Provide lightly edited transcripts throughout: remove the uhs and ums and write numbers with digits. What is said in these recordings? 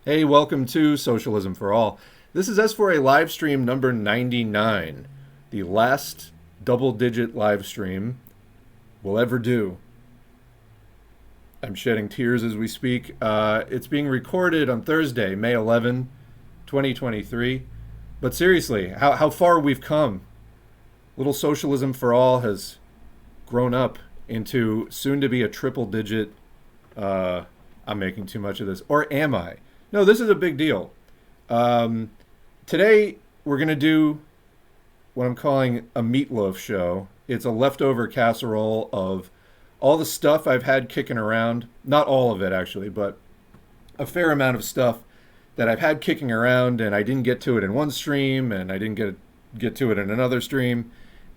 Hey, welcome to Socialism for All. This is S4A live stream number 99, the last double-digit live stream we'll ever do. I'm shedding tears as we speak. It's being recorded on Thursday, May 11, 2023. But seriously, how far we've come. Little Socialism for All has grown up into soon-to-be a triple-digit... I'm making too much of this. Or am I? No, this is a big deal. Today, we're going to do what I'm calling a meatloaf show. It's a leftover casserole of all the stuff I've had kicking around. Not all of it, actually, but a fair amount of stuff that I've had kicking around, and I didn't get to it in one stream, and I didn't get to it in another stream.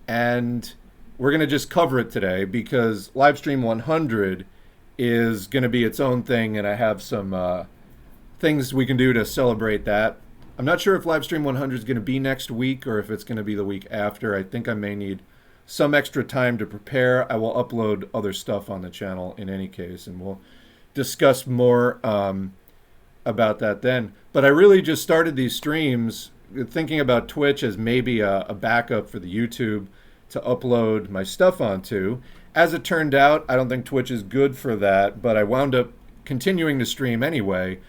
And we're going to just cover it today because Livestream 100 is going to be its own thing, and I have some things we can do to celebrate that. I'm not sure if Livestream 100 is going to be next week or if it's going to be the week after. I think I may need some extra time to prepare. I will upload other stuff on the channel in any case, and we'll discuss more about that then. But I really just started these streams thinking about Twitch as maybe a backup for the YouTube to upload my stuff onto. As it turned out, I don't think Twitch is good for that, but I wound up continuing to stream anyway,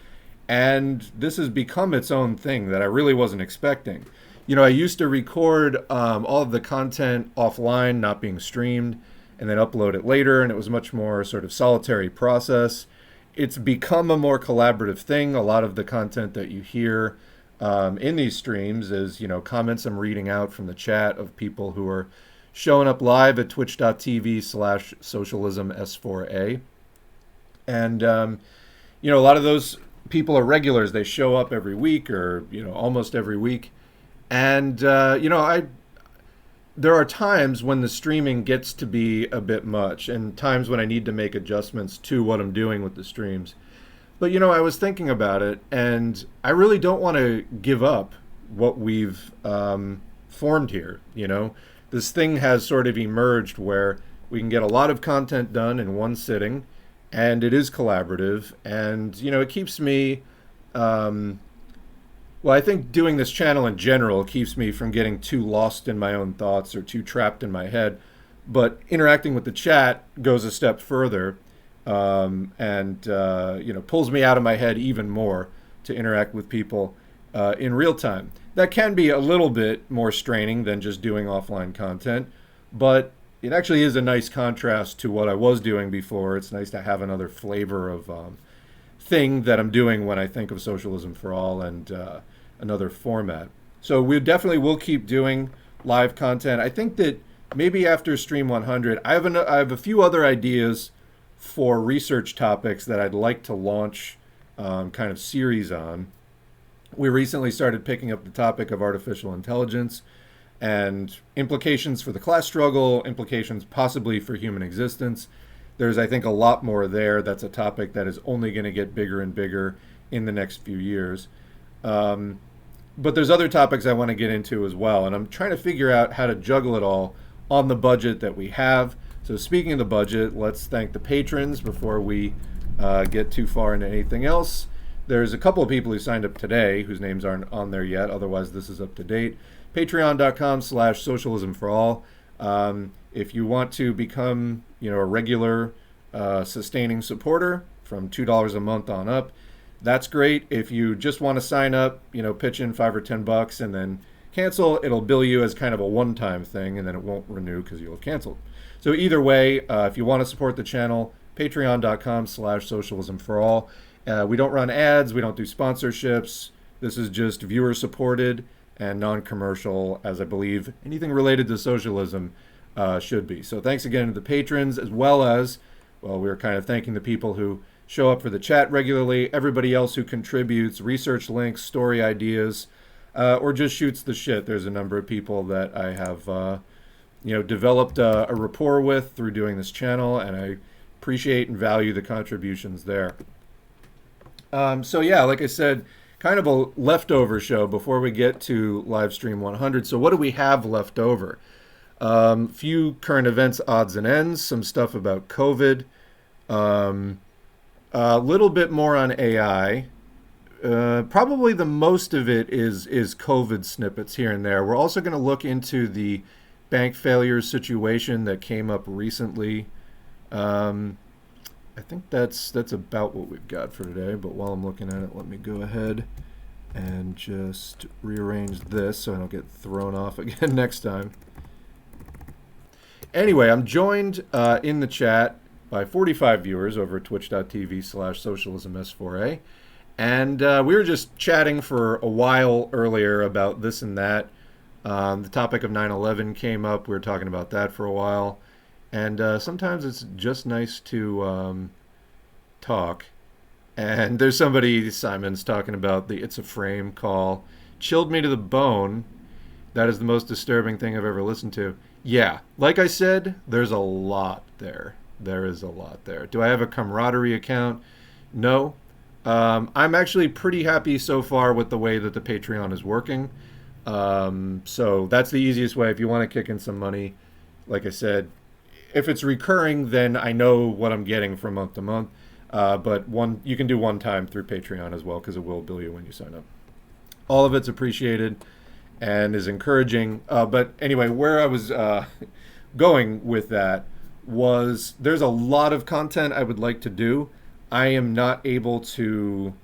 and this has become its own thing that I really wasn't expecting. You know, I used to record all of the content offline, not being streamed, and then upload it later, and it was much more sort of solitary process. It's become a more collaborative thing. A lot of the content that you hear in these streams is, you know, comments I'm reading out from the chat of people who are showing up live at twitch.tv/socialism S4A. And, you know, a lot of those people are regulars. They show up every week or, you know, almost every week. And, you know, there are times when the streaming gets to be a bit much and times when I need to make adjustments to what I'm doing with the streams. But, you know, I was thinking about it, and I really don't want to give up what we've formed here, you know. This thing has sort of emerged where we can get a lot of content done in one sitting, and it is collaborative, and, you know, it keeps me, well, I think doing this channel in general keeps me from getting too lost in my own thoughts or too trapped in my head, but interacting with the chat goes a step further, and, you know, pulls me out of my head even more to interact with people in real time. That can be a little bit more straining than just doing offline content, but it actually is a nice contrast to what I was doing before. It's nice to have another flavor of thing that I'm doing when I think of Socialism for All and another format. So we definitely will keep doing live content. I think that maybe after Stream 100, I have a few other ideas for research topics that I'd like to launch kind of series on. We recently started picking up the topic of artificial intelligence and implications for the class struggle, implications possibly for human existence. There's, I think, a lot more there. That's a topic that is only going to get bigger and bigger in the next few years. But there's other topics I want to get into as well, and I'm trying to figure out how to juggle it all on the budget that we have. So speaking of the budget, let's thank the patrons before we get too far into anything else. There's a couple of people who signed up today whose names aren't on there yet. Otherwise, this is up to date. Patreon.com/socialism for all. If you want to become, you know, a regular sustaining supporter from $2 a month on up, that's great. If you just want to sign up, you know, pitch in $5 or $10 and then cancel, it'll bill you as kind of a one-time thing, and then it won't renew because you'll have canceled. So either way, if you want to support the channel, patreon.com/socialism for all. We don't run ads, we don't do sponsorships. This is just viewer supported and non-commercial, as I believe anything related to socialism should be. So thanks again to the patrons, as well as, well, we're kind of thanking the people who show up for the chat regularly, everybody else who contributes research links, story ideas, or just shoots the shit. There's a number of people that I have you know, developed a rapport with through doing this channel, and I appreciate and value the contributions there. So yeah, like I said, kind of a leftover show before we get to Livestream 100. So what do we have left over? Few current events, odds and ends, some stuff about COVID, a little bit more on AI, probably the most of it is COVID snippets here and there. We're also going to look into the bank failure situation that came up recently. I think that's about what we've got for today. But while I'm looking at it, let me go ahead and just rearrange this so I don't get thrown off again next time. Anyway, I'm joined in the chat by 45 viewers over at twitch.tv/socialism-S4A. And we were just chatting for a while earlier about this and that. The topic of 9/11 came up. We were talking about that for a while. And sometimes it's just nice to talk. And there's somebody, Simon's talking about the It's a Frame call. Chilled me to the bone. That is the most disturbing thing I've ever listened to. Yeah, like I said, there's a lot there. There is a lot there. Do I have a camaraderie account? No. I'm actually pretty happy so far with the way that the Patreon is working. So that's the easiest way if you want to kick in some money. Like I said, if it's recurring, then I know what I'm getting from month to month. But you can do one time through Patreon as well because it will bill you when you sign up. All of it's appreciated and is encouraging. But anyway, where I was going with that was there's a lot of content I would like to do. I am not able to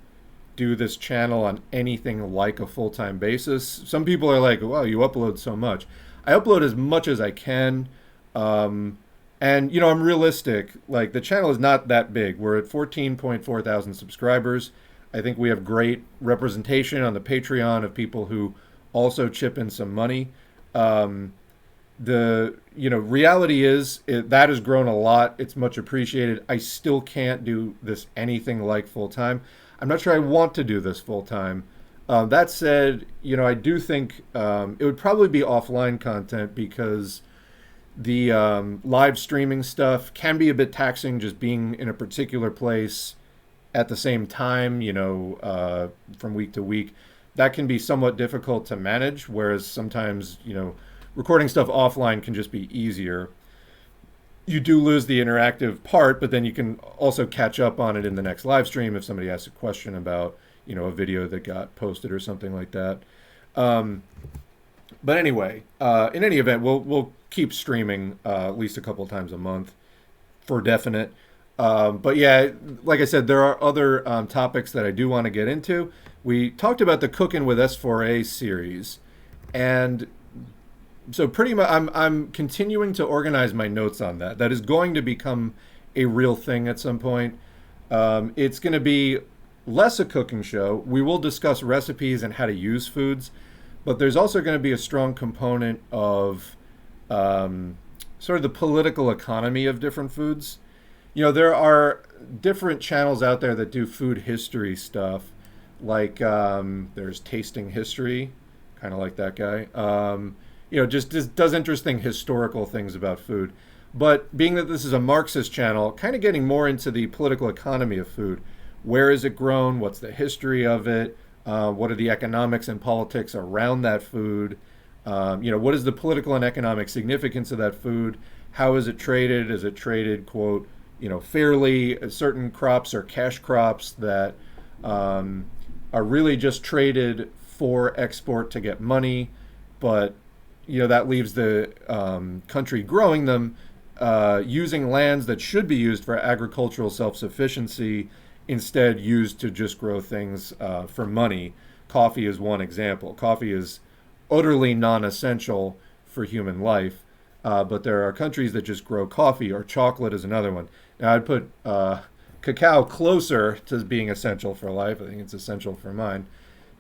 do this channel on anything like a full-time basis. Some people are like, wow, you upload so much. I upload as much as I can. And, you know, I'm realistic. Like, the channel is not that big. We're at 14.4 thousand subscribers. I think we have great representation on the Patreon of people who also chip in some money. Reality is that has grown a lot. It's much appreciated. I still can't do this anything like full-time. I'm not sure I want to do this full-time. That said, you know, I do think it would probably be offline content because the live streaming stuff can be a bit taxing, just being in a particular place at the same time, you know, from week to week. That can be somewhat difficult to manage, whereas sometimes, you know, recording stuff offline can just be easier. You do lose the interactive part, but then you can also catch up on it in the next live stream if somebody asks a question about, you know, a video that got posted or something like that. But anyway, in any event, we'll keep streaming at least a couple of times a month for definite. But yeah, like I said, there are other topics that I do want to get into. We talked about the Cookin with S4A series, and so pretty much I'm continuing to organize my notes on that. That is going to become a real thing at some point. It's going to be less a cooking show. We will discuss recipes and how to use foods, but there's also going to be a strong component of sort of the political economy of different foods. You know, there are different channels out there that do food history stuff, like there's Tasting History, kind of like that guy. You know, just does interesting historical things about food. But being that this is a Marxist channel, kind of getting more into the political economy of food. Where is it grown? What's the history of it? What are the economics and politics around that food? You know, what is the political and economic significance of that food? How is it traded? Is it traded, quote, you know, fairly? Certain crops are cash crops that are really just traded for export to get money, but you know, that leaves the country growing them using lands that should be used for agricultural self-sufficiency, instead used to just grow things for money. Coffee is one example. Coffee is utterly non-essential for human life, but there are countries that just grow coffee, or chocolate is another one. Now, I'd put cacao closer to being essential for life. I think it's essential for mine.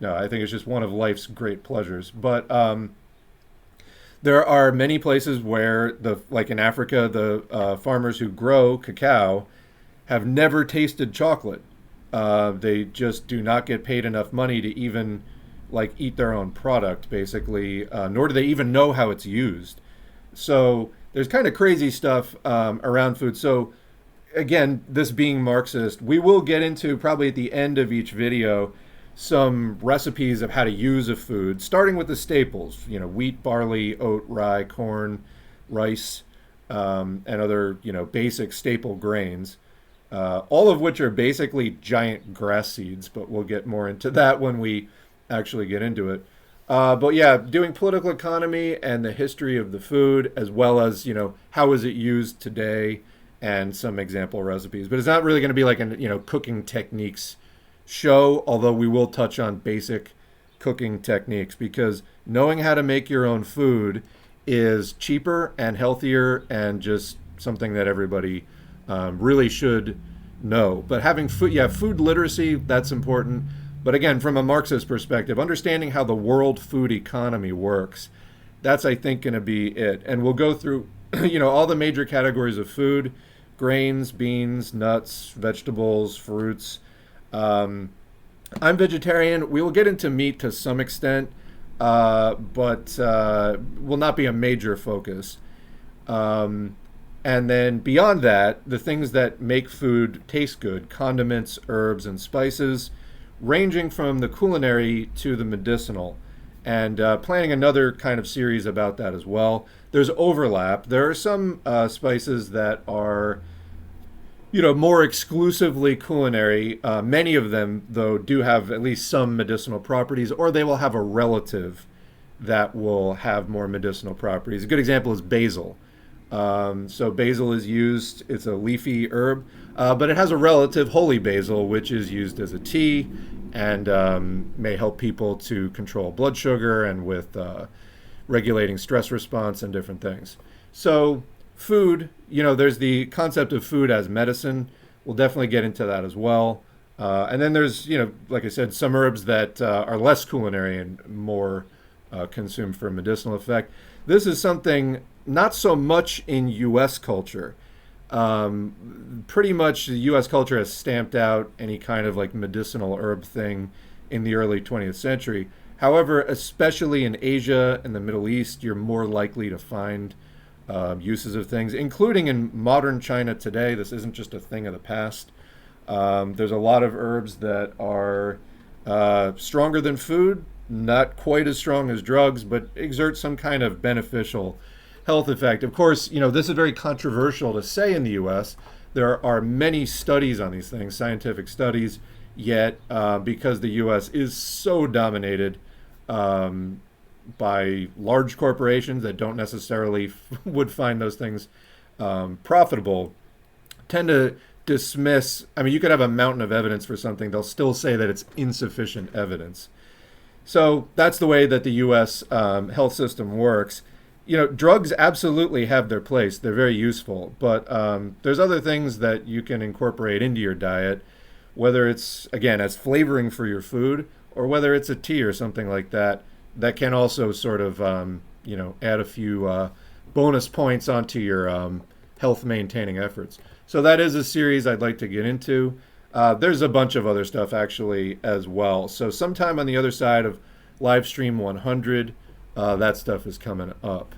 No, I think it's just one of life's great pleasures. But there are many places where, like in Africa, the farmers who grow cacao have never tasted chocolate. They just do not get paid enough money to even like eat their own product, basically, nor do they even know how it's used. So there's kind of crazy stuff around food. So again, this being Marxist, we will get into probably at the end of each video some recipes of how to use a food, starting with the staples, you know, wheat, barley, oat, rye, corn, rice, and other, you know, basic staple grains. all of which are basically giant grass seeds, but we'll get more into that when we actually get into it. But yeah, doing political economy and the history of the food, as well as, how is it used today and some example recipes. But it's not really going to be like a, cooking techniques show, although we will touch on basic cooking techniques because knowing how to make your own food is cheaper and healthier and just something that everybody really should know. But having food literacy, that's important. But again, from a Marxist perspective, understanding how the world food economy works, that's, I think, going to be it. And we'll go through, all the major categories of food: grains, beans, nuts, vegetables, fruits. I'm vegetarian. We will get into meat to some extent, but will not be a major focus. And then beyond that, the things that make food taste good: condiments, herbs, and spices, ranging from the culinary to the medicinal, and planning another kind of series about that as well. There's overlap. There are some spices that are, more exclusively culinary. Many of them, though, do have at least some medicinal properties, or they will have a relative that will have more medicinal properties. A good example is basil. So basil is used, it's a leafy herb, but it has a relative, holy basil, which is used as a tea and may help people to control blood sugar and with regulating stress response and different things. So food, there's the concept of food as medicine. We'll definitely get into that as well. And then there's, like I said, some herbs that are less culinary and more consumed for medicinal effect. This is something not so much in U.S. culture. Pretty much the U.S. culture has stamped out any kind of like medicinal herb thing in the early 20th century. However, especially in Asia and the Middle East, you're more likely to find uses of things, including in modern China today. This isn't just a thing of the past. There's a lot of herbs that are stronger than food, not quite as strong as drugs, but exert some kind of beneficial health effect. Of course, this is very controversial to say in the U.S. There are many studies on these things, scientific studies, yet because the U.S. is so dominated by large corporations that don't necessarily would find those things profitable, tend to dismiss. I mean, you could have a mountain of evidence for something, they'll still say that it's insufficient evidence. So that's the way that the U.S. Health system works. Drugs absolutely have their place. They're very useful. But there's other things that you can incorporate into your diet, whether it's, again, as flavoring for your food or whether it's a tea or something like that, that can also sort of, add a few bonus points onto your health maintaining efforts. So that is a series I'd like to get into. There's a bunch of other stuff actually as well. So sometime on the other side of Livestream 100, that stuff is coming up.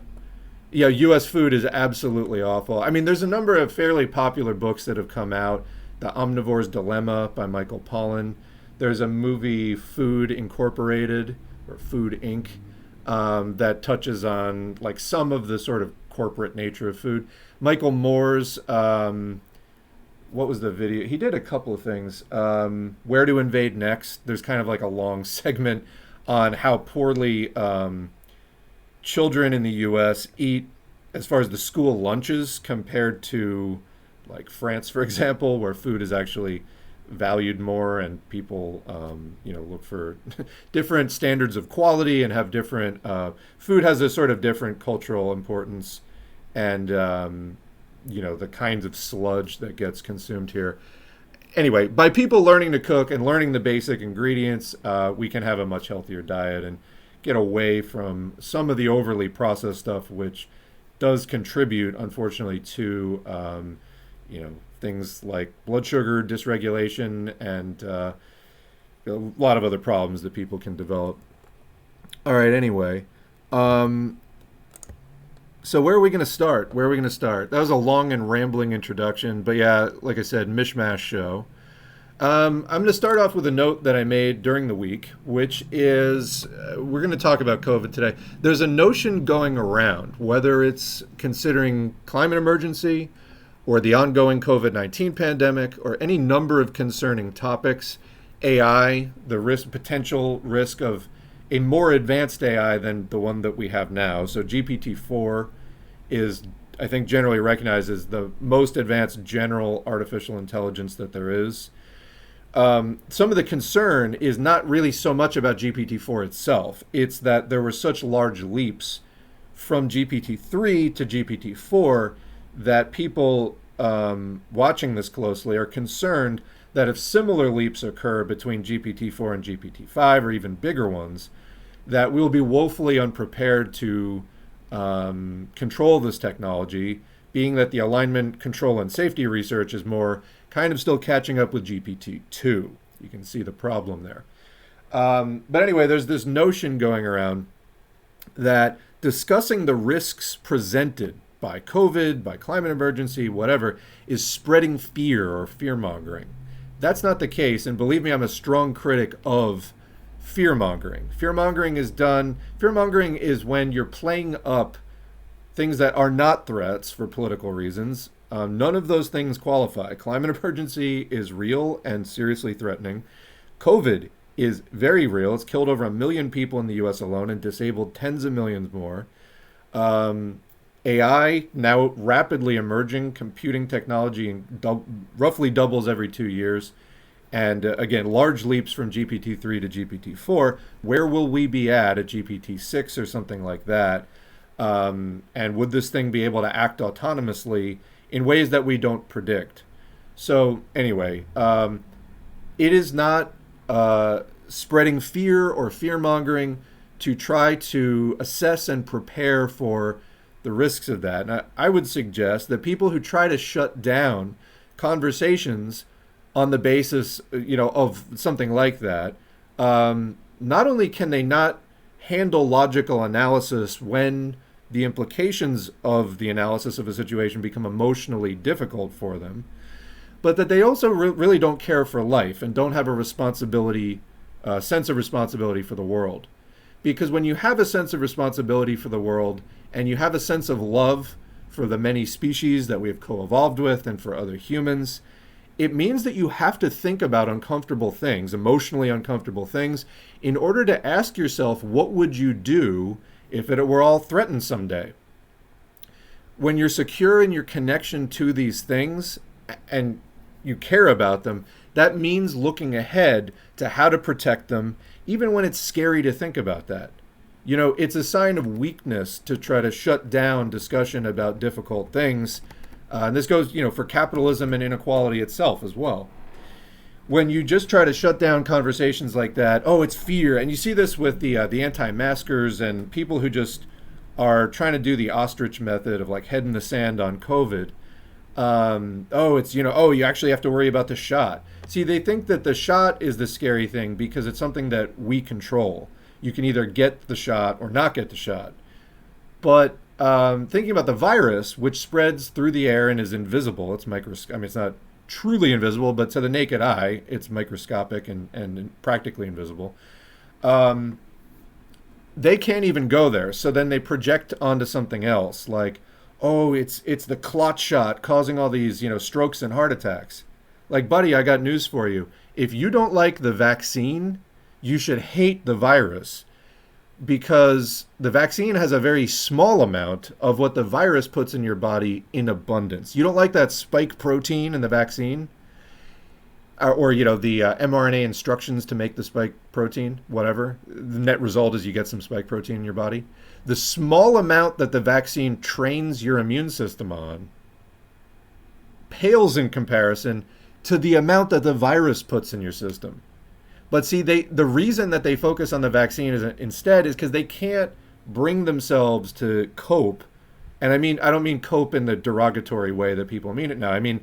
Yeah, U.S. food is absolutely awful. I mean, there's a number of fairly popular books that have come out. The Omnivore's Dilemma by Michael Pollan. There's a movie, Food Incorporated, or Food Inc., that touches on like some of the sort of corporate nature of food. Michael Moore's, what was the video? He did a couple of things. Where to Invade Next. There's kind of like a long segment on how poorly children in the U.S. eat as far as the school lunches compared to like France, for example, where food is actually valued more and people, look for different standards of quality and have different, food has a sort of different cultural importance and, the kinds of sludge that gets consumed here. Anyway, by people learning to cook and learning the basic ingredients, we can have a much healthier diet and get away from some of the overly processed stuff, which does contribute, unfortunately, to, things like blood sugar dysregulation and a lot of other problems that people can develop. All right, anyway. So where are we going to start? That was a long and rambling introduction, but yeah, like I said, mishmash show. I'm going to start off with a note that I made during the week, which is we're going to talk about COVID today. There's a notion going around, whether it's considering climate emergency or the ongoing COVID-19 pandemic, or any number of concerning topics, AI, the potential risk of a more advanced AI than the one that we have now. So GPT-4 is, I think, generally recognized as the most advanced general artificial intelligence that there is. Some of the concern is not really so much about GPT-4 itself. It's that there were such large leaps from GPT-3 to GPT-4 that people watching this closely are concerned that if similar leaps occur between GPT-4 and GPT-5, or even bigger ones, that we'll be woefully unprepared to control this technology, being that the alignment, control, and safety research is more kind of still catching up with GPT-2. You can see the problem there. But anyway, there's this notion going around that discussing the risks presented by COVID, by climate emergency, whatever, is spreading fear or fear-mongering. That's not the case, and believe me, I'm a strong critic of fear-mongering. Fear-mongering is when you're playing up things that are not threats for political reasons. None of those things qualify. Climate emergency is real and seriously threatening. COVID is very real. It's killed over 1 million people in the US alone and disabled tens of millions more. AI, now rapidly emerging computing technology, and roughly doubles every 2 years. And again, large leaps from GPT-3 to GPT-4. Where will we be at GPT-6 or something like that? And would this thing be able to act autonomously in ways that we don't predict? So anyway, it is not spreading fear or fear-mongering to try to assess and prepare for the risks of that. And I would suggest that people who try to shut down conversations on the basis, of something like that, not only can they not handle logical analysis when the implications of the analysis of a situation become emotionally difficult for them, but that they also really don't care for life and don't have a responsibility, sense of responsibility for the world. Because when you have a sense of responsibility for the world and you have a sense of love for the many species that we have co-evolved with and for other humans, it means that you have to think about uncomfortable things, emotionally uncomfortable things, in order to ask yourself, what would you do if it were all threatened someday? When you're secure in your connection to these things and you care about them, that means looking ahead to how to protect them, even when it's scary to think about that. It's a sign of weakness to try to shut down discussion about difficult things. And this goes, for capitalism and inequality itself as well. When you just try to shut down conversations like that, oh, it's fear. And you see this with the anti-maskers and people who just are trying to do the ostrich method of like head in the sand on COVID. You actually have to worry about the shot. See, they think that the shot is the scary thing because it's something that we control. You can either get the shot or not get the shot. But thinking about the virus, which spreads through the air and is invisible, it's not truly invisible, but to the naked eye, it's microscopic and practically invisible. They can't even go there. So then they project onto something else, like, oh, it's the clot shot causing all these, strokes and heart attacks. Like, buddy, I got news for you. If you don't like the vaccine, you should hate the virus, because the vaccine has a very small amount of what the virus puts in your body in abundance. You don't like that spike protein in the vaccine? Or the mRNA instructions to make the spike protein, whatever. The net result is you get some spike protein in your body. The small amount that the vaccine trains your immune system on pales in comparison to the amount that the virus puts in your system. But see, the reason that they focus on the vaccine instead is because they can't bring themselves to cope. And I don't mean cope in the derogatory way that people mean it now. I mean,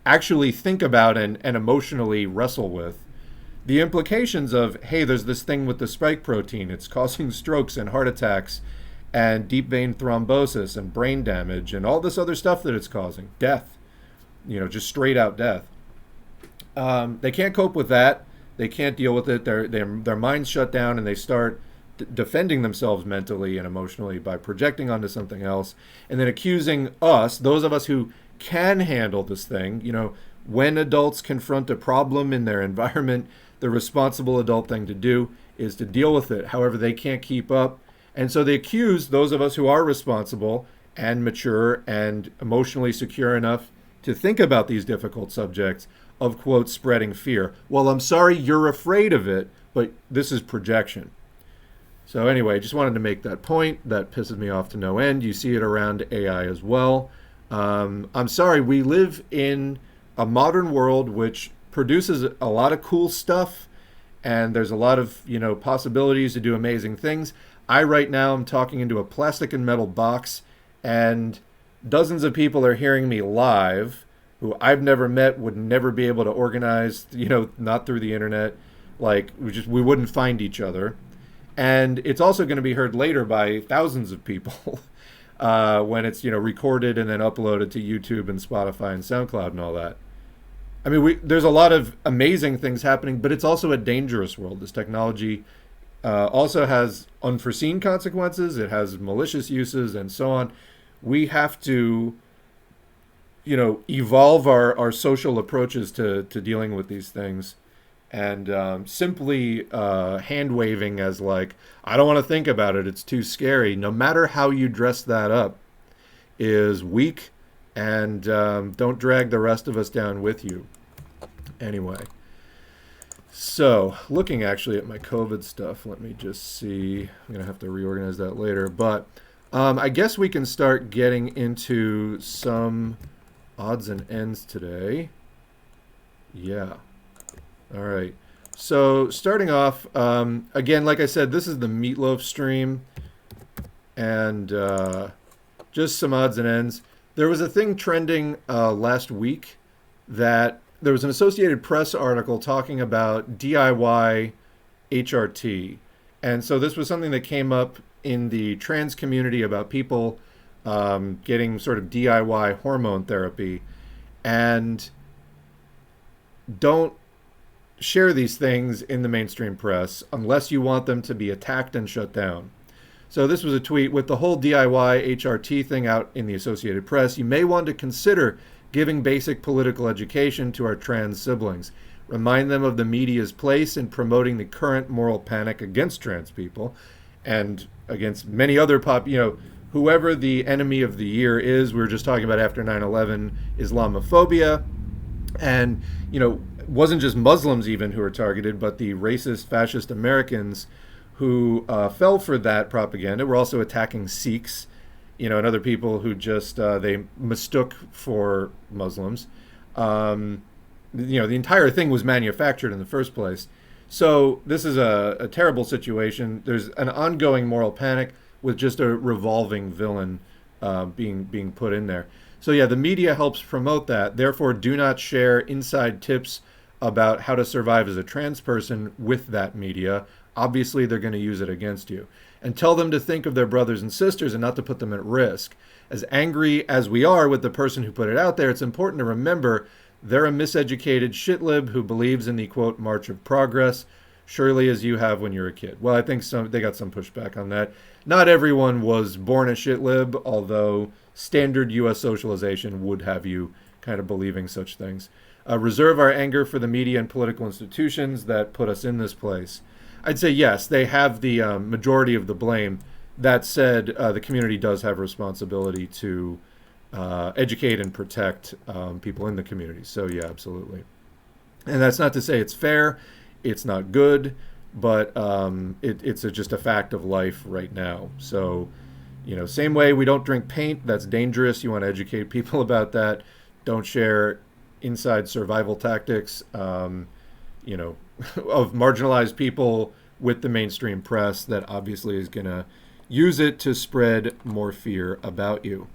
actually think about and emotionally wrestle with the implications of, hey, there's this thing with the spike protein. It's causing strokes and heart attacks and deep vein thrombosis and brain damage and all this other stuff that it's causing. Death, just straight out death. They can't cope with that. They can't deal with it. Their minds shut down and they start defending themselves mentally and emotionally by projecting onto something else and then accusing us, those of us who can handle this thing. When adults confront a problem in their environment, the responsible adult thing to do is to deal with it. However, they can't keep up. And so they accuse those of us who are responsible and mature and emotionally secure enough to think about these difficult subjects of, quote, spreading fear. Well, I'm sorry you're afraid of it, but this is projection. So anyway, just wanted to make that point. That pisses me off to no end. You see it around AI as well. I'm sorry, we live in a modern world which produces a lot of cool stuff, and there's a lot of, possibilities to do amazing things. I right now am talking into a plastic and metal box, and dozens of people are hearing me live who I've never met, would never be able to organize, not through the internet. Like, we wouldn't find each other. And it's also going to be heard later by thousands of people when it's, recorded and then uploaded to YouTube and Spotify and SoundCloud and all that. I mean, there's a lot of amazing things happening, but it's also a dangerous world. This technology also has unforeseen consequences. It has malicious uses and so on. We have to, evolve our social approaches to dealing with these things. And simply hand-waving as like, I don't want to think about it, it's too scary, no matter how you dress that up, is weak, and don't drag the rest of us down with you. Anyway, so looking actually at my COVID stuff, let me just see. I'm going to have to reorganize that later. But I guess we can start getting into some odds and ends today. Yeah. All right. So starting off, again, like I said, this is the Meatloaf stream. And just some odds and ends. There was a thing trending last week that there was an Associated Press article talking about DIY HRT. And so this was something that came up in the trans community about people getting sort of DIY hormone therapy. And don't share these things in the mainstream press unless you want them to be attacked and shut down. So this was a tweet: with the whole DIY HRT thing out in the Associated Press, you may want to consider giving basic political education to our trans siblings. Remind them of the media's place in promoting the current moral panic against trans people and against many other whoever the enemy of the year is. We were just talking about after 9/11 Islamophobia, and it wasn't just Muslims even who were targeted, but the racist, fascist Americans who fell for that propaganda were also attacking Sikhs, and other people who just they mistook for Muslims. The entire thing was manufactured in the first place. So this is a terrible situation. There's an ongoing moral panic with just a revolving villain being put in there. So yeah, the media helps promote that. Therefore, do not share inside tips about how to survive as a trans person with that media. Obviously, they're going to use it against you. And tell them to think of their brothers and sisters and not to put them at risk. As angry as we are with the person who put it out there, it's important to remember they're a miseducated shitlib who believes in the, quote, march of progress, surely as you have when you're a kid. Well, I think they got some pushback on that. Not everyone was born a shitlib, although standard U.S. socialization would have you kind of believing such things. Reserve our anger for the media and political institutions that put us in this place. I'd say yes, they have the majority of the blame. That said, the community does have responsibility to educate and protect people in the community. So yeah, absolutely. And that's not to say it's fair, it's not good, but it's just a fact of life right now. So, same way we don't drink paint, that's dangerous. You want to educate people about that. Don't share inside survival tactics, of marginalized people with the mainstream press that obviously is going to use it to spread more fear about you.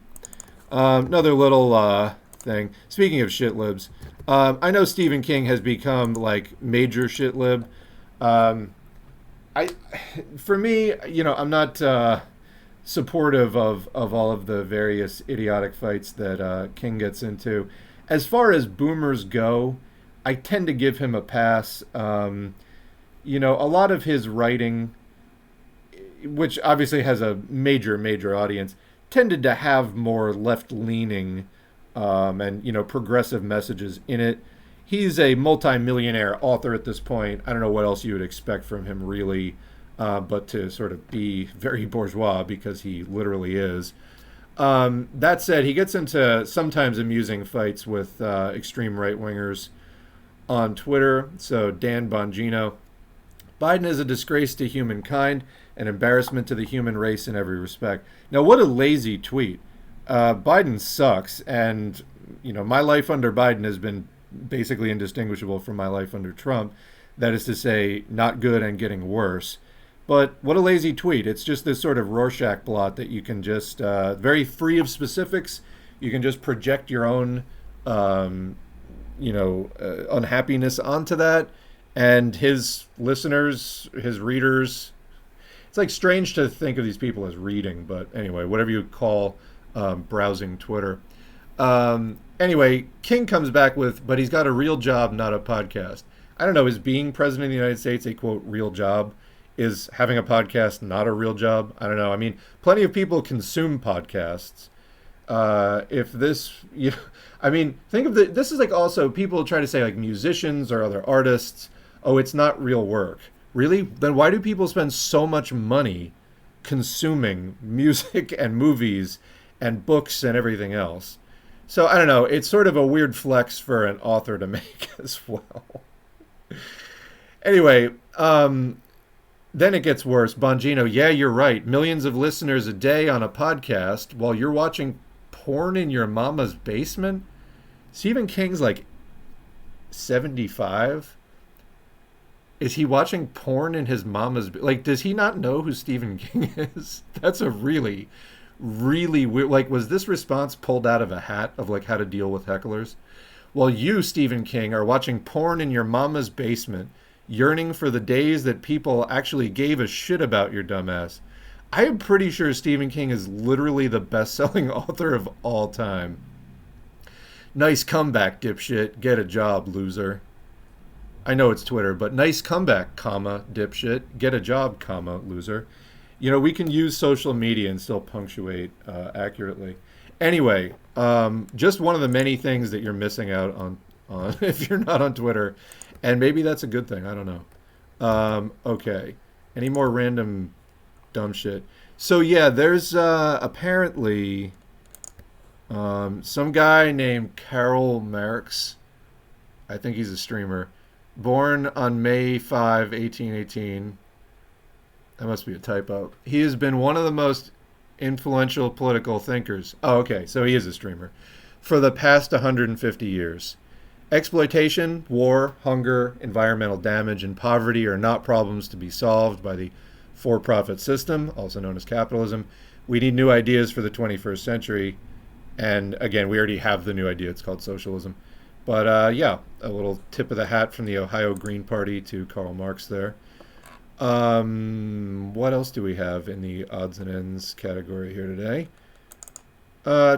Another little thing. Speaking of shitlibs, I know Stephen King has become like major shitlib. For me, I'm not supportive of all of the various idiotic fights that King gets into. As far as boomers go, I tend to give him a pass. A lot of his writing, which obviously has a major audience, tended to have more left-leaning and, progressive messages in it. He's a multi-millionaire author at this point. I don't know what else you would expect from him, really, but to sort of be very bourgeois, because he literally is. That said, he gets into sometimes amusing fights with extreme right-wingers on Twitter. So Dan Bongino: Biden is a disgrace to humankind, an embarrassment to the human race in every respect. Now, what a lazy tweet. Biden sucks, and my life under Biden has been basically indistinguishable from my life under Trump. That is to say, not good and getting worse. But what a lazy tweet. It's just this sort of Rorschach blot that you can just, very free of specifics, you can just project your own, unhappiness onto that. And his listeners, his readers, it's like strange to think of these people as reading, but anyway, whatever you call browsing Twitter. Anyway, King comes back with, but he's got a real job, not a podcast. I don't know, is being president of the United States a, quote, real job? Is having a podcast not a real job? I don't know. I mean, plenty of people consume podcasts. If this, think of this is like also people try to say like musicians or other artists, oh, it's not real work. Really? Then why do people spend so much money consuming music and movies and books and everything else? So I don't know. It's sort of a weird flex for an author to make as well. Anyway, then it gets worse. Bongino: yeah, you're right. Millions of listeners a day on a podcast while you're watching porn in your mama's basement? Stephen King's like 75? Is he watching porn in his mama's... does he not know who Stephen King is? That's a really, really weird... was this response pulled out of a hat of, how to deal with hecklers? While you, Stephen King, are watching porn in your mama's basement, yearning for the days that people actually gave a shit about your dumbass. I am pretty sure Stephen King is literally the best-selling author of all time. Nice comeback, dipshit. Get a job, loser. I know it's Twitter, but nice comeback, comma, dipshit. Get a job, comma, loser. We can use social media and still punctuate accurately. Anyway, just one of the many things that you're missing out on if you're not on Twitter. And maybe that's a good thing. I don't know. Okay. Any more random dumb shit? So, yeah, there's apparently some guy named Carol Marx. I think he's a streamer. Born on May 5, 1818. That must be a typo. He has been one of the most influential political thinkers. Oh, okay. So he is a streamer. For the past 150 years. Exploitation, war, hunger, environmental damage, and poverty are not problems to be solved by the for-profit system, also known as capitalism. We need new ideas for the 21st century. And again, we already have the new idea. It's called socialism. But yeah, a little tip of the hat from the Ohio Green Party to Karl Marx there. What else do we have in the odds and ends category here today?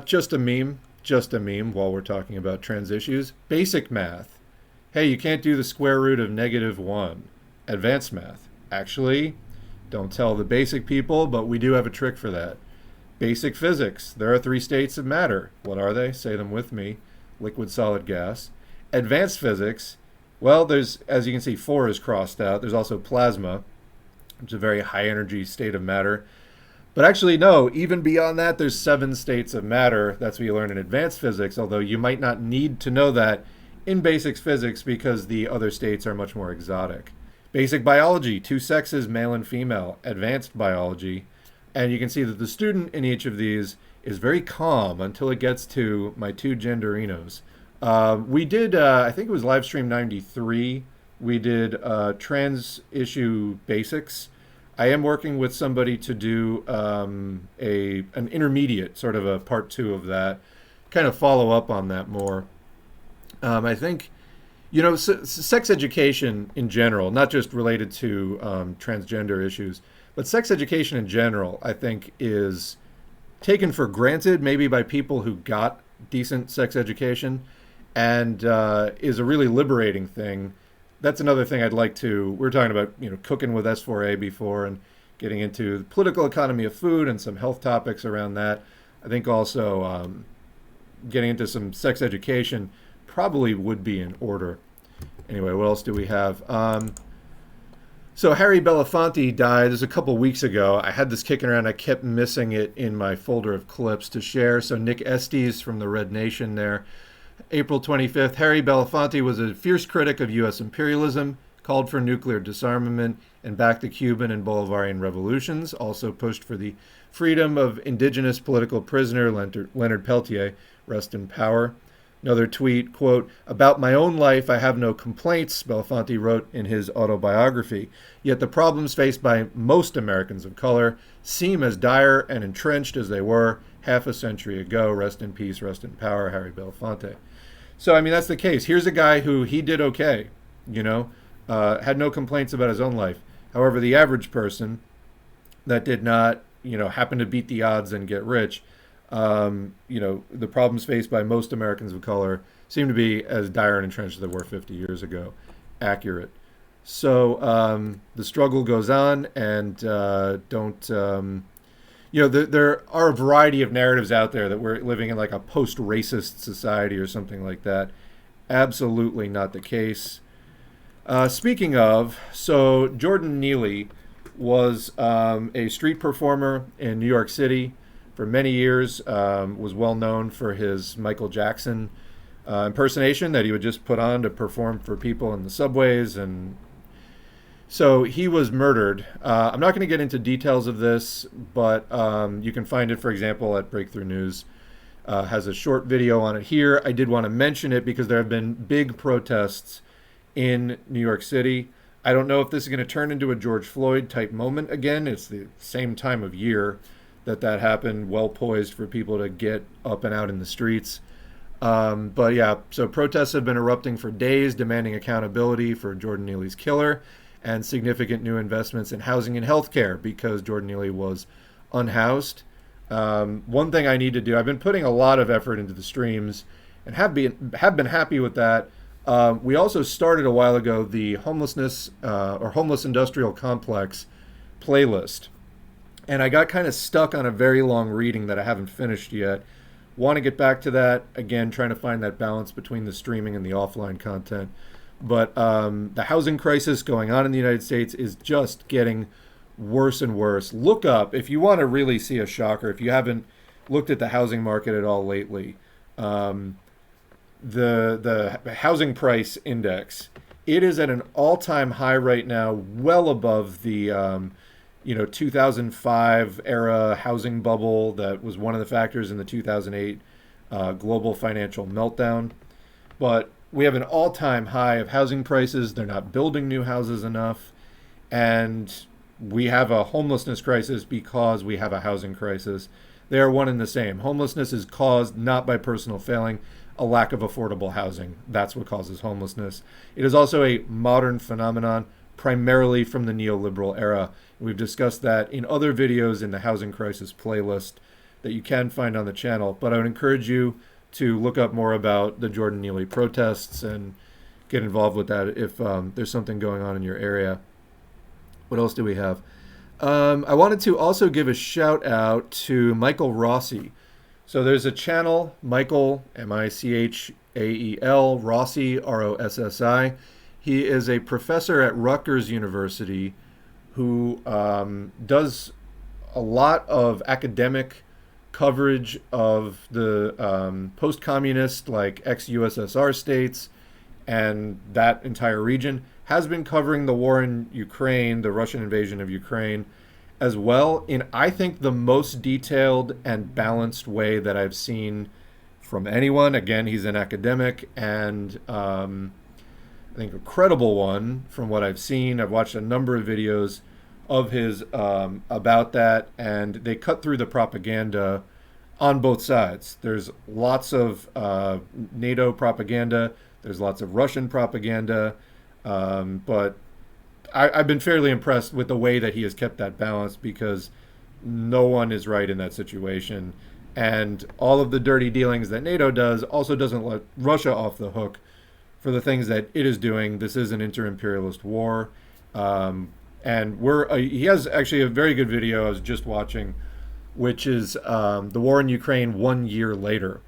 Just a meme. Just a meme while we're talking about trans issues. Basic math. Hey, you can't do the square root of -1. Advanced math. Actually, don't tell the basic people, but we do have a trick for that. Basic physics. There are 3 states of matter. What are they? Say them with me. Liquid, solid, gas. Advanced physics. Well, there's, as you can see, 4 is crossed out. There's also plasma, which is a very high energy state of matter. But actually, no, even beyond that, there's 7 states of matter. That's what you learn in advanced physics, although you might not need to know that in basic physics because the other states are much more exotic. Basic biology, 2 sexes, male and female. Advanced biology. And you can see that the student in each of these is very calm until it gets to my 2 Genderinos. We did, I think it was Livestream 93, we did trans issue basics. I am working with somebody to do an intermediate, sort of a part 2 of that, kind of follow up on that more. I think, sex education in general, not just related to transgender issues, but sex education in general, I think, is taken for granted maybe by people who got decent sex education, and is a really liberating thing. That's another thing I'd like to... We were talking about, cooking with S4A before and getting into the political economy of food and some health topics around that. I think also, getting into some sex education probably would be in order. Anyway, what else do we have? So Harry Belafonte died. This was a couple weeks ago. I had this kicking around. I kept missing it in my folder of clips to share. So Nick Estes from the Red Nation there. April 25th, Harry Belafonte was a fierce critic of U.S. imperialism, called for nuclear disarmament, and backed the Cuban and Bolivarian revolutions, also pushed for the freedom of indigenous political prisoner Leonard Peltier, rest in power. Another tweet, quote, "About my own life, I have no complaints," Belafonte wrote in his autobiography. "Yet the problems faced by most Americans of color seem as dire and entrenched as they were half a century ago. Rest in peace, rest in power, Harry Belafonte." So, I mean, that's the case. Here's a guy who he did okay, had no complaints about his own life. However, the average person that did not, happen to beat the odds and get rich, the problems faced by most Americans of color seem to be as dire and entrenched as they were 50 years ago. Accurate. So the struggle goes on, and there are a variety of narratives out there that we're living in like a post-racist society or something like that. Absolutely not the case. Speaking of, so Jordan Neely was a street performer in New York City for many years, was well known for his Michael Jackson impersonation that he would just put on to perform for people in the subways. And so he was murdered. I'm not going to get into details of this, but you can find it, for example, at Breakthrough News. Has a short video on it here. I did want to mention it because there have been big protests in New York City. I don't know if this is going to turn into a George Floyd type moment again. It's the same time of year that happened, well poised for people to get up and out in the streets. But yeah, so protests have been erupting for days, demanding accountability for Jordan Neely's killer and significant new investments in housing and healthcare because Jordan Neely was unhoused. One thing I need to do, I've been putting a lot of effort into the streams and have been happy with that. We also started a while ago the homelessness or homeless industrial complex playlist. And I got kind of stuck on a very long reading that I haven't finished yet. Want to get back to that. Again, trying to find that balance between the streaming and the offline content. But the housing crisis going on in the United States is just getting worse and worse. Look up, if you want to really see a shocker, if you haven't looked at the housing market at all lately, the housing price index, it is at an all-time high right now, well above the 2005 era housing bubble that was one of the factors in the 2008 global financial meltdown. But we have an all-time high of housing prices. They're not building new houses enough. And we have a homelessness crisis because we have a housing crisis. They are one and the same. Homelessness is caused not by personal failing, a lack of affordable housing. That's what causes homelessness. It is also a modern phenomenon, primarily from the neoliberal era. We've discussed that in other videos in the housing crisis playlist that you can find on the channel. But I would encourage you to look up more about the Jordan Neely protests and get involved with that if there's something going on in your area. What else do we have? I wanted to also give a shout out to Michael Rossi. So there's a channel, Michael, Michael, Rossi, Rossi. He is a professor at Rutgers University who does a lot of academic coverage of the post-communist, like ex-USSR states and that entire region, has been covering the war in Ukraine, the Russian invasion of Ukraine, as well, in, I think, the most detailed and balanced way that I've seen from anyone. Again, he's an academic, and I think a credible one from what I've seen. I've watched a number of videos of his about that, and they cut through the propaganda on both sides. There's lots of NATO propaganda, there's lots of Russian propaganda, but I've been fairly impressed with the way that he has kept that balance, because no one is right in that situation. And all of the dirty dealings that NATO does also doesn't let Russia off the hook for the things that it is doing. This is an inter-imperialist war. And he has actually a very good video I was just watching, which is the war in Ukraine 1 year later.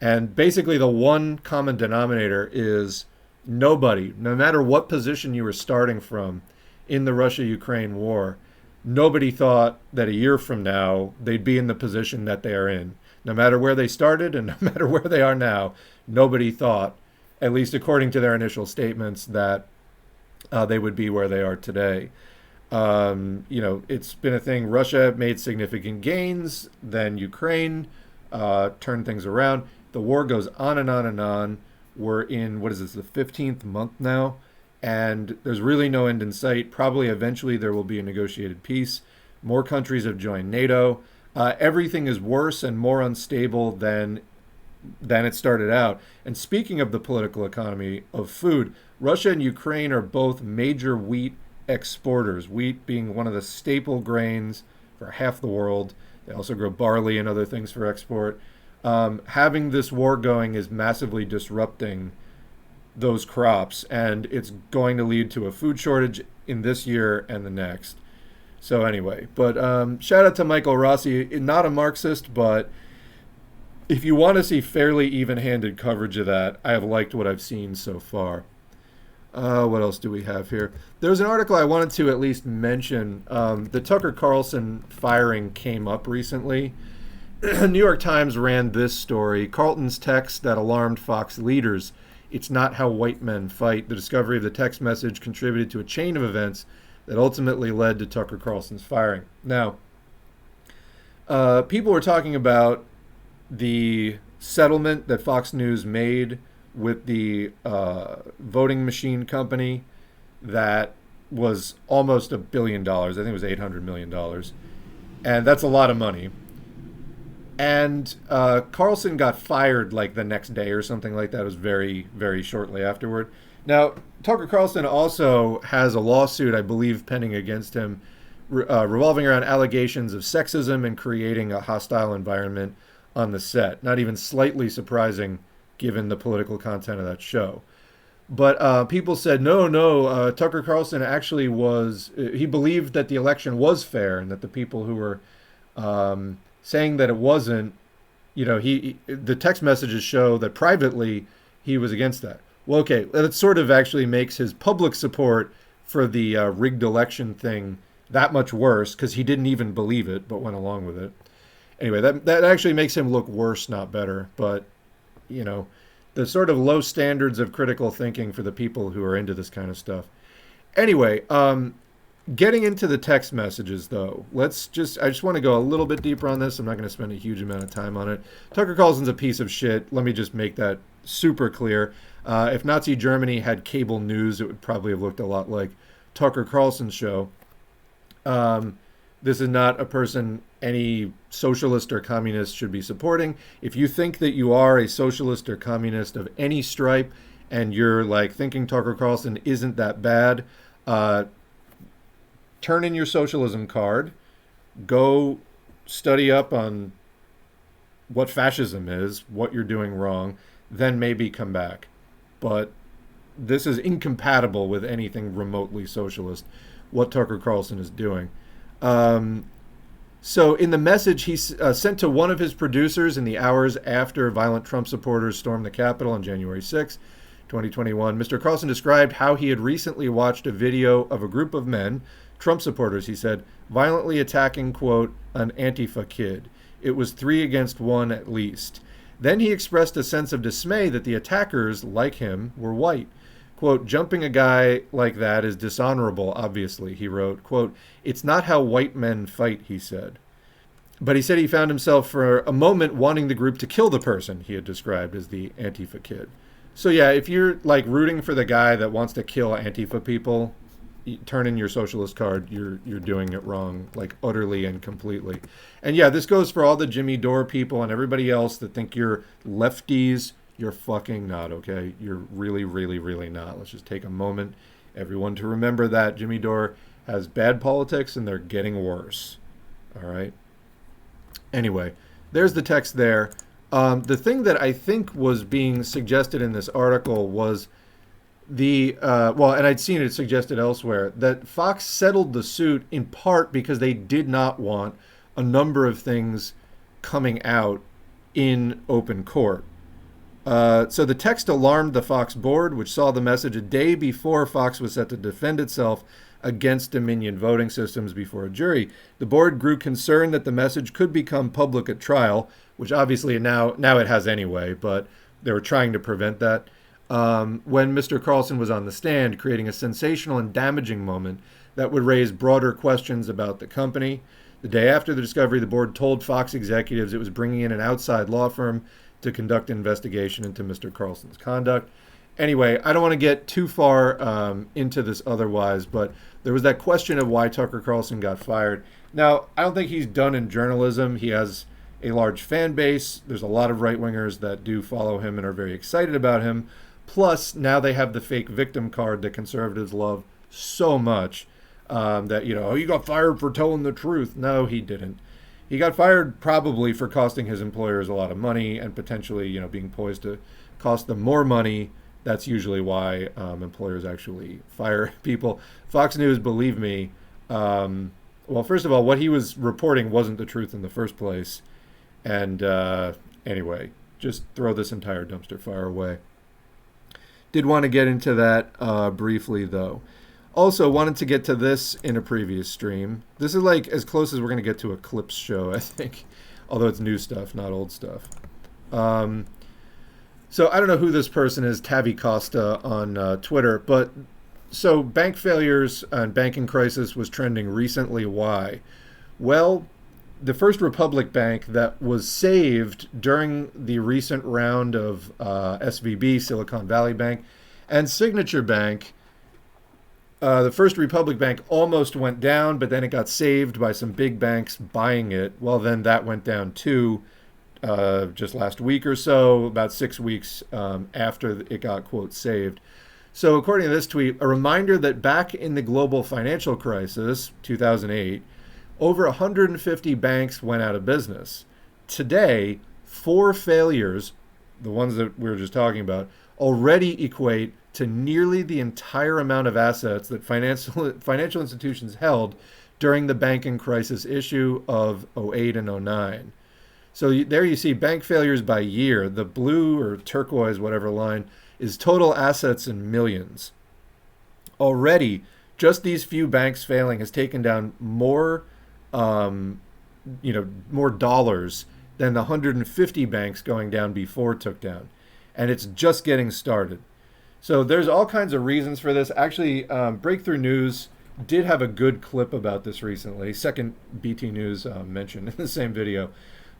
And basically, the one common denominator is nobody, no matter what position you were starting from in the Russia-Ukraine war, nobody thought that a year from now they'd be in the position that they are in. No matter where they started and no matter where they are now, nobody thought, at least according to their initial statements, that they would be where they are today. It's been a thing. Russia made significant gains, then Ukraine turned things around. The war goes on and on and on. We're in, what is this, the 15th month now? And there's really no end in sight. Probably eventually there will be a negotiated peace. More countries have joined NATO. Everything is worse and more unstable than it started out. And speaking of the political economy of food, Russia and Ukraine are both major wheat exporters, wheat being one of the staple grains for half the world. They also grow barley and other things for export. Having this war going is massively disrupting those crops, and it's going to lead to a food shortage in this year and the next. So anyway, but shout out to Michael Rossi, not a Marxist, but if you want to see fairly even-handed coverage of that, I have liked what I've seen so far. What else do we have here? There's an article I wanted to at least mention. The Tucker Carlson firing came up recently. New York Times ran this story. Carlton's text that alarmed Fox leaders. It's not how white men fight. The discovery of the text message contributed to a chain of events that ultimately led to Tucker Carlson's firing. Now, people were talking about the settlement that Fox News made with the voting machine company that was almost $1 billion. I think it was $800 million. And that's a lot of money. And Carlson got fired like the next day or something like that. It was very, very shortly afterward. Now, Tucker Carlson also has a lawsuit, I believe, pending against him, revolving around allegations of sexism and creating a hostile environment on the set. Not even slightly surprising given the political content of that show. But people said, no, Tucker Carlson actually he believed that the election was fair and that the people who were saying that it wasn't, the text messages show that privately he was against that. Well, okay, that sort of actually makes his public support for the rigged election thing that much worse because he didn't even believe it but went along with it. Anyway, that actually makes him look worse, not better. But, the sort of low standards of critical thinking for the people who are into this kind of stuff. Anyway, getting into the text messages, though, I just want to go a little bit deeper on this. I'm not going to spend a huge amount of time on it. Tucker Carlson's a piece of shit. Let me just make that super clear. If Nazi Germany had cable news, it would probably have looked a lot like Tucker Carlson's show. This is not a person any socialist or communist should be supporting. If you think that you are a socialist or communist of any stripe and you're like thinking Tucker Carlson isn't that bad, turn in your socialism card, go study up on what fascism is, what you're doing wrong, then maybe come back. But this is incompatible with anything remotely socialist, what Tucker Carlson is doing. So in the message he sent to one of his producers in the hours after violent Trump supporters stormed the Capitol on January 6, 2021, Mr. Carlson described how he had recently watched a video of a group of men, Trump supporters, he said, violently attacking, quote, an Antifa kid. It was 3 against 1 at least. Then he expressed a sense of dismay that the attackers, like him, were white. Quote, jumping a guy like that is dishonorable, obviously, he wrote. Quote, it's not how white men fight, he said. But he said he found himself for a moment wanting the group to kill the person he had described as the Antifa kid. So yeah, if you're like rooting for the guy that wants to kill Antifa people, turn in your socialist card, you're doing it wrong, like utterly and completely. And yeah, this goes for all the Jimmy Dore people and everybody else that think you're lefties. You're fucking not, okay? You're really, really, really not. Let's just take a moment, everyone, to remember that Jimmy Dore has bad politics and they're getting worse. All right? Anyway, there's the text there. The thing that I think was being suggested in this article was and I'd seen it suggested elsewhere, that Fox settled the suit in part because they did not want a number of things coming out in open court. So the text alarmed the Fox board, which saw the message a day before Fox was set to defend itself against Dominion voting systems before a jury. The board grew concerned that the message could become public at trial, which obviously now it has anyway, but they were trying to prevent that. When Mr. Carlson was on the stand, creating a sensational and damaging moment that would raise broader questions about the company. The day after the discovery, the board told Fox executives it was bringing in an outside law firm to conduct an investigation into Mr. Carlson's conduct. Anyway, I don't want to get too far into this otherwise, but there was that question of why Tucker Carlson got fired. Now, I don't think he's done in journalism. He has a large fan base. There's a lot of right-wingers that do follow him and are very excited about him. Plus, now they have the fake victim card that conservatives love so much that, oh, you got fired for telling the truth. No, he didn't. He got fired probably for costing his employers a lot of money and potentially, being poised to cost them more money. That's usually why employers actually fire people. Fox News, believe me, well, first of all, what he was reporting wasn't the truth in the first place. And anyway, just throw this entire dumpster fire away. Did want to get into that briefly, though. Also, wanted to get to this in a previous stream. This is like as close as we're going to get to a clips show, I think. Although it's new stuff, not old stuff. So I don't know who this person is, Tavi Costa on Twitter. But so bank failures and banking crisis was trending recently. Why? Well, the First Republic Bank that was saved during the recent round of SVB, Silicon Valley Bank, and Signature Bank. The First Republic Bank almost went down, but then it got saved by some big banks buying it. Well, then that went down too, just last week or so, about 6 weeks after it got, quote, saved. So according to this tweet, a reminder that back in the global financial crisis, 2008, over 150 banks went out of business. Today, 4 failures, the ones that we were just talking about, already equate to nearly the entire amount of assets that financial institutions held during the banking crisis issue of 08 and 09. So there you see bank failures by year. The blue or turquoise, whatever line, is total assets in millions. Already, just these few banks failing has taken down more more dollars than the 150 banks going down before took down. And it's just getting started. So there's all kinds of reasons for this. Actually, Breakthrough News did have a good clip about this recently. Second BT News mentioned in the same video.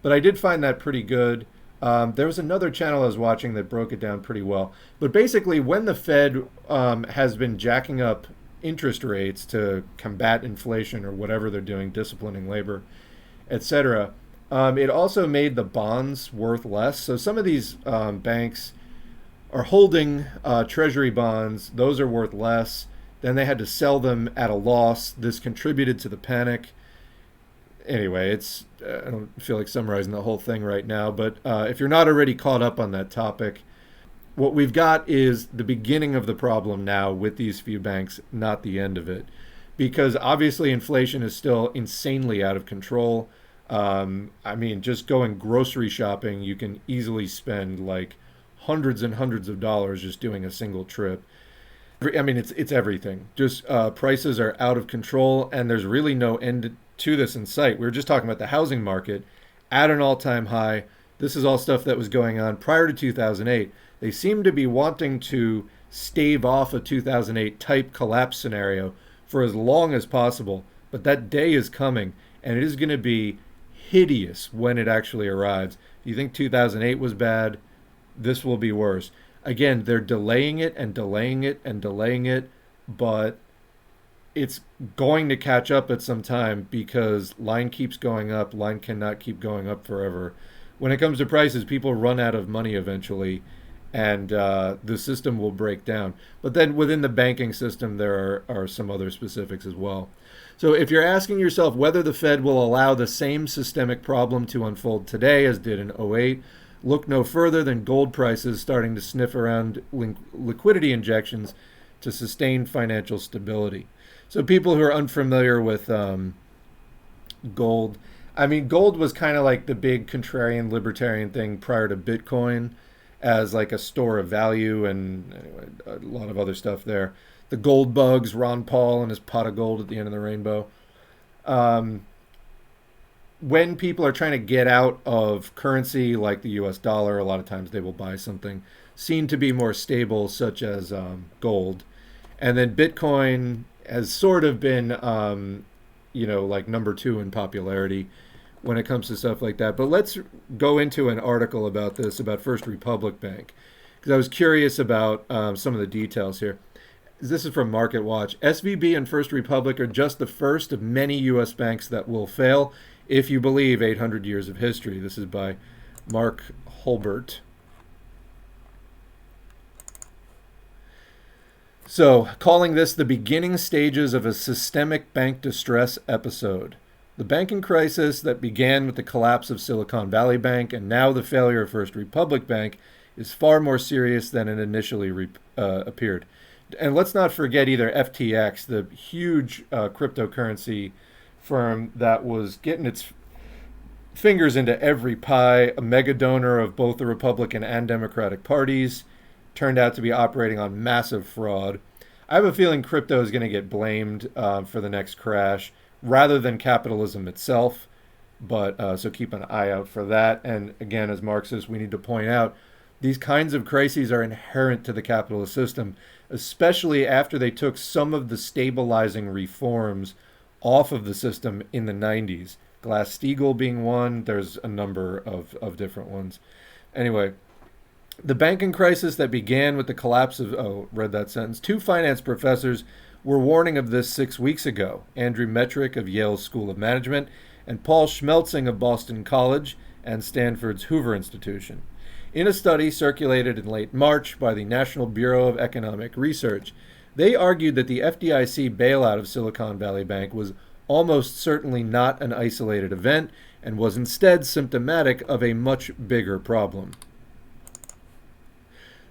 But I did find that pretty good. There was another channel I was watching that broke it down pretty well. But basically, when the Fed has been jacking up interest rates to combat inflation or whatever they're doing, disciplining labor, etc., it also made the bonds worth less. So some of these banks are holding treasury bonds. Those are worth less. Then they had to sell them at a loss. This contributed to the panic. Anyway, I don't feel like summarizing the whole thing right now, but if you're not already caught up on that topic, what we've got is the beginning of the problem now with these few banks, not the end of it. Because obviously inflation is still insanely out of control. Just going grocery shopping, you can easily spend like hundreds and hundreds of dollars just doing a single trip. It's everything. Just prices are out of control, and there's really no end to this in sight. We were just talking about the housing market at an all-time high. This is all stuff that was going on prior to 2008. They seem to be wanting to stave off a 2008 type collapse scenario for as long as possible, but that day is coming, and it is going to be hideous when it actually arrives. If you think 2008 was bad, this will be worse. Again, they're delaying it and delaying it and delaying it, but it's going to catch up at some time because line keeps going up. Line cannot keep going up forever. When it comes to prices, people run out of money eventually, and the system will break down. But then within the banking system, there are some other specifics as well. So if you're asking yourself whether the Fed will allow the same systemic problem to unfold today as did in '08, look no further than gold prices starting to sniff around liquidity injections to sustain financial stability. So people who are unfamiliar with gold, gold was kind of like the big contrarian libertarian thing prior to Bitcoin. as like a store of value, and anyway, a lot of other stuff there. The gold bugs, Ron Paul and his pot of gold at the end of the rainbow. Um, when people are trying to get out of currency like the US dollar, a lot of times they will buy something seen to be more stable, such as gold. And then Bitcoin has sort of been, like number two in popularity when it comes to stuff like that. But let's go into an article about this, about First Republic Bank, because I was curious about some of the details here. This is from Market Watch. SVB and First Republic are just the first of many U.S. banks that will fail, if you believe 800 years of history. This is by Mark Holbert. So, calling this the beginning stages of a systemic bank distress episode. The banking crisis that began with the collapse of Silicon Valley Bank and now the failure of First Republic Bank is far more serious than it initially appeared. And let's not forget either FTX, the huge cryptocurrency firm that was getting its fingers into every pie, a mega donor of both the Republican and Democratic parties, turned out to be operating on massive fraud. I have a feeling crypto is going to get blamed for the next crash rather than capitalism itself. But so keep an eye out for that. And again, as Marxists, we need to point out these kinds of crises are inherent to the capitalist system, especially after they took some of the stabilizing reforms off of the system in the 90s. Glass-Steagall being one. There's a number of different ones. Anyway, the banking crisis that began with the collapse of... read that sentence. Two finance professors were warning of this 6 weeks ago. Andrew Metrick of Yale's School of Management and Paul Schmelzing of Boston College and Stanford's Hoover Institution. In a study circulated in late March by the National Bureau of Economic Research, they argued that the FDIC bailout of Silicon Valley Bank was almost certainly not an isolated event and was instead symptomatic of a much bigger problem.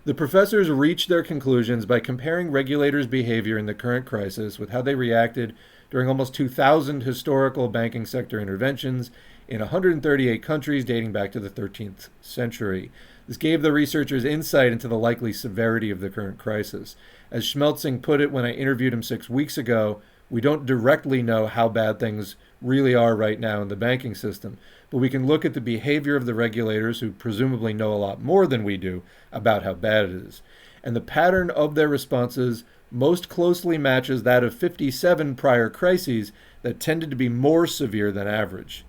The professors reached their conclusions by comparing regulators' behavior in the current crisis with how they reacted during almost 2,000 historical banking sector interventions in 138 countries dating back to the 13th century. This gave the researchers insight into the likely severity of the current crisis. As Schmelzing put it when I interviewed him 6 weeks ago, we don't directly know how bad things really are right now in the banking system, but we can look at the behavior of the regulators who presumably know a lot more than we do about how bad it is. And the pattern of their responses most closely matches that of 57 prior crises that tended to be more severe than average.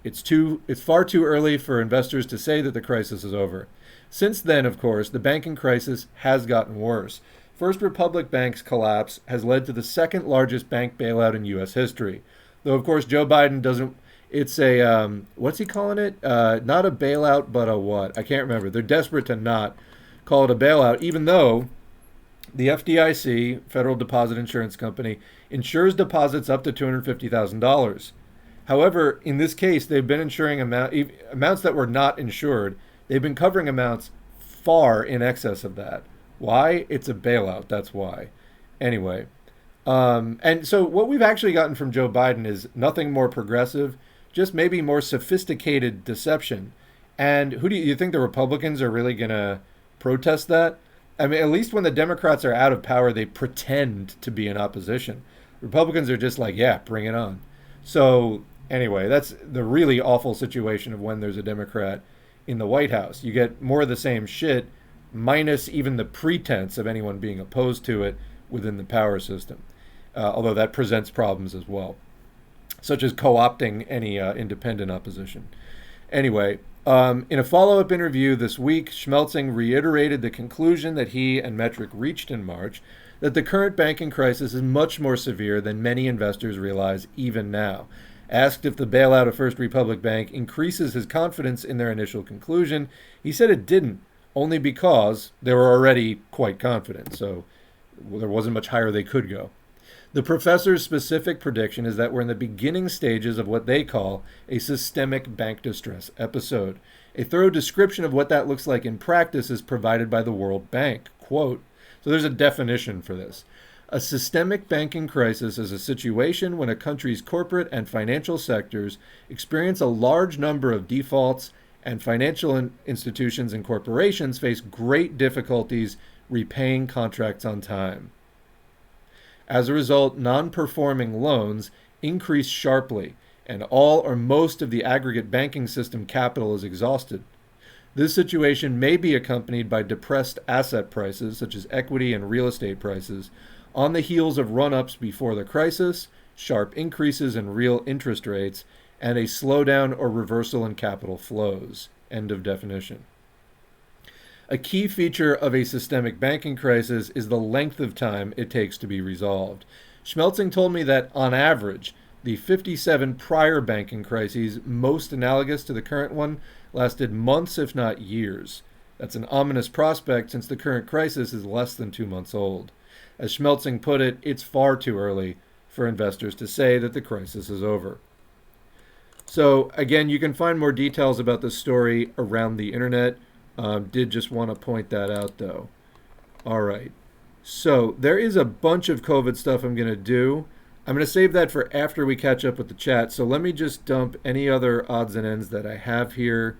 It's far too early for investors to say that the crisis is over. Since then, of course, the banking crisis has gotten worse. First Republic Bank's collapse has led to the second largest bank bailout in U.S. history. Though, of course, Joe Biden doesn't... It's a... what's he calling it? Not a bailout, but a what? I can't remember. They're desperate to not call it a bailout, even though the FDIC, Federal Deposit Insurance Company, insures deposits up to $250,000. However, in this case, they've been insuring amounts that were not insured. They've been covering amounts far in excess of that. Why? It's a bailout. That's why. Anyway, and so what we've actually gotten from Joe Biden is nothing more progressive, just maybe more sophisticated deception. And who do you think the Republicans are really going to protest that? I mean, at least when the Democrats are out of power, they pretend to be in opposition. Republicans are just like, yeah, bring it on. So anyway, that's the really awful situation of when there's a Democrat in the White House. You get more of the same shit, minus even the pretense of anyone being opposed to it within the power system. Although that presents problems as well, such as co-opting any independent opposition. Anyway, in a follow-up interview this week, Schmelzing reiterated the conclusion that he and Metrick reached in March, that the current banking crisis is much more severe than many investors realize even now. Asked if the bailout of First Republic Bank increases his confidence in their initial conclusion, he said it didn't, only because they were already quite confident, so there wasn't much higher they could go. The professor's specific prediction is that we're in the beginning stages of what they call a systemic bank distress episode. A thorough description of what that looks like in practice is provided by the World Bank. Quote, so there's a definition for this. A systemic banking crisis is a situation when a country's corporate and financial sectors experience a large number of defaults and financial institutions and corporations face great difficulties repaying contracts on time. As a result, non-performing loans increase sharply, and all or most of the aggregate banking system capital is exhausted. This situation may be accompanied by depressed asset prices, such as equity and real estate prices, on the heels of run-ups before the crisis, sharp increases in real interest rates, and a slowdown or reversal in capital flows. End of definition. A key feature of a systemic banking crisis is the length of time it takes to be resolved. Schmelzing told me that, on average, the 57 prior banking crises, most analogous to the current one, lasted months if not years. That's an ominous prospect since the current crisis is less than 2 months old. As Schmelzing put it, it's far too early for investors to say that the crisis is over. So again, you can find more details about this story around the internet. Did just want to point that out though. All right. So there is a bunch of COVID stuff I'm going to do. I'm going to save that for after we catch up with the chat. So let me just dump any other odds and ends that I have here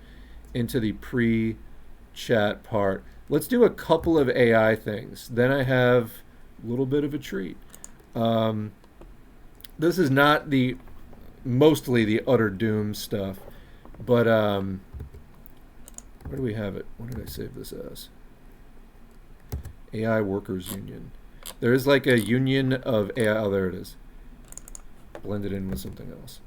into the pre-chat part. Let's do a couple of AI things. Then I have a little bit of a treat. This is not mostly the utter doom stuff, but where do we have it? What did I save this as? AI Workers Union. There is like a union of AI. Oh, there it is. Blended in with something else.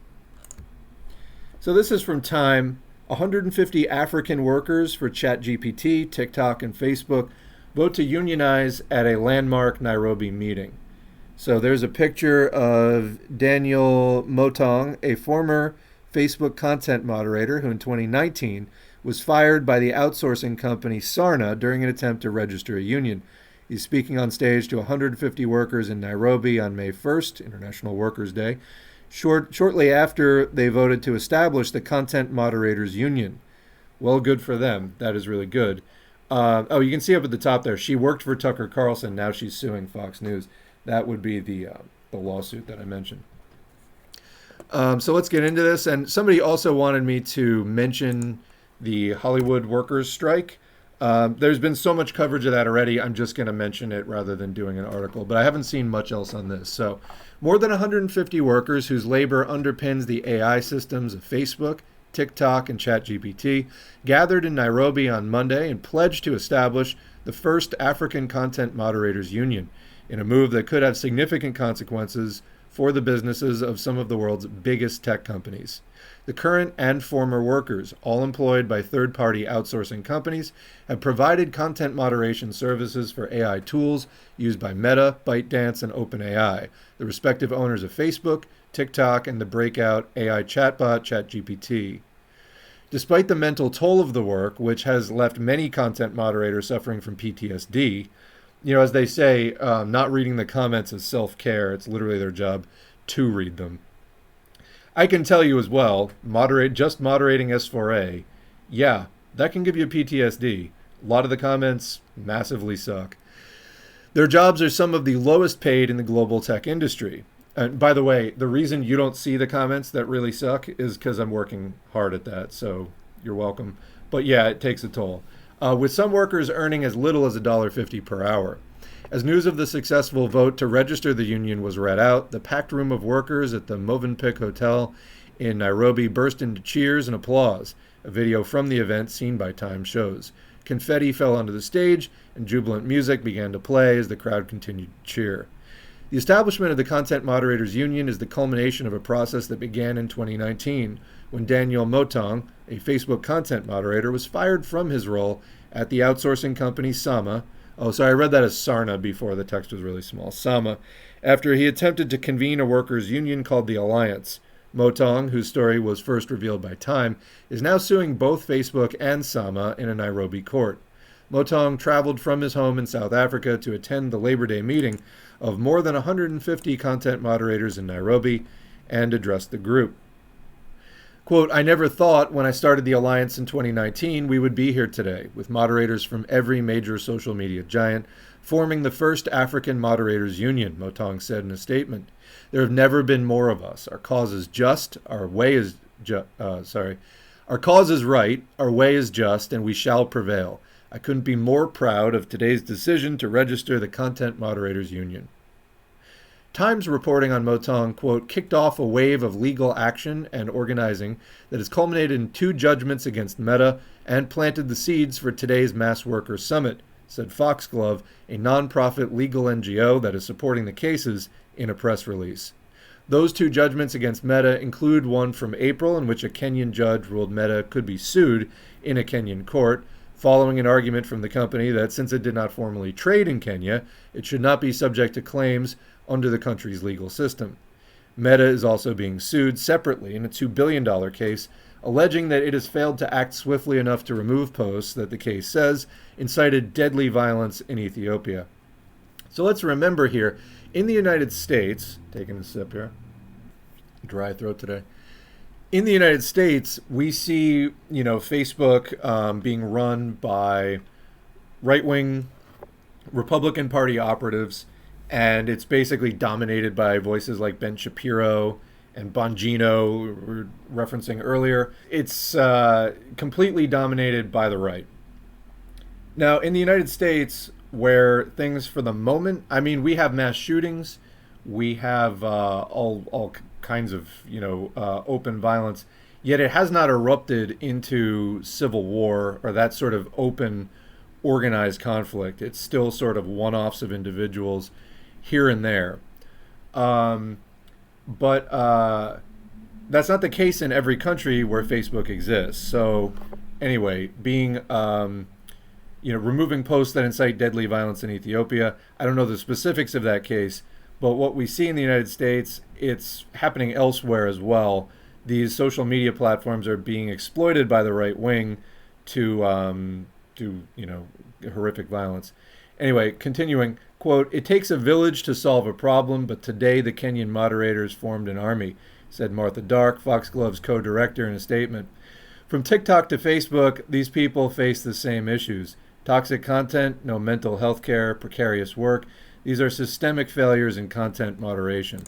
So this is from Time. 150 African workers for ChatGPT, TikTok, and Facebook vote to unionize at a landmark Nairobi meeting. So there's a picture of Daniel Motong, a former Facebook content moderator who in 2019 was fired by the outsourcing company Sarna during an attempt to register a union. He's speaking on stage to 150 workers in Nairobi on May 1st, International Workers' Day, shortly after they voted to establish the Content Moderators Union. Well, good for them. That is really good. Oh, you can see up at the top there, she worked for Tucker Carlson. Now she's suing Fox News. That would be the lawsuit that I mentioned. So let's get into this. And somebody also wanted me to mention the Hollywood workers' strike. There's been so much coverage of that already. I'm just going to mention it rather than doing an article. But I haven't seen much else on this. So more than 150 workers whose labor underpins the AI systems of Facebook, TikTok, and ChatGPT gathered in Nairobi on Monday and pledged to establish the first African Content Moderators Union, in a move that could have significant consequences for the businesses of some of the world's biggest tech companies. The current and former workers, all employed by third-party outsourcing companies, have provided content moderation services for AI tools used by Meta, ByteDance, and OpenAI, the respective owners of Facebook, TikTok, and the breakout AI chatbot ChatGPT. Despite the mental toll of the work, which has left many content moderators suffering from PTSD, as they say, not reading the comments is self-care. It's literally their job to read them. I can tell you as well, just moderating S4A, yeah, that can give you PTSD. A lot of the comments massively suck. Their jobs are some of the lowest paid in the global tech industry. And by the way, the reason you don't see the comments that really suck is because I'm working hard at that, so you're welcome. But yeah, it takes a toll. With some workers earning as little as $1.50 per hour. As news of the successful vote to register the union was read out, the packed room of workers at the Movenpick Hotel in Nairobi burst into cheers and applause. A video from the event seen by Time shows. Confetti fell onto the stage, and jubilant music began to play as the crowd continued to cheer. The establishment of the Content Moderators Union is the culmination of a process that began in 2019, when Daniel Motong, a Facebook content moderator, was fired from his role at the outsourcing company Sama. Oh, sorry, I read that as Sarna before. The text was really small. Sama, after he attempted to convene a workers' union called the Alliance. Motong, whose story was first revealed by Time, is now suing both Facebook and Sama in a Nairobi court. Motong traveled from his home in South Africa to attend the Labor Day meeting of more than 150 content moderators in Nairobi and addressed the group. Quote, I never thought when I started the Alliance in 2019 we would be here today, with moderators from every major social media giant forming the first African Moderators Union, Motong said in a statement. There have never been more of us. Our cause is just, our way is Our cause is right, our way is just, and we shall prevail. I couldn't be more proud of today's decision to register the Content Moderators Union. Times reporting on Motong, quote, kicked off a wave of legal action and organizing that has culminated in 2 judgments against Meta and planted the seeds for today's Mass Workers Summit, said Foxglove, a nonprofit legal NGO that is supporting the cases, in a press release. Those 2 judgments against Meta include one from April in which a Kenyan judge ruled Meta could be sued in a Kenyan court, following an argument from the company that since it did not formally trade in Kenya, it should not be subject to claims under the country's legal system. Meta is also being sued separately in a $2 billion case, alleging that it has failed to act swiftly enough to remove posts that the case says incited deadly violence in Ethiopia. So let's remember here, in the United States, taking a sip here, dry throat today. In the United States, we see, Facebook being run by right-wing Republican Party operatives, and it's basically dominated by voices like Ben Shapiro and Bongino, we were referencing earlier. It's completely dominated by the right. Now, in the United States, where things for the moment, we have mass shootings, we have all kinds of, open violence, yet it has not erupted into civil war or that sort of open, organized conflict. It's still sort of one-offs of individuals here and there. But that's not the case in every country where Facebook exists. So anyway, being, removing posts that incite deadly violence in Ethiopia, I don't know the specifics of that case, but what we see in the United States, it's happening elsewhere as well. These social media platforms are being exploited by the right wing to horrific violence. Anyway, continuing, quote, it takes a village to solve a problem, but today the Kenyan moderators formed an army, said Martha Dark, Foxglove's co-director, in a statement. From TikTok to Facebook, these people face the same issues. Toxic content, no mental health care, precarious work. These are systemic failures in content moderation.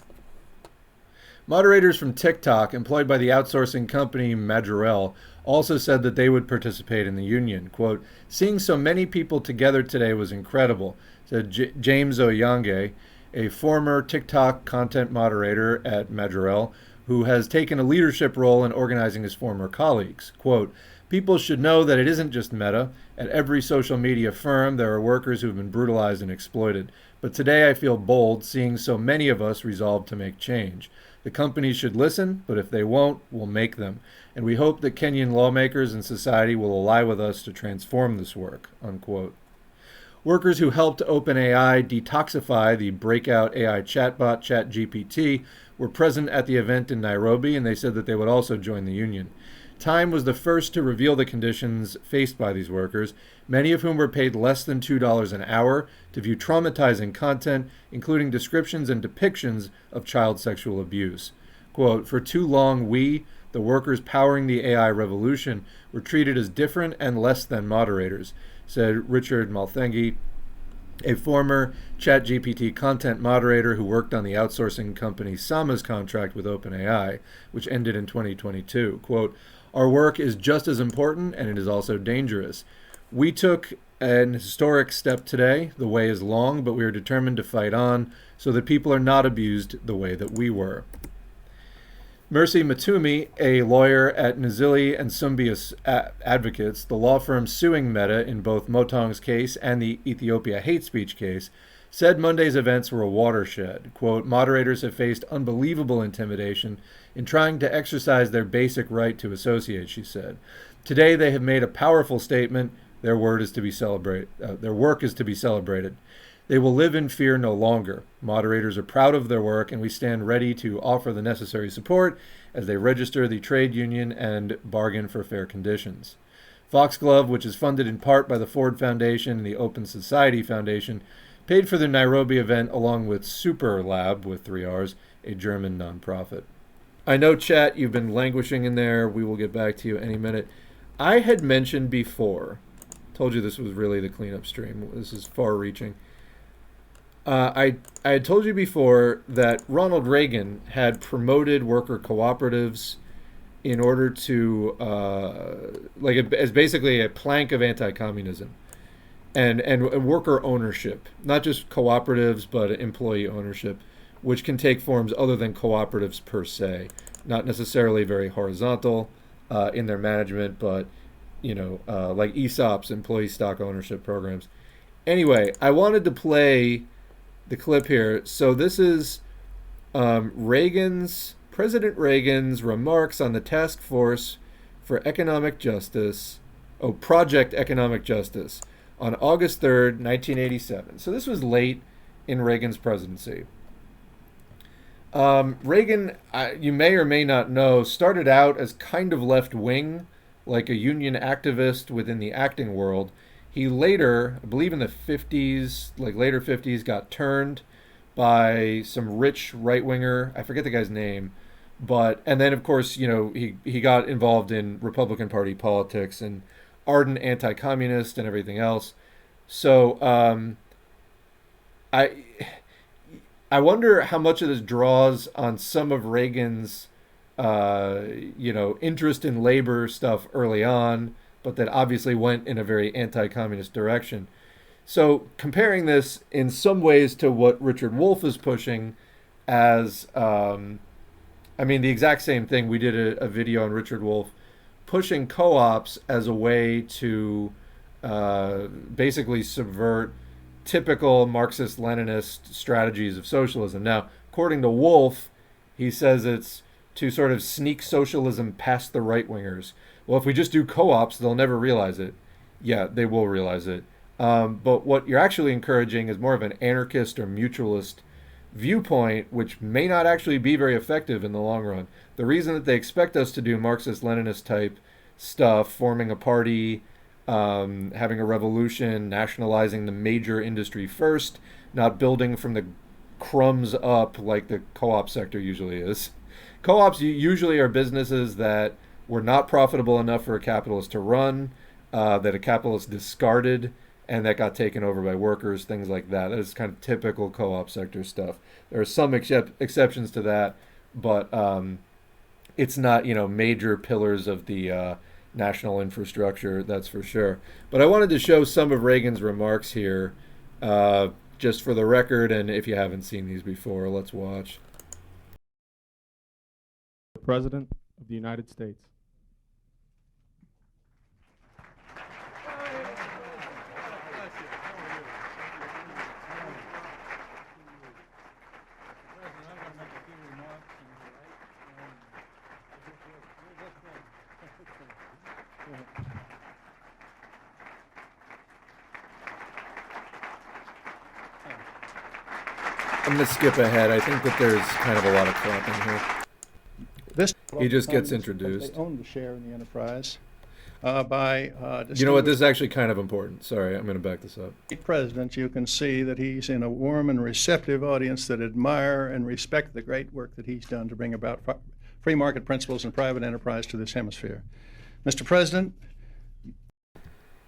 Moderators from TikTok, employed by the outsourcing company Majorel, also said that they would participate in the union. Quote, seeing so many people together today was incredible, said James Oyange, a former TikTok content moderator at Majorel, who has taken a leadership role in organizing his former colleagues. Quote, people should know that it isn't just Meta. At every social media firm, there are workers who have been brutalized and exploited. But today I feel bold seeing so many of us resolved to make change. The companies should listen, but if they won't, we'll make them. And we hope that Kenyan lawmakers and society will ally with us to transform this work, unquote. Workers who helped OpenAI detoxify the breakout AI chatbot ChatGPT were present at the event in Nairobi, and they said that they would also join the union. Time was the first to reveal the conditions faced by these workers, many of whom were paid less than $2 an hour to view traumatizing content, including descriptions and depictions of child sexual abuse. Quote, for too long we, the workers powering the AI revolution, were treated as different and less than moderators, said Richard Malthengi, a former ChatGPT content moderator who worked on the outsourcing company Sama's contract with OpenAI, which ended in 2022. Quote, our work is just as important, and it is also dangerous. We took an historic step today. The way is long, but we are determined to fight on so that people are not abused the way that we were. Mercy Matumi, a lawyer at Neely and Sumbius Advocates, the law firm suing Meta in both Motong's case and the Ethiopia hate speech case, said Monday's events were a watershed. Quote, moderators have faced unbelievable intimidation in trying to exercise their basic right to associate, she said. Today they have made a powerful statement. Their work is to be celebrated. They will live in fear no longer. Moderators are proud of their work, and we stand ready to offer the necessary support as they register the trade union and bargain for fair conditions. Foxglove, which is funded in part by the Ford Foundation and the Open Society Foundation, paid for the Nairobi event along with Super Lab, with 3 R's, a German nonprofit. I know, chat, you've been languishing in there. We will get back to you any minute. I had mentioned before, told you this was really the cleanup stream. This is far-reaching. I had told you before that Ronald Reagan had promoted worker cooperatives in order to as basically a plank of anti-communism and worker ownership, not just cooperatives but employee ownership, which can take forms other than cooperatives per se, not necessarily very horizontal in their management, but like ESOPs, employee stock ownership programs. Anyway, I wanted to play the clip here. So this is President Reagan's remarks on the Task Force for Economic Justice, Project Economic Justice, on August 3rd, 1987. So this was late in Reagan's presidency. Reagan, you may or may not know, started out as kind of left-wing, like a union activist within the acting world. He later, I believe in the 50s, like later 50s, got turned by some rich right-winger, I forget the guy's name, and then of course, he got involved in Republican Party politics and ardent anti-communist and everything else. So I wonder how much of this draws on some of Reagan's interest in labor stuff early on, but that obviously went in a very anti-communist direction. So comparing this in some ways to what Richard Wolff is pushing as, the exact same thing. We did a video on Richard Wolff pushing co-ops as a way to basically subvert typical Marxist-Leninist strategies of socialism. Now, according to Wolff, he says it's to sort of sneak socialism past the right-wingers. Well, if we just do co-ops, they'll never realize it. Yeah, they will realize it. But what you're actually encouraging is more of an anarchist or mutualist viewpoint, which may not actually be very effective in the long run. The reason that they expect us to do Marxist-Leninist type stuff, forming a party, having a revolution, nationalizing the major industry first, not building from the crumbs up like the co-op sector usually is. Co-ops usually are businesses that were not profitable enough for a capitalist to run, that a capitalist discarded, and that got taken over by workers, things like that. That is kind of typical co-op sector stuff. There are some exceptions to that, but it's not, major pillars of the national infrastructure, that's for sure. But I wanted to show some of Reagan's remarks here, just for the record, and if you haven't seen these before, let's watch. The President of the United States. I'm going to skip ahead. I think that there's kind of a lot of clapping here. He just gets introduced. They own the share in the enterprise by you know what? This is actually kind of important. Sorry, I'm going to back this up. President, you can see that he's in a warm and receptive audience that admire and respect the great work that he's done to bring about free market principles and private enterprise to this hemisphere. Mr. President?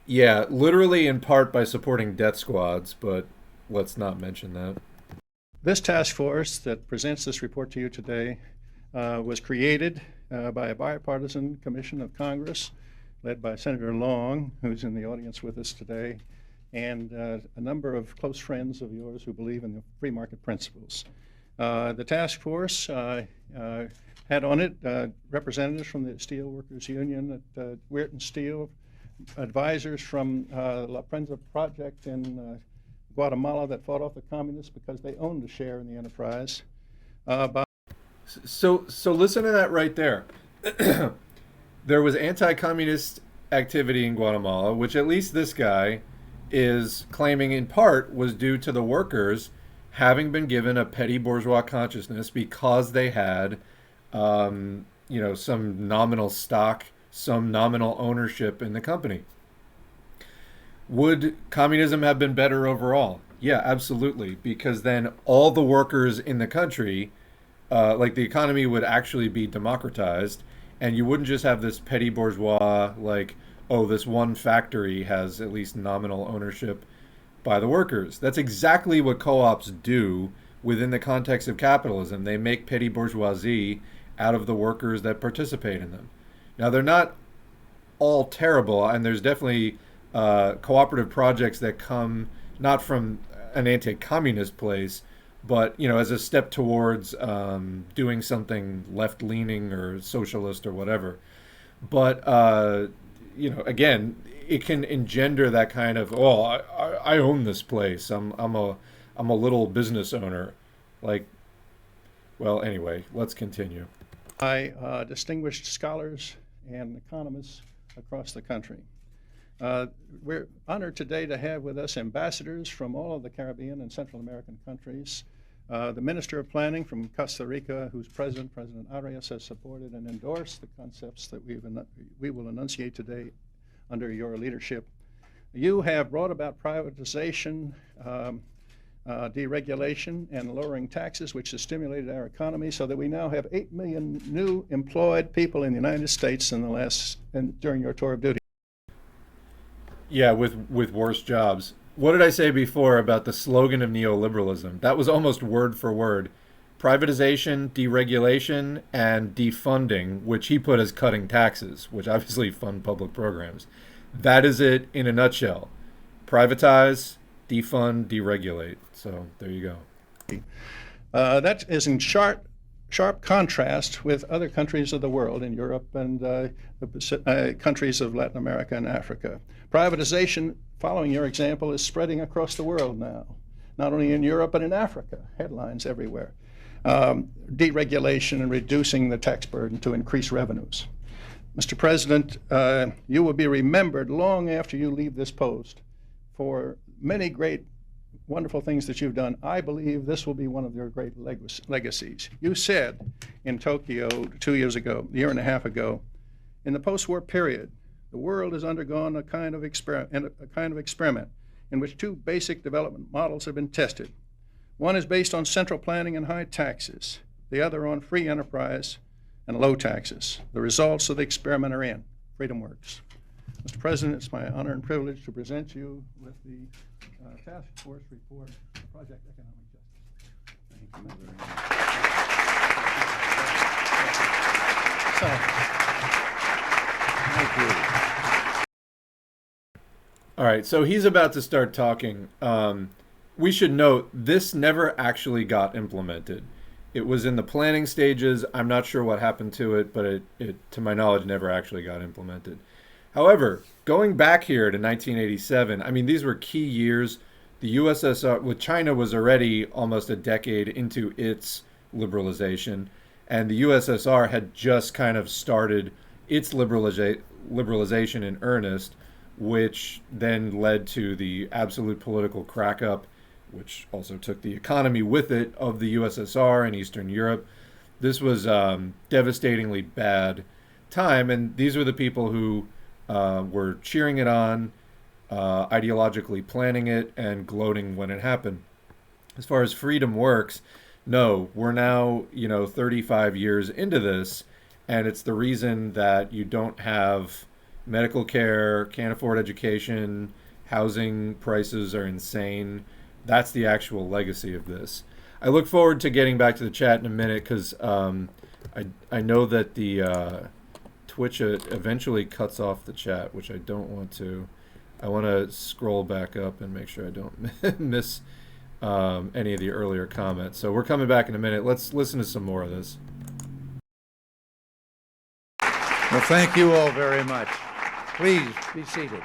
Yeah, literally in part by supporting death squads, but let's not mention that. This task force that presents this report to you today was created by a bipartisan commission of Congress led by Senator Long, who's in the audience with us today, and a number of close friends of yours who believe in the free market principles. The task force had on it representatives from the Steelworkers Union at Weirton Steel, advisors from La Prensa Project in Guatemala that fought off the communists because they owned a share in the enterprise. So listen to that right there. There was anti-communist activity in Guatemala, which at least this guy is claiming in part was due to the workers having been given a petty bourgeois consciousness because they had, some nominal stock, some nominal ownership in the company. Would communism have been better overall? Yeah, absolutely, because then all the workers in the country, the economy would actually be democratized, and you wouldn't just have this petty bourgeois, this one factory has at least nominal ownership by the workers. That's exactly what co-ops do within the context of capitalism. They make petty bourgeoisie out of the workers that participate in them. Now, they're not all terrible, and there's definitely cooperative projects that come not from an anti-communist place, but as a step towards doing something left-leaning or socialist or whatever. But again, it can engender that kind of, I own this place. I'm a little business owner. Well, anyway, let's continue. By distinguished scholars and economists across the country. We're honored today to have with us ambassadors from all of the Caribbean and Central American countries. The Minister of Planning from Costa Rica, whose President Arias, has supported and endorsed the concepts that we will enunciate today under your leadership. You have brought about privatization, deregulation, and lowering taxes, which has stimulated our economy so that we now have 8 million new employed people in the United States during your tour of duty. Yeah, with worse jobs. What did I say before about the slogan of neoliberalism? That was almost word for word. Privatization, deregulation, and defunding, which he put as cutting taxes, which obviously fund public programs. That is it in a nutshell. Privatize, defund, deregulate. So there you go. That is in sharp contrast with other countries of the world in Europe and the countries of Latin America and Africa. Privatization, following your example, is spreading across the world now, not only in Europe but in Africa. Headlines everywhere. Deregulation and reducing the tax burden to increase revenues. Mr. President, you will be remembered long after you leave this post for many great, wonderful things that you've done. I believe this will be one of your great legacies. You said in Tokyo 2 years ago, a year and a half ago, in the post-war period, the world has undergone a kind of experiment in which two basic development models have been tested. One is based on central planning and high taxes, the other on free enterprise and low taxes. The results of the experiment are in. Freedom works. Mr. President, it's my honor and privilege to present you with the Task Force Report, Project Economic Justice. Thank you very much. Thank you. All right, so he's about to start talking. We should note this never actually got implemented. It was in the planning stages. I'm not sure what happened to it, but it to my knowledge, never actually got implemented. However, going back here to 1987, I mean, these were key years. The USSR, with China, was already almost a decade into its liberalization, and the USSR had just kind of started its liberalization in earnest, which then led to the absolute political crack-up, which also took the economy with it, of the USSR and Eastern Europe. This was devastatingly bad time, and these were the people who were cheering it on, ideologically planning it, and gloating when it happened. As far as freedom works, no, we're now 35 years into this, and it's the reason that you don't have medical care, can't afford education, housing prices are insane. That's the actual legacy of this. I look forward to getting back to the chat in a minute because I know that the Twitch eventually cuts off the chat, which I don't want to. I want to scroll back up and make sure I don't miss any of the earlier comments. So we're coming back in a minute. Let's listen to some more of this. Well, thank you all very much. Please be seated.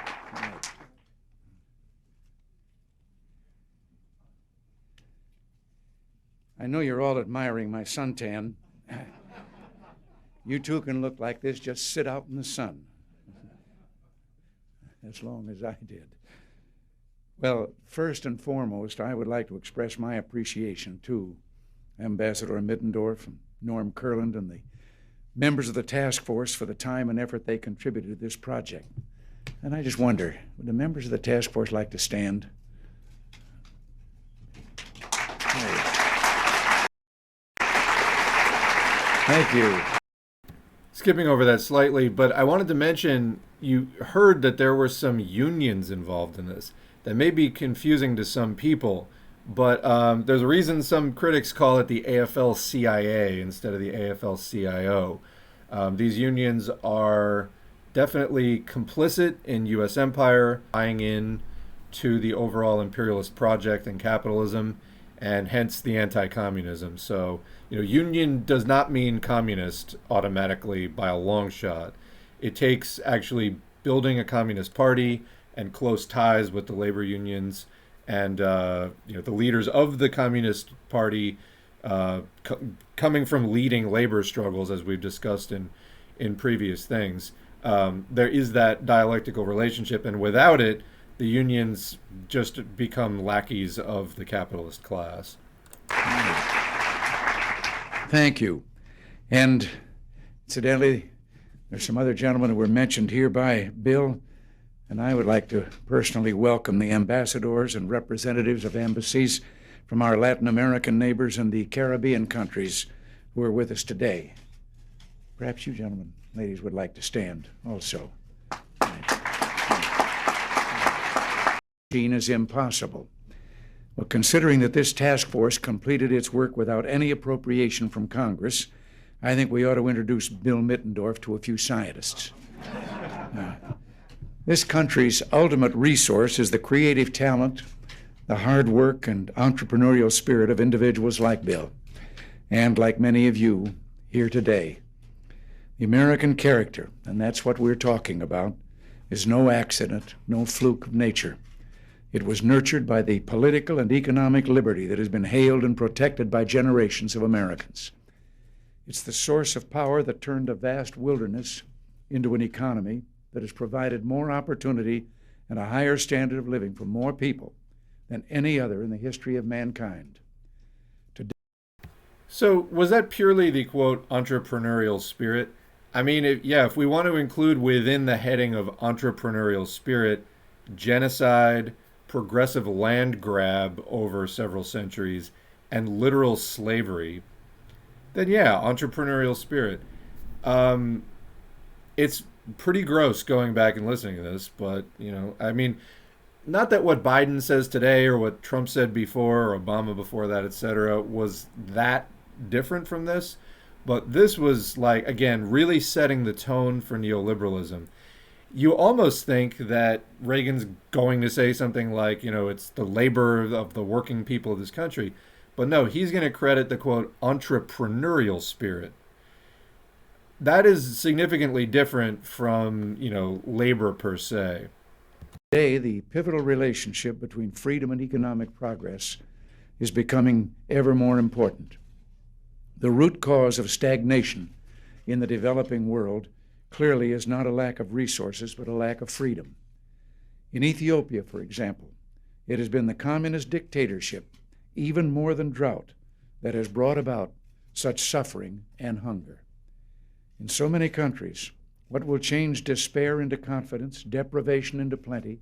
I know you're all admiring my suntan. You too can look like this, just sit out in the sun. As long as I did. Well, first and foremost, I would like to express my appreciation to Ambassador Middendorf and Norm Kurland and the members of the task force for the time and effort they contributed to this project. And I just wonder, would the members of the task force like to stand? Thank you. Skipping over that slightly, but I wanted to mention, you heard that there were some unions involved in this. That may be confusing to some people, But there's a reason some critics call it the AFL-CIA instead of the AFL-CIO. These unions are definitely complicit in U.S. empire, buying in to the overall imperialist project and capitalism, and hence the anti-communism. So, union does not mean communist automatically by a long shot. It takes actually building a communist party and close ties with the labor unions and the leaders of the Communist Party coming from leading labor struggles, as we've discussed in previous things. There is that dialectical relationship, and without it, the unions just become lackeys of the capitalist class. Thank you. And incidentally, there's some other gentlemen who were mentioned here by Bill, and I would like to personally welcome the ambassadors and representatives of embassies from our Latin American neighbors and the Caribbean countries who are with us today. Perhaps you gentlemen, ladies, would like to stand also. Is impossible. Well, considering that this task force completed its work without any appropriation from Congress, I think we ought to introduce Bill Mittendorf to a few scientists. This country's ultimate resource is the creative talent, the hard work, and entrepreneurial spirit of individuals like Bill, and like many of you here today. The American character, and that's what we're talking about, is no accident, no fluke of nature. It was nurtured by the political and economic liberty that has been hailed and protected by generations of Americans. It's the source of power that turned a vast wilderness into an economy that has provided more opportunity and a higher standard of living for more people than any other in the history of mankind. So was that purely the, quote, entrepreneurial spirit? I mean, if we want to include within the heading of entrepreneurial spirit, genocide, progressive land grab over several centuries, and literal slavery, then entrepreneurial spirit. It's pretty gross going back and listening to this, but, I mean, not that what Biden says today or what Trump said before or Obama before that, etc., was that different from this, but this was, like, again, really setting the tone for neoliberalism. You almost think that Reagan's going to say something like, it's the labor of the working people of this country. But no, he's going to credit the, quote, entrepreneurial spirit. That is significantly different from, labor per se. Today, the pivotal relationship between freedom and economic progress is becoming ever more important. The root cause of stagnation in the developing world clearly is not a lack of resources, but a lack of freedom. In Ethiopia, for example, it has been the communist dictatorship, even more than drought, that has brought about such suffering and hunger. In so many countries, what will change despair into confidence, deprivation into plenty,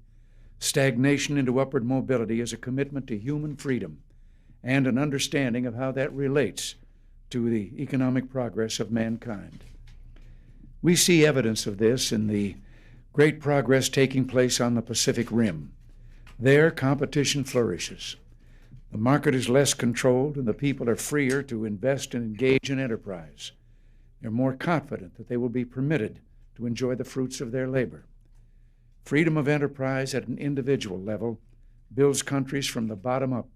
stagnation into upward mobility is a commitment to human freedom and an understanding of how that relates to the economic progress of mankind. We see evidence of this in the great progress taking place on the Pacific Rim. There, competition flourishes. The market is less controlled, and the people are freer to invest and engage in enterprise. They're more confident that they will be permitted to enjoy the fruits of their labor. Freedom of enterprise at an individual level builds countries from the bottom up.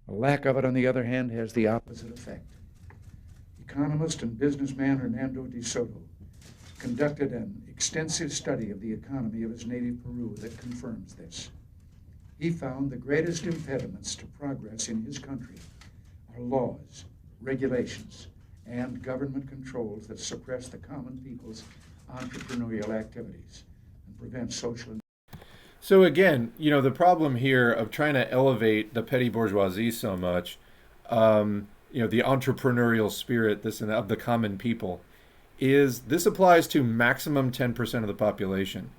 A lack of it, on the other hand, has the opposite effect. Economist and businessman Hernando de Soto conducted an extensive study of the economy of his native Peru that confirms this. He found the greatest impediments to progress in his country are laws, regulations, and government controls that suppress the common people's entrepreneurial activities and prevent social. So again, the problem here of trying to elevate the petty bourgeoisie so much, the entrepreneurial spirit, this and that, of the common people, is this applies to maximum 10% of the population.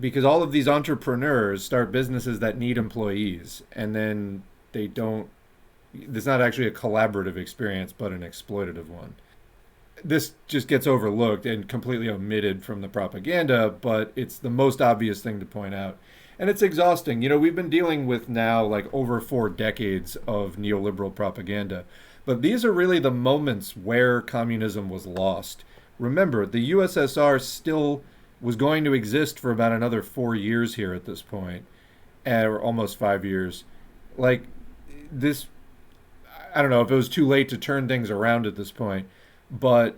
Because all of these entrepreneurs start businesses that need employees, and then it's not actually a collaborative experience, but an exploitative one. This just gets overlooked and completely omitted from the propaganda, but it's the most obvious thing to point out. And it's exhausting. You know, we've been dealing with now like over 4 decades of neoliberal propaganda. But these are really the moments where communism was lost. Remember, the USSR still was going to exist for about another 4 years here at this point, or almost 5 years. Like, this, I don't know if it was too late to turn things around at this point, but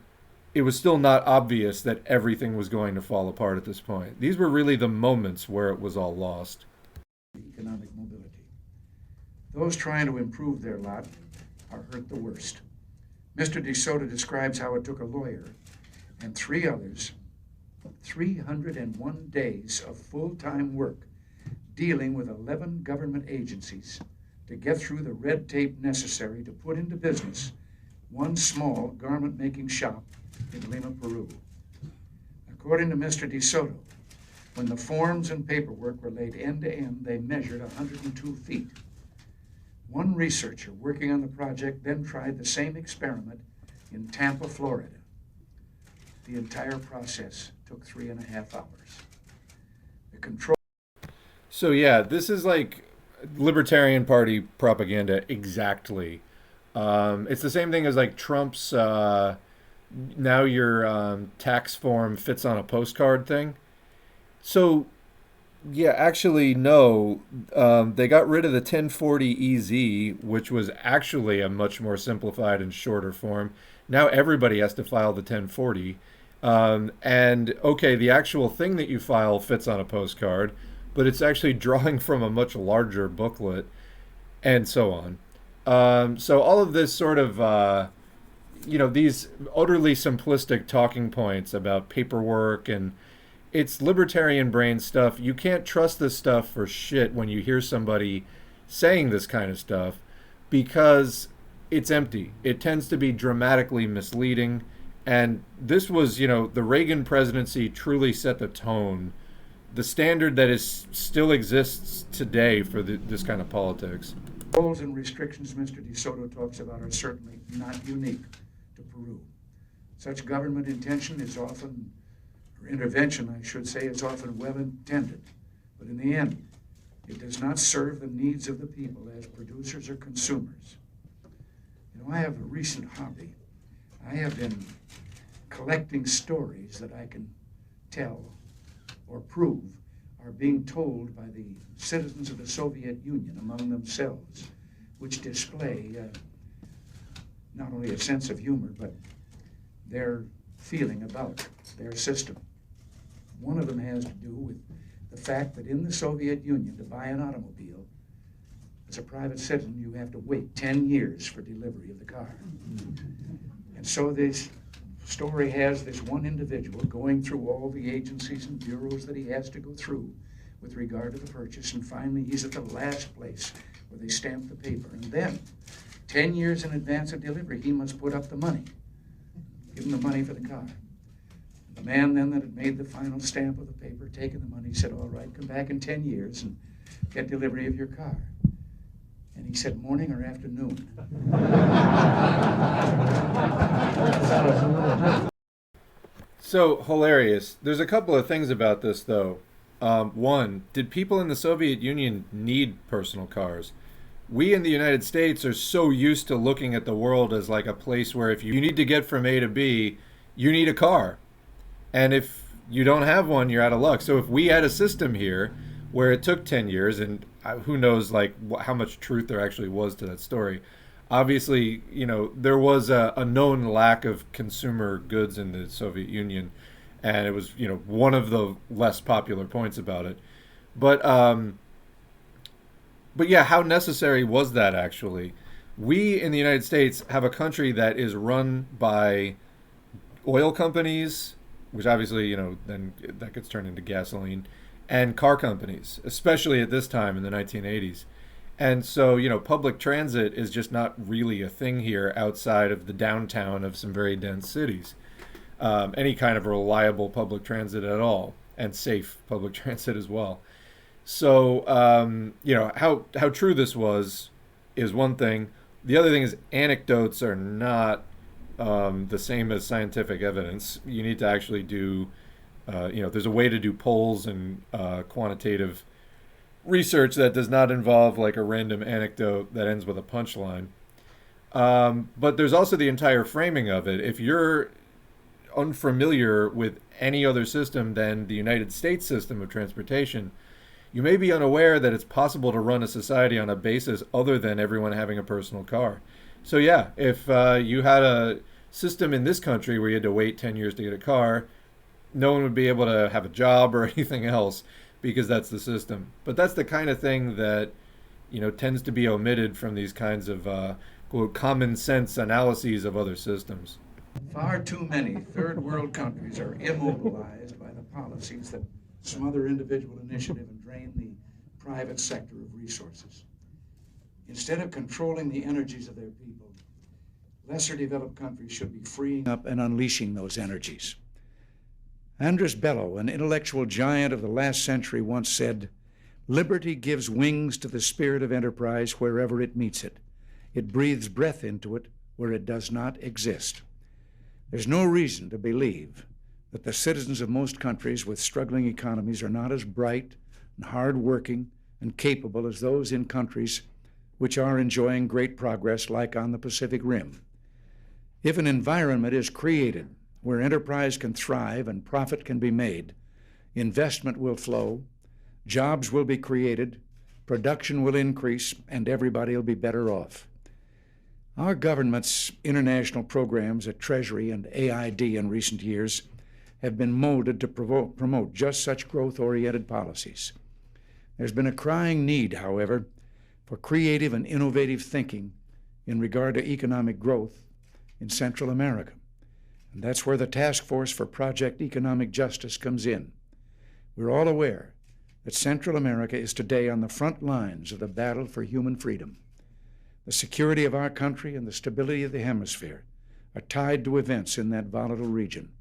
it was still not obvious that everything was going to fall apart at this point. These were really the moments where it was all lost. Economic mobility. Those trying to improve their lot are hurt the worst. Mr. DeSoto describes how it took a lawyer and 3 others 301 days of full-time work dealing with 11 government agencies to get through the red tape necessary to put into business one small garment-making shop in Lima, Peru. According to Mr. DeSoto, when the forms and paperwork were laid end to end, they measured 102 feet. One researcher working on the project then tried the same experiment in Tampa, Florida. The entire process took 3.5 hours. The control. So yeah, this is like Libertarian Party propaganda exactly. It's the same thing as like Trump's now your tax form fits on a postcard thing. So yeah, actually no, they got rid of the 1040 EZ, which was actually a much more simplified and shorter form. Now everybody has to file the 1040. And okay, the actual thing that you file fits on a postcard, but it's actually drawing from a much larger booklet, and so on. So all of this sort of, these utterly simplistic talking points about paperwork, and it's libertarian brain stuff. You can't trust this stuff for shit when you hear somebody saying this kind of stuff, because it's empty. It tends to be dramatically misleading. And this was, the Reagan presidency truly set the tone, the standard that is still exists today for this kind of politics. Rules and restrictions Mr. DeSoto talks about are certainly not unique to Peru. Such government intention is often, or intervention, I should say, is often well intended. But in the end, it does not serve the needs of the people as producers or consumers. I have a recent hobby. I have been collecting stories that I can tell or prove are being told by the citizens of the Soviet Union among themselves, which display not only a sense of humor, but their feeling about their system. One of them has to do with the fact that in the Soviet Union, to buy an automobile, as a private citizen, you have to wait 10 years for delivery of the car. And so this story has this one individual going through all the agencies and bureaus that he has to go through with regard to the purchase, and finally he's at the last place where they stamp the paper. And then, 10 years in advance of delivery, he must put up the money, give him the money for the car. The man then that had made the final stamp of the paper, taken the money, said, all right, come back in 10 years and get delivery of your car. And he said, morning or afternoon? So hilarious. There's a couple of things about this, though. One, did people in the Soviet Union need personal cars? We in the United States are so used to looking at the world as like a place where if you need to get from A to B, you need a car. And if you don't have one, you're out of luck. So if we had a system here where it took 10 years, and who knows like how much truth there actually was to that story. Obviously, there was a known lack of consumer goods in the Soviet Union, and it was, one of the less popular points about it. But yeah, how necessary was that actually? We in the United States have a country that is run by oil companies, which obviously, then that gets turned into gasoline, and car companies, especially at this time in the 1980s. And so, public transit is just not really a thing here outside of the downtown of some very dense cities. Any kind of reliable public transit at all, and safe public transit as well. So, how true this was is one thing. The other thing is anecdotes are not the same as scientific evidence. You need to actually do, there's a way to do polls and quantitative research that does not involve like a random anecdote that ends with a punchline. But there's also the entire framing of it. If you're unfamiliar with any other system than the United States system of transportation, you may be unaware that it's possible to run a society on a basis other than everyone having a personal car. So yeah, if you had a system in this country where you had to wait 10 years to get a car, no one would be able to have a job or anything else because that's the system. But that's the kind of thing that, tends to be omitted from these kinds of quote, common sense analyses of other systems. Far too many third world countries are immobilized by the policies that smother individual initiative and drain the private sector of resources. Instead of controlling the energies of their people, lesser developed countries should be freeing up and unleashing those energies. Andres Bello, an intellectual giant of the last century, once said, "Liberty gives wings to the spirit of enterprise wherever it meets it. It breathes breath into it where it does not exist." There's no reason to believe that the citizens of most countries with struggling economies are not as bright and hard-working and capable as those in countries which are enjoying great progress, like on the Pacific Rim. If an environment is created where enterprise can thrive and profit can be made, investment will flow, jobs will be created, production will increase, and everybody will be better off. Our government's international programs at Treasury and AID in recent years have been molded to promote just such growth-oriented policies. There's been a crying need, however, for creative and innovative thinking in regard to economic growth in Central America. And that's where the Task Force for Project Economic Justice comes in. We're all aware that Central America is today on the front lines of the battle for human freedom. The security of our country and the stability of the hemisphere are tied to events in that volatile region.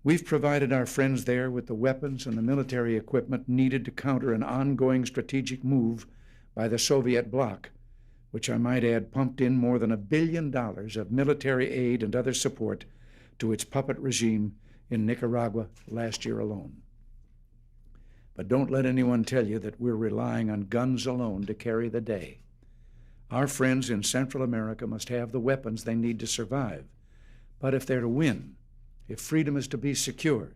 We've provided our friends there with the weapons and the military equipment needed to counter an ongoing strategic move by the Soviet bloc, which I might add pumped in more than $1 billion of military aid and other support to its puppet regime in Nicaragua last year alone. But don't let anyone tell you that we're relying on guns alone to carry the day. Our friends in Central America must have the weapons they need to survive. But if they're to win, if freedom is to be secure,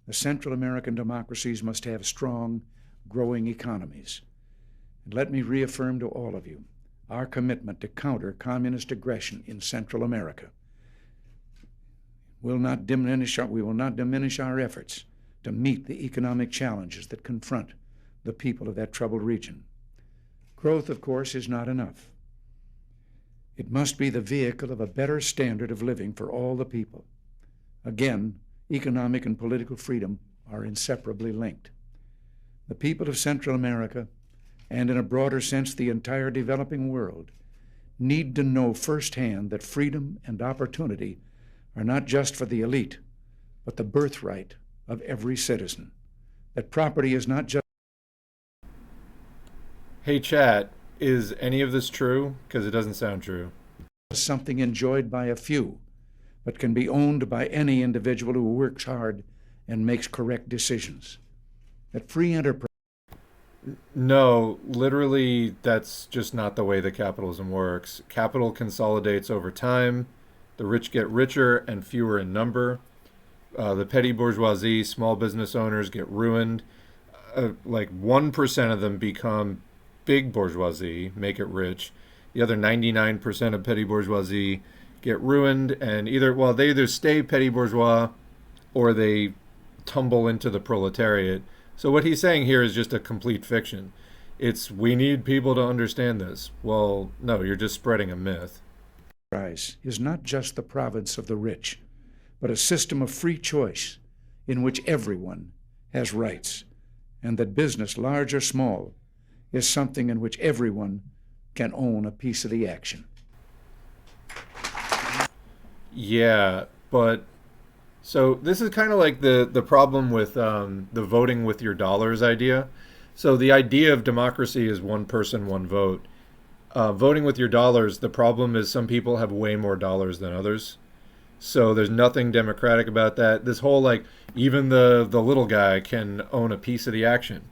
the Central American democracies must have strong, growing economies. And let me reaffirm to all of you our commitment to counter communist aggression in Central America. We will not diminish our efforts to meet the economic challenges that confront the people of that troubled region. Growth, of course, is not enough. It must be the vehicle of a better standard of living for all the people. Again, economic and political freedom are inseparably linked. The people of Central America, and in a broader sense the entire developing world, need to know firsthand that freedom and opportunity are not just for the elite, but the birthright of every citizen. That property is not just... Hey chat, is any of this true? Because it doesn't sound true. something enjoyed by a few, but can be owned by any individual who works hard and makes correct decisions. That free enterprise... No, literally, that's just not the way that capitalism works. Capital consolidates over time. The rich get richer and fewer in number. The petty bourgeoisie, small business owners get ruined. Like 1% of them become big bourgeoisie, make it rich. The other 99% of petty bourgeoisie get ruined, and they either stay petty bourgeois or they tumble into the proletariat. So what he's saying here is just a complete fiction. We need people to understand this. Well, no, you're just spreading a myth. Is not just the province of the rich, but a system of free choice in which everyone has rights, and that business, large or small, is something in which everyone can own a piece of the action. Yeah, but so this is kind of like the problem with the voting with your dollars idea. So the idea of democracy is one person, one vote. Voting with your dollars, the problem is some people have way more dollars than others. So there's nothing democratic about that. This whole even the little guy can own a piece of the action.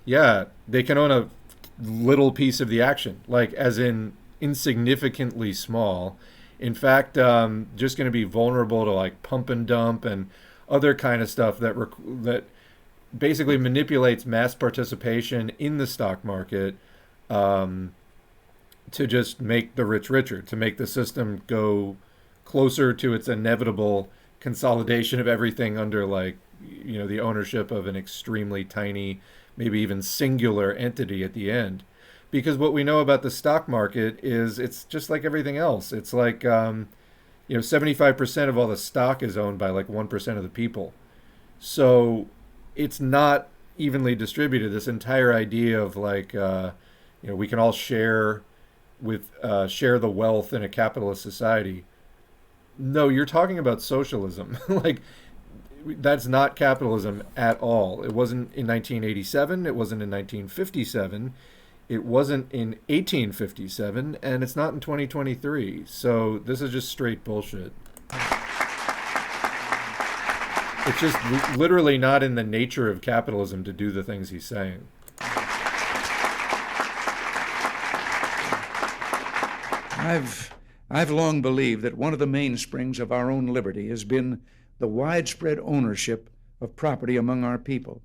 Yeah, they can own a little piece of the action, like as in insignificantly small. In fact, just going to be vulnerable to like pump and dump and other kind of stuff that basically manipulates mass participation in the stock market, um, to just make the rich richer, to make the system go closer to its inevitable consolidation of everything under like the ownership of an extremely tiny, maybe even singular entity at the end. Because what we know about the stock market is it's just like everything else. It's like 75% of all the stock is owned by like 1% of the people. So it's not evenly distributed. This entire idea of like we can all share the wealth in a capitalist society. No, you're talking about socialism. Like that's not capitalism at all. It wasn't in 1987. It wasn't in 1957. It wasn't in 1857, and it's not in 2023. So this is just straight bullshit. It's just literally not in the nature of capitalism to do the things he's saying. I've long believed that one of the mainsprings of our own liberty has been the widespread ownership of property among our people,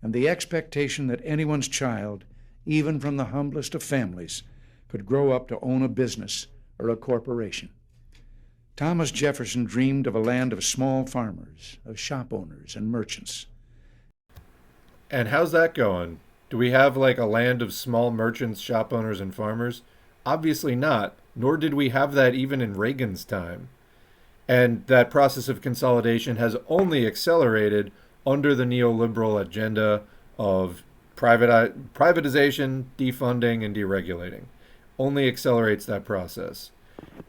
and the expectation that anyone's child, even from the humblest of families, could grow up to own a business or a corporation. Thomas Jefferson dreamed of a land of small farmers, of shop owners and merchants. And how's that going? Do we have like a land of small merchants, shop owners, and farmers? Obviously not, nor did we have that even in Reagan's time. And that process of consolidation has only accelerated under the neoliberal agenda of privatization, defunding, and deregulating. Only accelerates that process.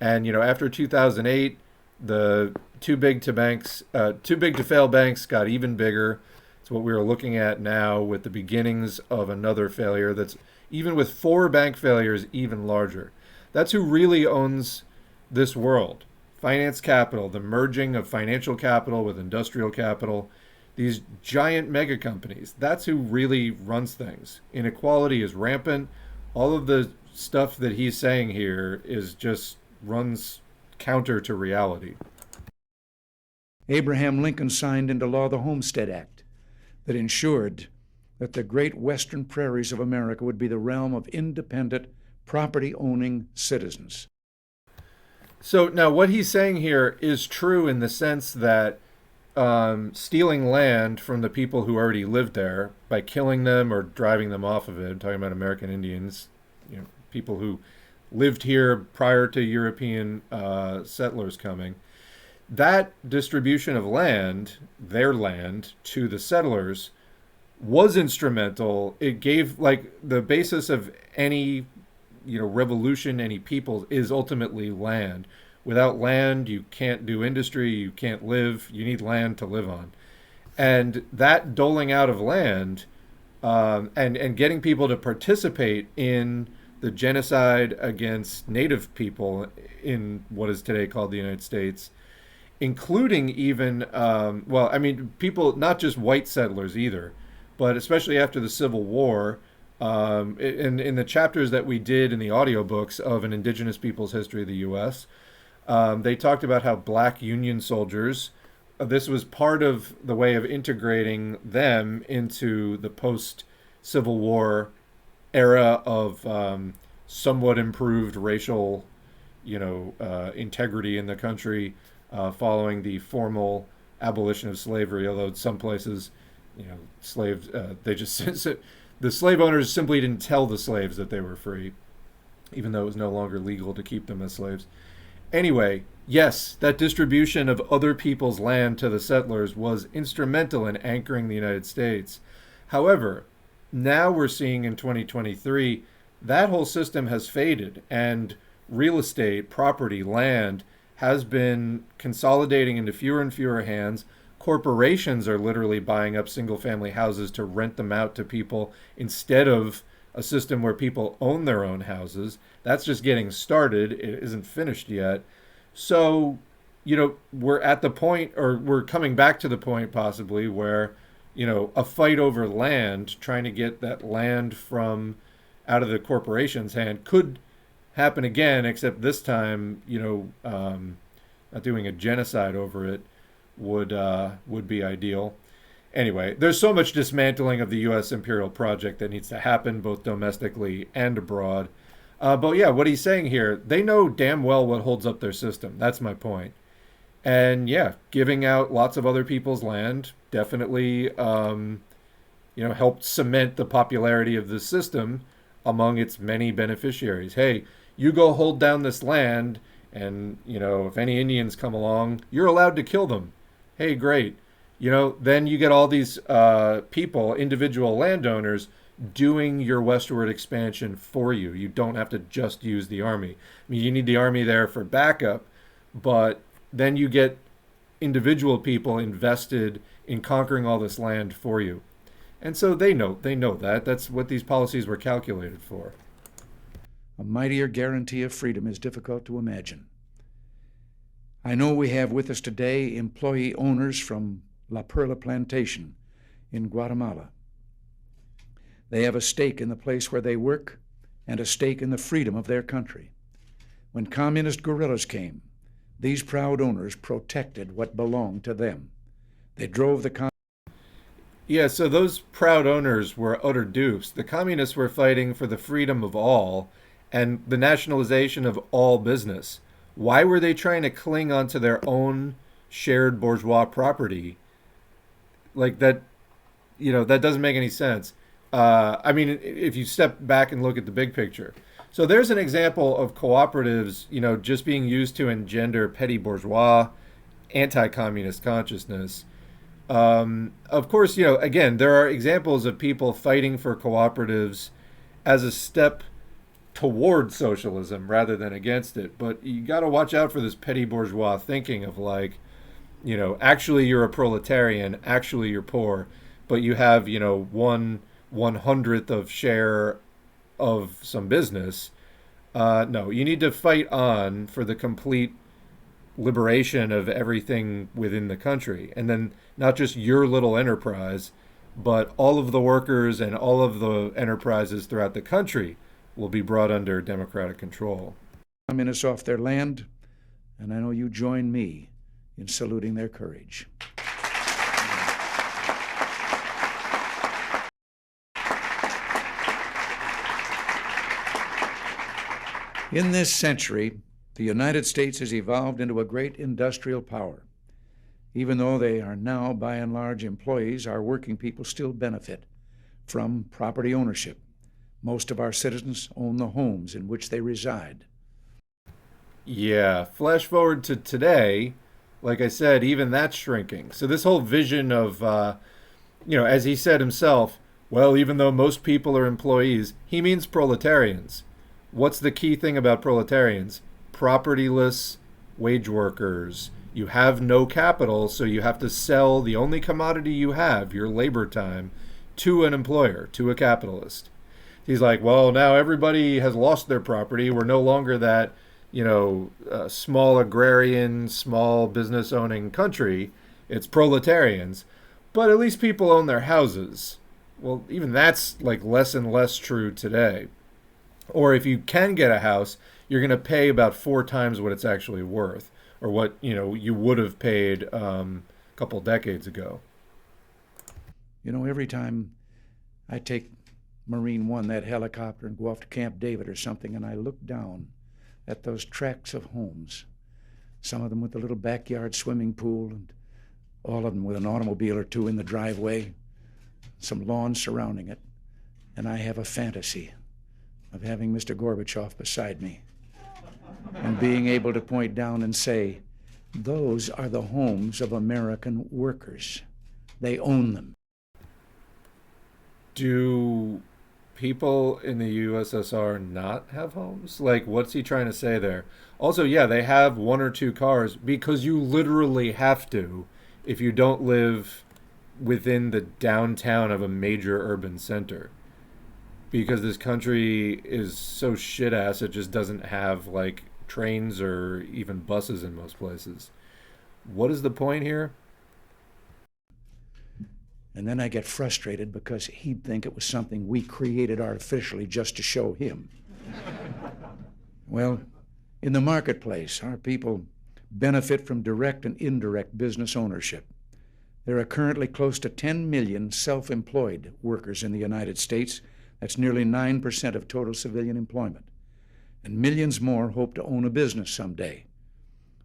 And after 2008, the too big to fail banks got even bigger. It's what we are looking at now with the beginnings of another failure that's even with 4 bank failures even larger. That's who really owns this world. Finance capital, the merging of financial capital with industrial capital, these giant mega companies. That's who really runs things. Inequality is rampant. All of the stuff that he's saying here is just runs counter to reality. Abraham Lincoln signed into law the Homestead Act that ensured that the great western prairies of America would be the realm of independent, property-owning citizens. So now what he's saying here is true in the sense that stealing land from the people who already lived there by killing them or driving them off of it, I'm talking about American Indians, people who lived here prior to European settlers coming, that distribution of land, their land, to the settlers was instrumental. It gave, like, the basis of any revolution, any people, is ultimately land. Without land, you can't do industry, you can't live, you need land to live on. And that doling out of land and getting people to participate in the genocide against Native people in what is today called the United States, including even, people, not just white settlers either, but especially after the Civil War, in the chapters that we did in the audiobooks of An Indigenous People's History of the U.S., they talked about how black Union soldiers, this was part of the way of integrating them into the post-Civil War era of somewhat improved racial, integrity in the country following the formal abolition of slavery, although in some places, slaves, they just the slave owners simply didn't tell the slaves that they were free, even though it was no longer legal to keep them as slaves. Anyway, yes, that distribution of other people's land to the settlers was instrumental in anchoring the United States. However, now we're seeing in 2023 that whole system has faded, and real estate, property, land has been consolidating into fewer and fewer hands. Corporations are literally buying up single-family houses to rent them out to people instead of a system where people own their own houses. That's just getting started. It isn't finished yet. So, we're at the point, or we're coming back to the point possibly, where a fight over land, trying to get that land from out of the corporation's hand could happen again, except this time, not doing a genocide over it would be ideal. Anyway, there's so much dismantling of the U.S. imperial project that needs to happen, both domestically and abroad. But yeah, what he's saying here, they know damn well what holds up their system. That's my point. And yeah, giving out lots of other people's land definitely, helped cement the popularity of the system among its many beneficiaries. Hey, you go hold down this land, and, if any Indians come along, you're allowed to kill them. Hey, great. Then you get all these people, individual landowners, doing your westward expansion for you. You don't have to just use the army. I mean, you need the army there for backup, but then you get individual people invested in conquering all this land for you. And so they know that. That's what these policies were calculated for. A mightier guarantee of freedom is difficult to imagine. I know we have with us today employee owners from La Perla Plantation in Guatemala. They have a stake in the place where they work and a stake in the freedom of their country. When communist guerrillas came, these proud owners protected what belonged to them. They drove the Yeah, so those proud owners were utter dupes. The communists were fighting for the freedom of all and the nationalization of all business. Why were they trying to cling onto their own shared bourgeois property? Like that, that doesn't make any sense. If you step back and look at the big picture. So there's an example of cooperatives, just being used to engender petty bourgeois, anti-communist consciousness. Of course, again, there are examples of people fighting for cooperatives as a step toward socialism rather than against it. But you got to watch out for this petty bourgeois thinking of actually you're a proletarian, actually you're poor, but you have, 1/100th of share of some business. No, you need to fight on for the complete liberation of everything within the country. And then not just your little enterprise, but all of the workers and all of the enterprises throughout the country will be brought under democratic control. Communists off their land, and I know you join me in saluting their courage. In this century, the United States has evolved into a great industrial power. Even though they are now, by and large, employees, our working people still benefit from property ownership. Most of our citizens own the homes in which they reside. Yeah, flash forward to today, like I said, even that's shrinking. So this whole vision of, as he said himself, well, even though most people are employees, he means proletarians. What's the key thing about proletarians? Propertyless wage workers. You have no capital, so you have to sell the only commodity you have, your labor time, to an employer, to a capitalist. He's like, well, now everybody has lost their property. We're no longer that, small agrarian, small business owning country. It's proletarians. But at least people own their houses. Well, even that's less and less true today. Or if you can get a house, you're going to pay about 4 times what it's actually worth, or what you would have paid a couple decades ago. Every time I take Marine One, that helicopter, and go off to Camp David or something, and I look down at those tracts of homes, some of them with a little backyard swimming pool, and all of them with an automobile or two in the driveway, some lawns surrounding it, and I have a fantasy of having Mr. Gorbachev beside me and being able to point down and say, those are the homes of American workers. They own them. Do people in the USSR not have homes? What's he trying to say there? Also, yeah, they have 1 or 2 cars because you literally have to if you don't live within the downtown of a major urban center. Because this country is so shit-ass, it just doesn't have, trains or even buses in most places. What is the point here? And then I get frustrated because he'd think it was something we created artificially just to show him. Well, in the marketplace, our people benefit from direct and indirect business ownership. There are currently close to 10 million self-employed workers in the United States. That's nearly 9% of total civilian employment. And millions more hope to own a business someday.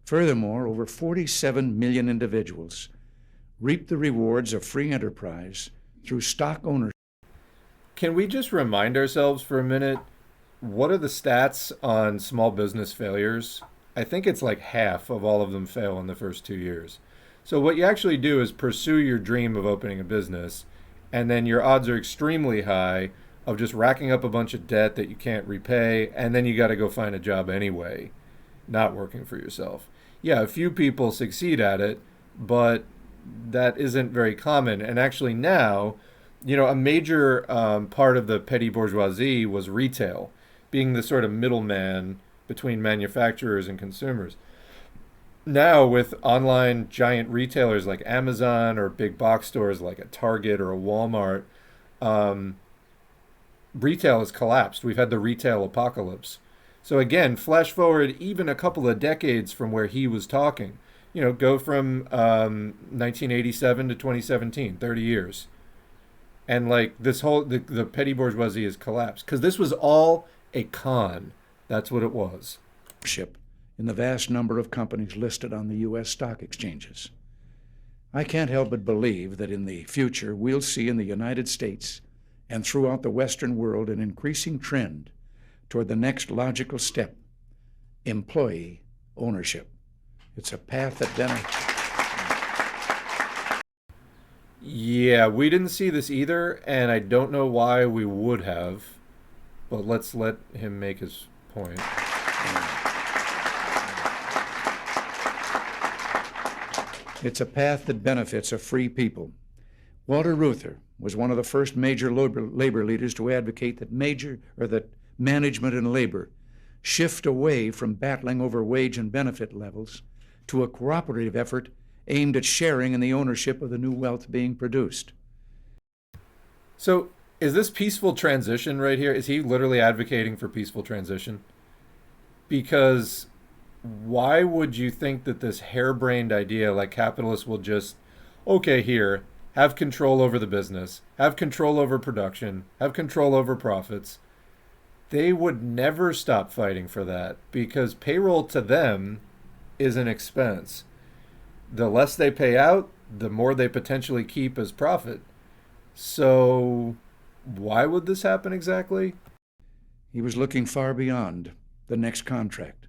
Furthermore, over 47 million individuals reap the rewards of free enterprise through stock ownership. Can we just remind ourselves for a minute, what are the stats on small business failures? I think it's like half of all of them fail in the first 2 years. So what you actually do is pursue your dream of opening a business, and then your odds are extremely high of just racking up a bunch of debt that you can't repay, and then you got to go find a job anyway, not working for yourself. Yeah, a few people succeed at it, but that isn't very common. And actually now, a major part of the petty bourgeoisie was retail, being the sort of middleman between manufacturers and consumers. Now, with online giant retailers like Amazon or big box stores like a Target or a Walmart, retail has collapsed. We've had the retail apocalypse. So again, flash forward even a couple of decades from where he was talking. Go from 1987 to 2017, 30 years. And like this whole, the petty bourgeoisie has collapsed. Because this was all a con. That's what it was. In the vast number of companies listed on the U.S. stock exchanges. I can't help but believe that in the future we'll see in the United States and throughout the Western world an increasing trend toward the next logical step, employee ownership. It's a path that Yeah, we didn't see this either, and I don't know why we would have, but let's let him make his point. It's a path that benefits a free people. Walter Reuther was one of the first major labor leaders to advocate that management and labor shift away from battling over wage and benefit levels to a cooperative effort aimed at sharing in the ownership of the new wealth being produced. So, is this peaceful transition right here? Is he literally advocating for peaceful transition? Because why would you think that this harebrained idea like capitalists will just, okay, here, have control over the business, have control over production, have control over profits? They would never stop fighting for that because payroll to them is an expense. The less they pay out, the more they potentially keep as profit. So why would this happen exactly? He was looking far beyond the next contract.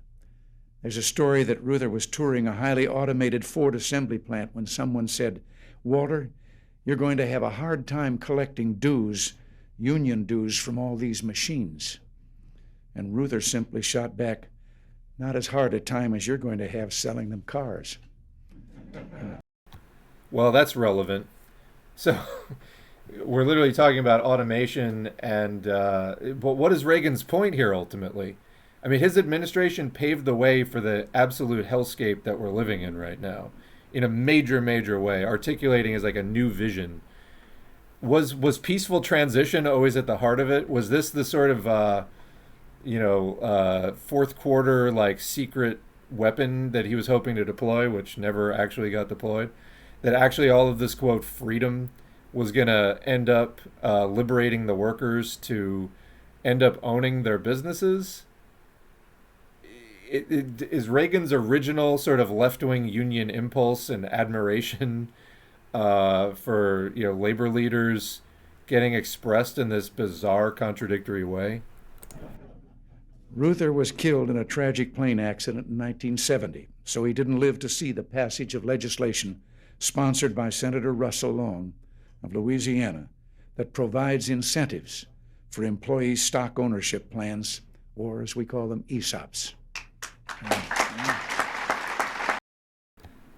There's a story that Reuther was touring a highly automated Ford assembly plant when someone said, "Walter, you're going to have a hard time collecting dues, union dues from all these machines." And Reuther simply shot back, "Not as hard a time as you're going to have selling them cars." Well, that's relevant. So we're literally talking about automation and, but what is Reagan's point here ultimately? I mean, his administration paved the way for the absolute hellscape that we're living in right now in a major, major way, articulating as like a new vision. Was peaceful transition always at the heart of it? Was this the sort of, fourth quarter, like secret weapon that he was hoping to deploy, which never actually got deployed? That actually all of this, quote, freedom was going to end up liberating the workers to end up owning their businesses? Is Reagan's original sort of left-wing union impulse and admiration for labor leaders getting expressed in this bizarre, contradictory way? Reuther was killed in a tragic plane accident in 1970, so he didn't live to see the passage of legislation sponsored by Senator Russell Long of Louisiana that provides incentives for employee stock ownership plans, or as we call them, ESOPs.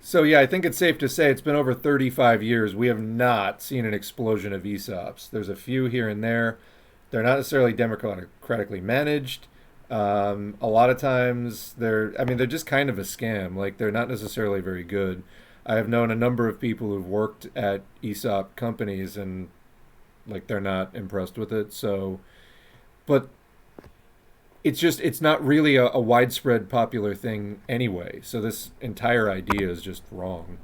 So yeah, I think it's safe to say it's been over 35 years. We have not seen an explosion of ESOPs. There's a few here and there. They're not necessarily democratically managed. A lot of times they're just kind of a scam. Like they're not necessarily very good. I have known a number of people who've worked at ESOP companies and like they're not impressed with it. So, but it's not really a widespread popular thing anyway. So this entire idea is just wrong.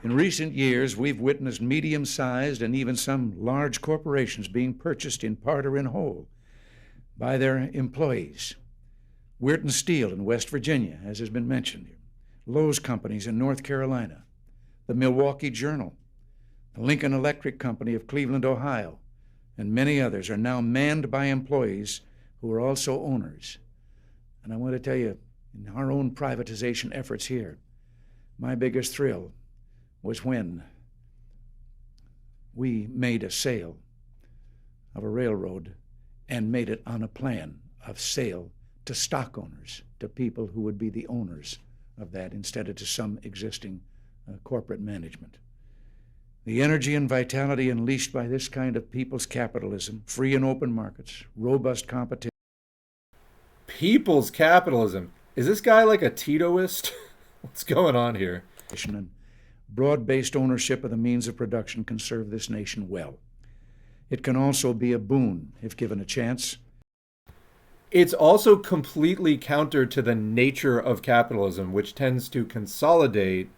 In recent years, we've witnessed medium-sized and even some large corporations being purchased in part or in whole by their employees. Weirton Steel in West Virginia, as has been mentioned, Lowe's Companies in North Carolina, the Milwaukee Journal, the Lincoln Electric Company of Cleveland, Ohio, and many others are now manned by employees who are also owners. And I want to tell you, in our own privatization efforts here, my biggest thrill was when we made a sale of a railroad and made it on a plan of sale to stock owners, to people who would be the owners of that instead of to some existing corporate management. The energy and vitality unleashed by this kind of people's capitalism, free and open markets, robust competition. People's capitalism. Is this guy like a Titoist? What's going on here? And broad-based ownership of the means of production can serve this nation well. It can also be a boon if given a chance. It's also completely counter to the nature of capitalism, which tends to consolidate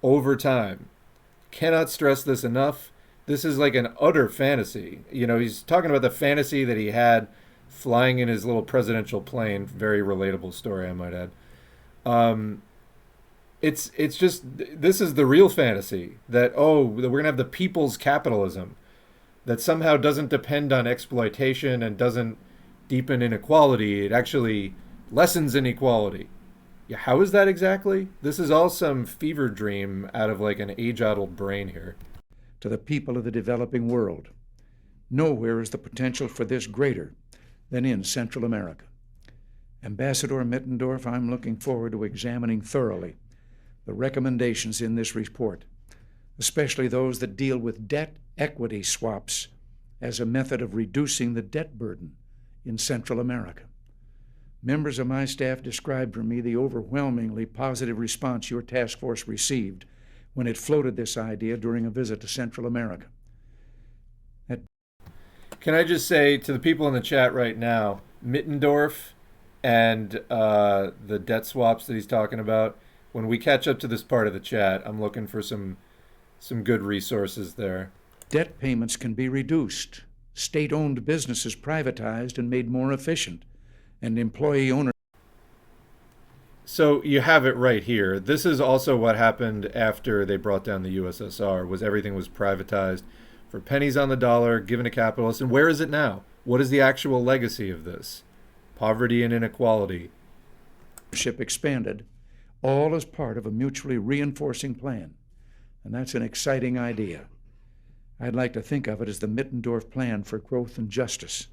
over time. Cannot stress this enough. This is like an utter fantasy. You know, he's talking about the fantasy that he had flying in his little presidential plane. Very relatable story, I might add. It's just, this is the real fantasy that, oh, we're going to have the people's capitalism that somehow doesn't depend on exploitation and doesn't deepen inequality. It actually lessens inequality. Yeah, how is that exactly? This is all some fever dream out of like an age-addled brain here. To the people of the developing world. Nowhere is the potential for this greater than in Central America. Ambassador Mittendorf, I'm looking forward to examining thoroughly the recommendations in this report, especially those that deal with debt equity swaps as a method of reducing the debt burden in Central America. Members of my staff described for me the overwhelmingly positive response your task force received when it floated this idea during a visit to Central America. Can I just say to the people in the chat right now, Mittendorf and the debt swaps that he's talking about, when we catch up to this part of the chat, I'm looking for some good resources there. Debt payments can be reduced, state-owned businesses privatized and made more efficient, and employee owners. So you have it right here. This is also what happened after they brought down the USSR, was everything was privatized for pennies on the dollar, given to capitalists. And where is it now? What is the actual legacy of this? Poverty and inequality. Expanded, all as part of a mutually reinforcing plan. And that's an exciting idea. I'd like to think of it as the Mittendorf Plan for Growth and Justice.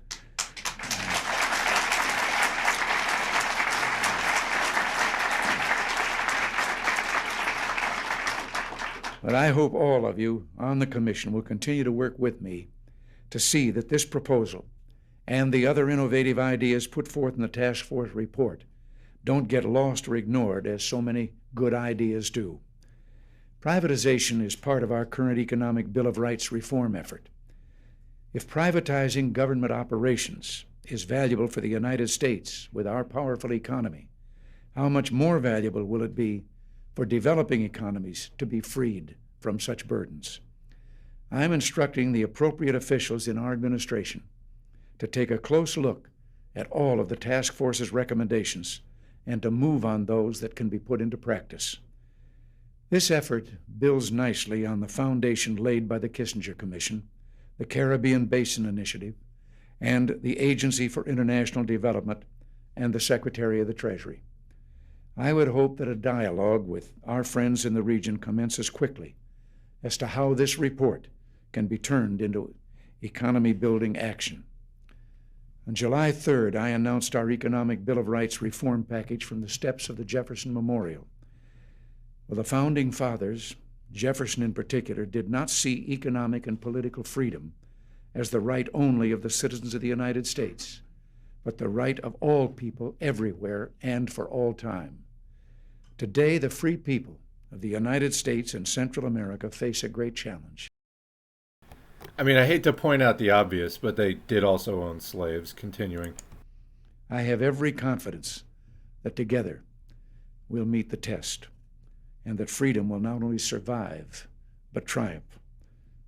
But I hope all of you on the Commission will continue to work with me to see that this proposal and the other innovative ideas put forth in the task force report don't get lost or ignored as so many good ideas do. Privatization is part of our current economic Bill of Rights reform effort. If privatizing government operations is valuable for the United States with our powerful economy, how much more valuable will it be for developing economies to be freed from such burdens? I'm instructing the appropriate officials in our administration to take a close look at all of the task force's recommendations and to move on those that can be put into practice. This effort builds nicely on the foundation laid by the Kissinger Commission, the Caribbean Basin Initiative, and the Agency for International Development and the Secretary of the Treasury. I would hope that a dialogue with our friends in the region commences quickly as to how this report can be turned into economy-building action. On July 3rd, I announced our Economic Bill of Rights reform package from the steps of the Jefferson Memorial. Well, the Founding Fathers, Jefferson in particular, did not see economic and political freedom as the right only of the citizens of the United States, but the right of all people everywhere and for all time. Today, the free people of the United States and Central America face a great challenge. I mean, I hate to point out the obvious, but they did also own slaves. Continuing. I have every confidence that together we'll meet the test, and that freedom will not only survive, but triumph.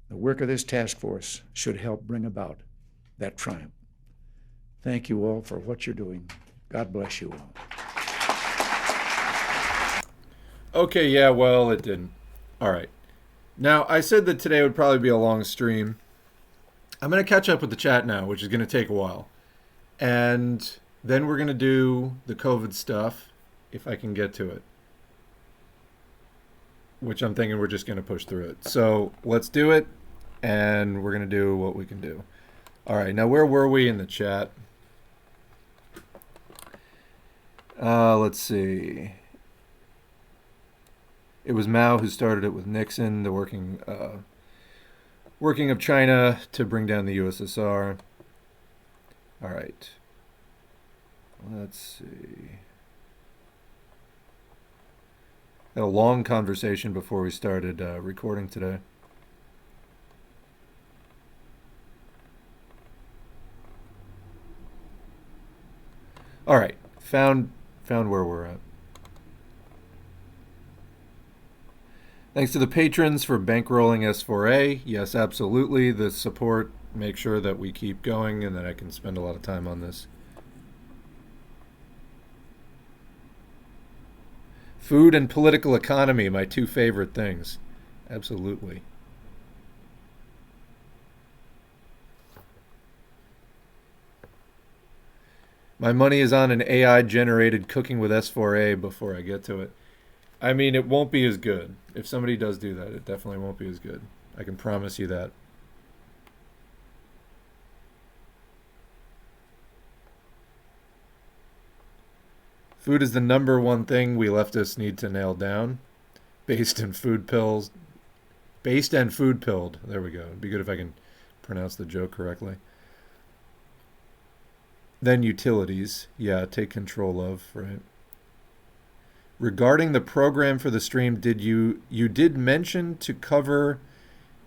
The work of this task force should help bring about that triumph. Thank you all for what you're doing. God bless you all. Okay, yeah, well, it didn't. All right. Now, I said that today would probably be a long stream. I'm going to catch up with the chat now, which is going to take a while. And then we're going to do the COVID stuff, if I can get to it. Which I'm thinking we're just going to push through it. So let's do it, and we're going to do what we can do. All right, now where were we in the chat? Let's see. It was Mao who started it with Nixon, the working of China to bring down the USSR. All right. Let's see. Had a long conversation before we started recording today. All right, found where we're at. Thanks to the patrons for bankrolling S4A. Yes, absolutely. The support makes sure that we keep going and that I can spend a lot of time on this. Food and political economy, my two favorite things. Absolutely. My money is on an AI-generated cooking with S4A before I get to it. I mean, it won't be as good. If somebody does do that, it definitely won't be as good. I can promise you that. Food is the number one thing we leftists need to nail down. Based and food pilled. There we go. It'd be good if I can pronounce the joke correctly. Then utilities. Yeah, take control of, right? Regarding the program for the stream, you did mention to cover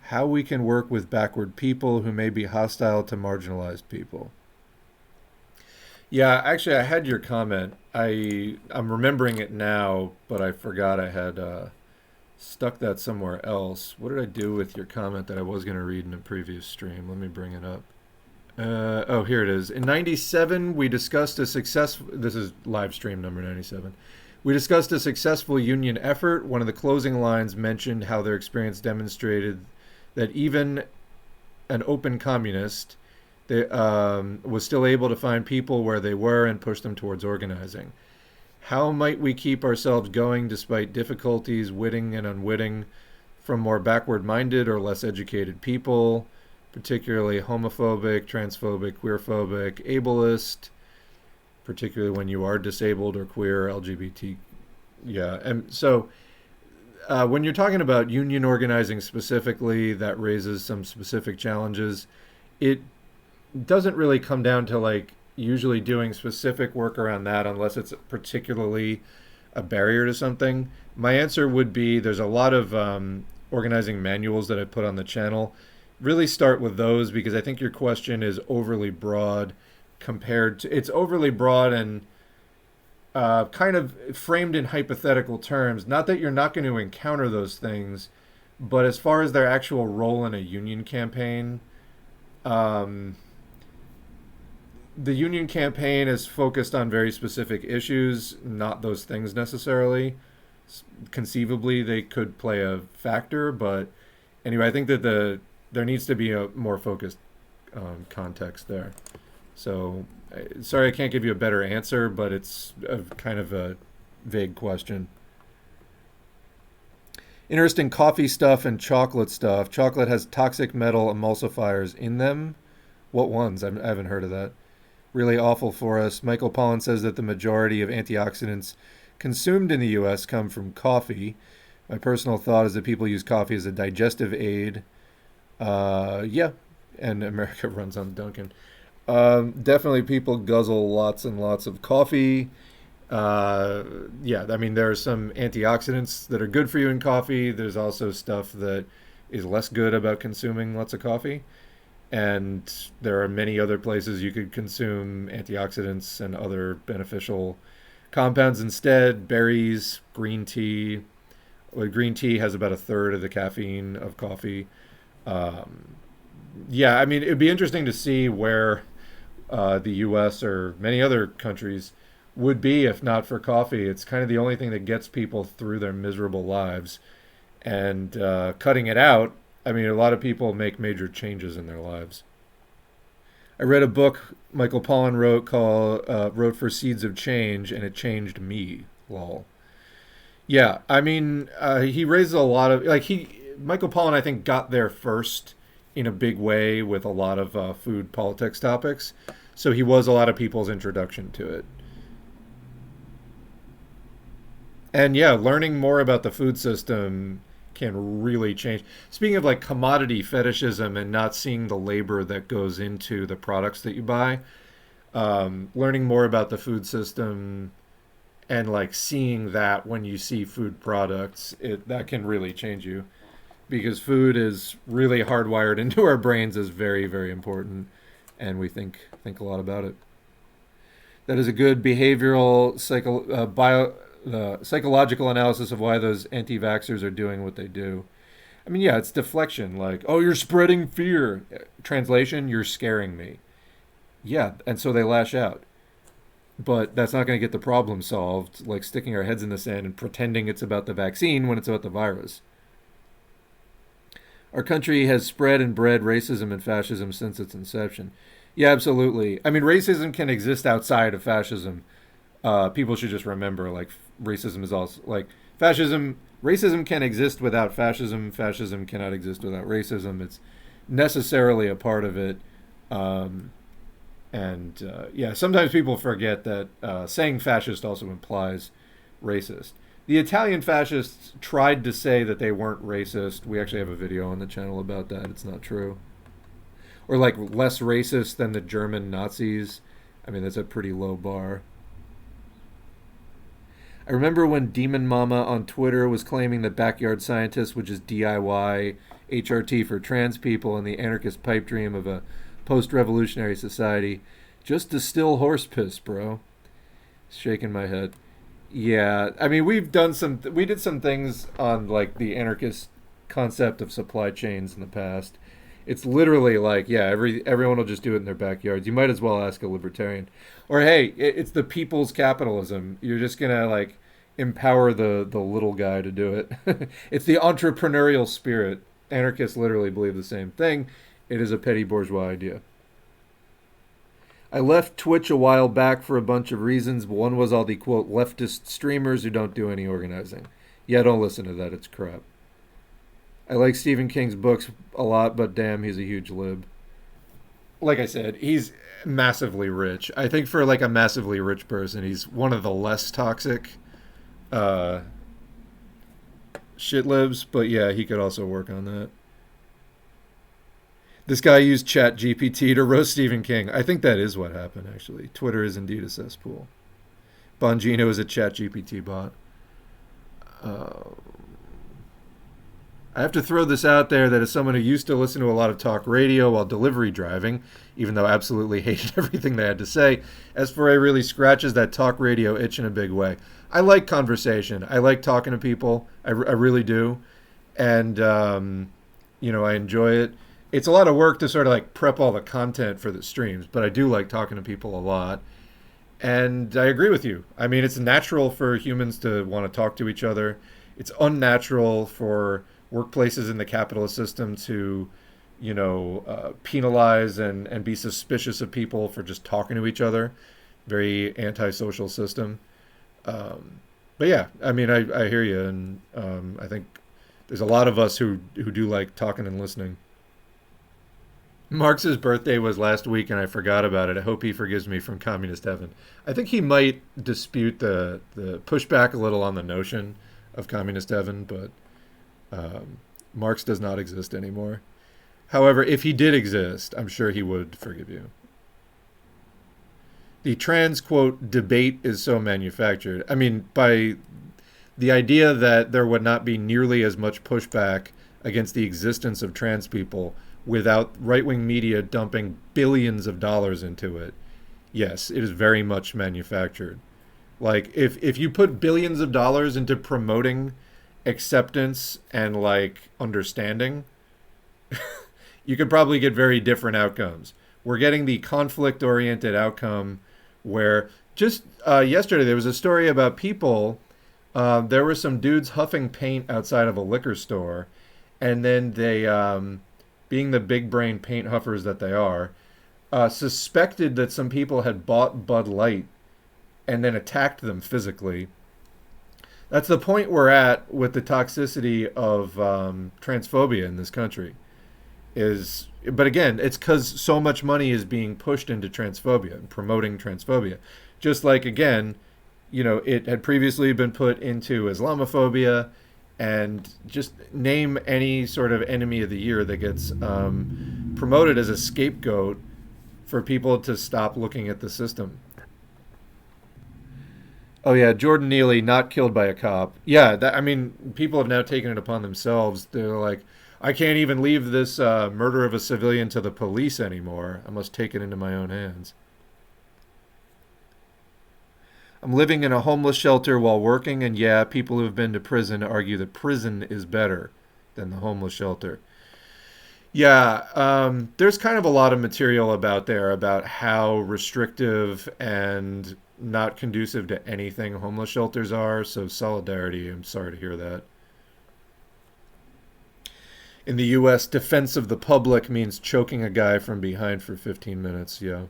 how we can work with backward people who may be hostile to marginalized people. Yeah, actually, I had your comment. I'm remembering it now, but I forgot I had stuck that somewhere else. What did I do with your comment that I was going to read in a previous stream? Let me bring it up. Oh, here it is. In 97, we discussed a successful... This is live stream number 97. We discussed a successful union effort. One of the closing lines mentioned how their experience demonstrated that even an open communist was still able to find people where they were and push them towards organizing. How might we keep ourselves going despite difficulties, witting and unwitting, from more backward-minded or less educated people, particularly homophobic, transphobic, queerphobic, ableist, particularly when you are disabled or queer, LGBT. Yeah, and so when you're talking about union organizing specifically, that raises some specific challenges. It doesn't really come down to like usually doing specific work around that unless it's particularly a barrier to something. My answer would be there's a lot of organizing manuals that I put on the channel. Really start with those because I think your question is overly broad compared to... It's overly broad and kind of framed in hypothetical terms. Not that you're not going to encounter those things, but as far as their actual role in a union campaign... the union campaign is focused on very specific issues, not those things necessarily. Conceivably, they could play a factor, but anyway, I think that there needs to be a more focused context there. So, sorry I can't give you a better answer, but it's kind of a vague question. Interesting coffee stuff and chocolate stuff. Chocolate has toxic metal emulsifiers in them. What ones? I haven't heard of that. Really awful for us. Michael Pollan says that the majority of antioxidants consumed in the U.S. come from coffee. My personal thought is that people use coffee as a digestive aid. Yeah, and America runs on Dunkin'. Definitely people guzzle lots and lots of coffee. Yeah, I mean, there are some antioxidants that are good for you in coffee. There's also stuff that is less good about consuming lots of coffee. And there are many other places you could consume antioxidants and other beneficial compounds instead. Berries, green tea. Well, green tea has about a third of the caffeine of coffee. Um, yeah, I mean, it'd be interesting to see where the U.S. or many other countries would be if not for coffee. It's kind of the only thing that gets people through their miserable lives. And cutting it out, I mean, a lot of people make major changes in their lives. I read a book Michael Pollan wrote for Seeds of Change, and it changed me. Lol. Yeah, I mean, he raises a lot of Michael Pollan, I think, got there first in a big way with a lot of food politics topics. So he was a lot of people's introduction to it. And yeah, learning more about the food system can really change. Speaking of like commodity fetishism and not seeing the labor that goes into the products that you buy, learning more about the food system and like seeing that when you see food products, that can really change you because food is really hardwired into our brains as very, very important, and we think a lot about it. That is a good psychological analysis of why those anti-vaxxers are doing what they do. I mean, yeah, it's deflection. Like, oh, you're spreading fear. Translation, you're scaring me. Yeah, and so they lash out. But that's not going to get the problem solved, like sticking our heads in the sand and pretending it's about the vaccine when it's about the virus. Our country has spread and bred racism and fascism since its inception. Yeah, absolutely. I mean, racism can exist outside of fascism. People should just remember, like, racism is also, like, racism can exist without fascism. Fascism cannot exist without racism. It's necessarily a part of it. Yeah, sometimes people forget that saying fascist also implies racist. The Italian fascists tried to say that they weren't racist. We actually have a video on the channel about that. It's not true. Or like less racist than the German Nazis. I mean, that's a pretty low bar. I remember when Demon Mama on Twitter was claiming that Backyard Scientists would just DIY HRT for trans people and the anarchist pipe dream of a post-revolutionary society. Just distill horse piss, bro. Shaking my head. Yeah, I mean, we did some things on like the anarchist concept of supply chains in the past. It's literally like, yeah, everyone will just do it in their backyards. You might as well ask a libertarian. Or hey, it's the people's capitalism. You're just gonna like empower the little guy to do it. It's the entrepreneurial spirit. Anarchists literally believe the same thing. It is a petty bourgeois idea. I left Twitch a while back for a bunch of reasons. One was all the, quote, leftist streamers who don't do any organizing. Yeah, don't listen to that. It's crap. I like Stephen King's books a lot, but damn, he's a huge lib. Like I said, he's massively rich. I think for like a massively rich person, he's one of the less toxic shit libs. But yeah, he could also work on that. This guy used ChatGPT to roast Stephen King. I think that is what happened, actually. Twitter is indeed a cesspool. Bongino is a ChatGPT bot. I have to throw this out there that as someone who used to listen to a lot of talk radio while delivery driving, even though I absolutely hated everything they had to say, S4A really scratches that talk radio itch in a big way. I like conversation. I like talking to people. I really do. And, I enjoy it. It's a lot of work to sort of like prep all the content for the streams, but I do like talking to people a lot. And I agree with you. I mean, it's natural for humans to want to talk to each other. It's unnatural for workplaces in the capitalist system to, penalize and be suspicious of people for just talking to each other. Very antisocial system. But yeah, I mean, I hear you. And I think there's a lot of us who do like talking and listening. Marx's birthday was last week, and I forgot about it. I hope he forgives me from communist heaven. I think he might dispute the pushback a little on the notion of communist heaven, but Marx does not exist anymore. However, if he did exist, I'm sure he would forgive you. the trans quote debate is so manufactured. I mean, by the idea that there would not be nearly as much pushback against the existence of trans people without right-wing media dumping billions of dollars into it. Yes, it is very much manufactured. Like, if you put billions of dollars into promoting acceptance and, like, understanding, you could probably get very different outcomes. We're getting the conflict-oriented outcome where just yesterday there was a story about people, there were some dudes huffing paint outside of a liquor store, and then they, being the big brain paint huffers that they are, suspected that some people had bought Bud Light and then attacked them physically. That's the point we're at with the toxicity of transphobia in this country. But again, it's because so much money is being pushed into transphobia and promoting transphobia. Just like, again, it had previously been put into Islamophobia, and just name any sort of enemy of the year that gets promoted as a scapegoat for people to stop looking at the system. Oh yeah, Jordan Neely not killed by a cop. Yeah, people have now taken it upon themselves. They're like, I can't even leave this murder of a civilian to the police anymore. I must take it into my own hands. I'm living in a homeless shelter while working, and yeah, people who have been to prison argue that prison is better than the homeless shelter. Yeah, there's kind of a lot of material about how restrictive and not conducive to anything homeless shelters are, so solidarity, I'm sorry to hear that. In the U.S., defense of the public means choking a guy from behind for 15 minutes, yeah.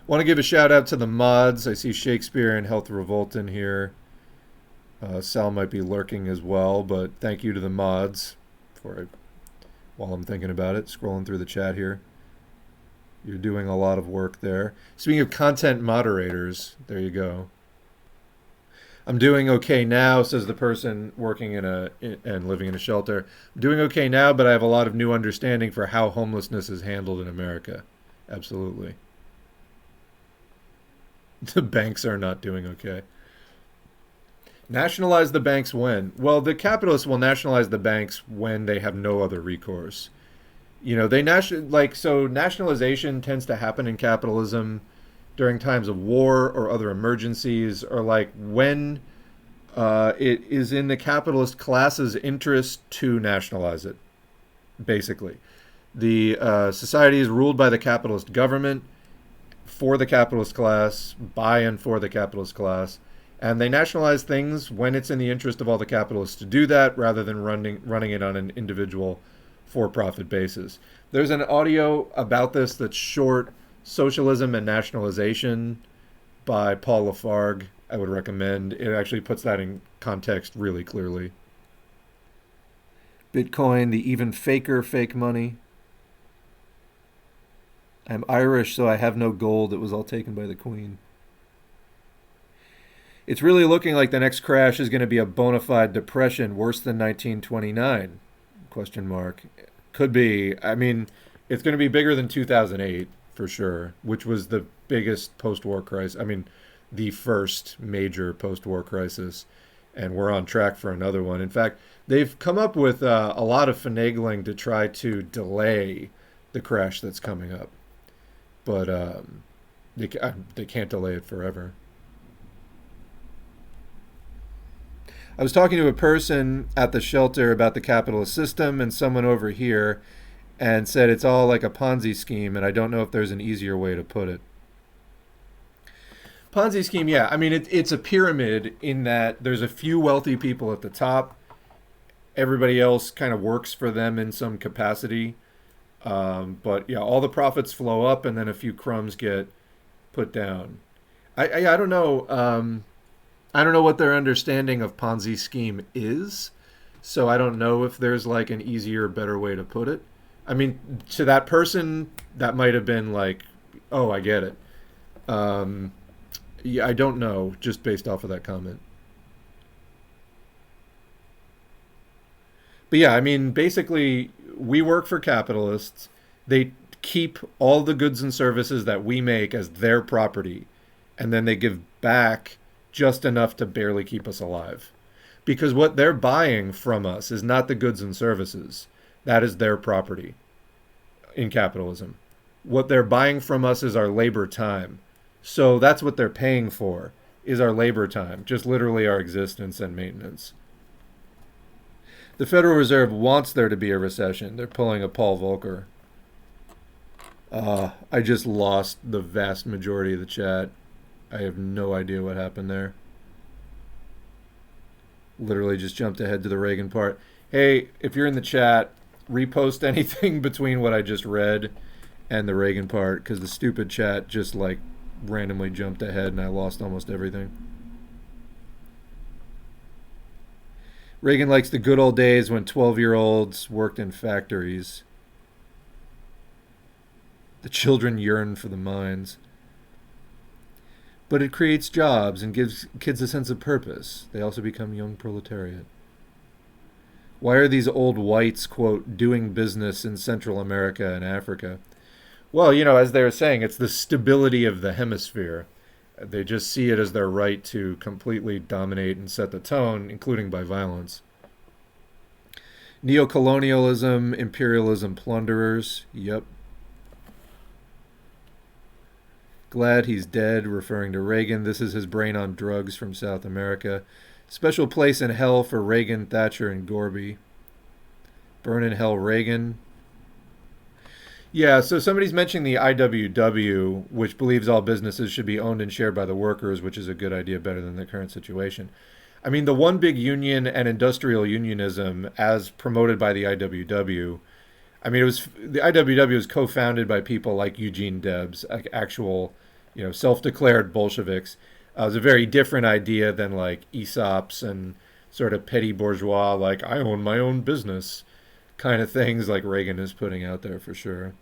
Want to give a shout out to the mods. I see Shakespeare and Health Revolt in here. Sal might be lurking as well, but thank you to the mods while I'm thinking about it, scrolling through the chat here. You're doing a lot of work there. Speaking of content moderators, there you go. I'm doing okay now, says the person working and living in a shelter. I'm doing okay now, but I have a lot of new understanding for how homelessness is handled in America. Absolutely. The banks are not doing okay. Nationalize the banks when? Well, the capitalists will nationalize the banks when they have no other recourse. So nationalization tends to happen in capitalism during times of war or other emergencies, or like when it is in the capitalist class's interest to nationalize it, basically. The society is ruled by the capitalist government, for the capitalist class, by and for the capitalist class, and they nationalize things when it's in the interest of all the capitalists to do that, rather than running it on an individual for-profit basis. There's an audio about this that's short, Socialism and Nationalization by Paul Lafargue. I would recommend. It actually puts that in context really clearly. Bitcoin, the even faker fake money. I'm Irish, so I have no gold. It was all taken by the Queen. It's really looking like the next crash is going to be a bona fide depression worse than 1929? Question mark. Could be. I mean, it's going to be bigger than 2008 for sure, which was the biggest post-war crisis. I mean, the first major post-war crisis, and we're on track for another one. In fact, they've come up with a lot of finagling to try to delay the crash that's coming up. But they can't delay it forever. I was talking to a person at the shelter about the capitalist system, and someone over here, and said it's all like a Ponzi scheme, and I don't know if there's an easier way to put it. Ponzi scheme, yeah. I mean, it's a pyramid in that there's a few wealthy people at the top. Everybody else kind of works for them in some capacity. But yeah, all the profits flow up, and then a few crumbs get put down. I don't know. I don't know what their understanding of Ponzi scheme is, so I don't know if there's like an easier, better way to put it. I mean, to that person, that might have been like, oh, I get it. Yeah, I don't know, just based off of that comment. But yeah, I mean, basically, we work for capitalists. They keep all the goods and services that we make as their property, and then they give back just enough to barely keep us alive. Because what they're buying from us is not the goods and services. That is their property in capitalism. What they're buying from us is our labor time. So that's what they're paying for, is our labor time, just literally our existence and maintenance. The Federal Reserve wants there to be a recession. They're pulling a Paul Volcker. I just lost the vast majority of the chat. I have no idea what happened there. Literally just jumped ahead to the Reagan part. Hey, if you're in the chat, repost anything between what I just read and the Reagan part, because the stupid chat just like randomly jumped ahead and I lost almost everything. Reagan likes the good old days when 12-year-olds worked in factories. The children yearn for the mines. But it creates jobs and gives kids a sense of purpose. They also become young proletariat. Why are these old whites, quote, doing business in Central America and Africa? Well, you know, as they were saying, it's the stability of the hemisphere. They just see it as their right to completely dominate and set the tone, including by violence. Neocolonialism, imperialism, plunderers. Yep. Glad he's dead, referring to Reagan. This is his brain on drugs from South America. Special place in hell for Reagan, Thatcher, and Gorby. Burn in hell, Reagan. Yeah, so somebody's mentioning the IWW, which believes all businesses should be owned and shared by the workers, which is a good idea, better than the current situation. I mean, the one big union and industrial unionism, as promoted by the IWW, I mean, the IWW was co-founded by people like Eugene Debs, like actual, you know, self-declared Bolsheviks. It was a very different idea than like ESOPs and sort of petty bourgeois, like I own my own business kind of things like Reagan is putting out there for sure.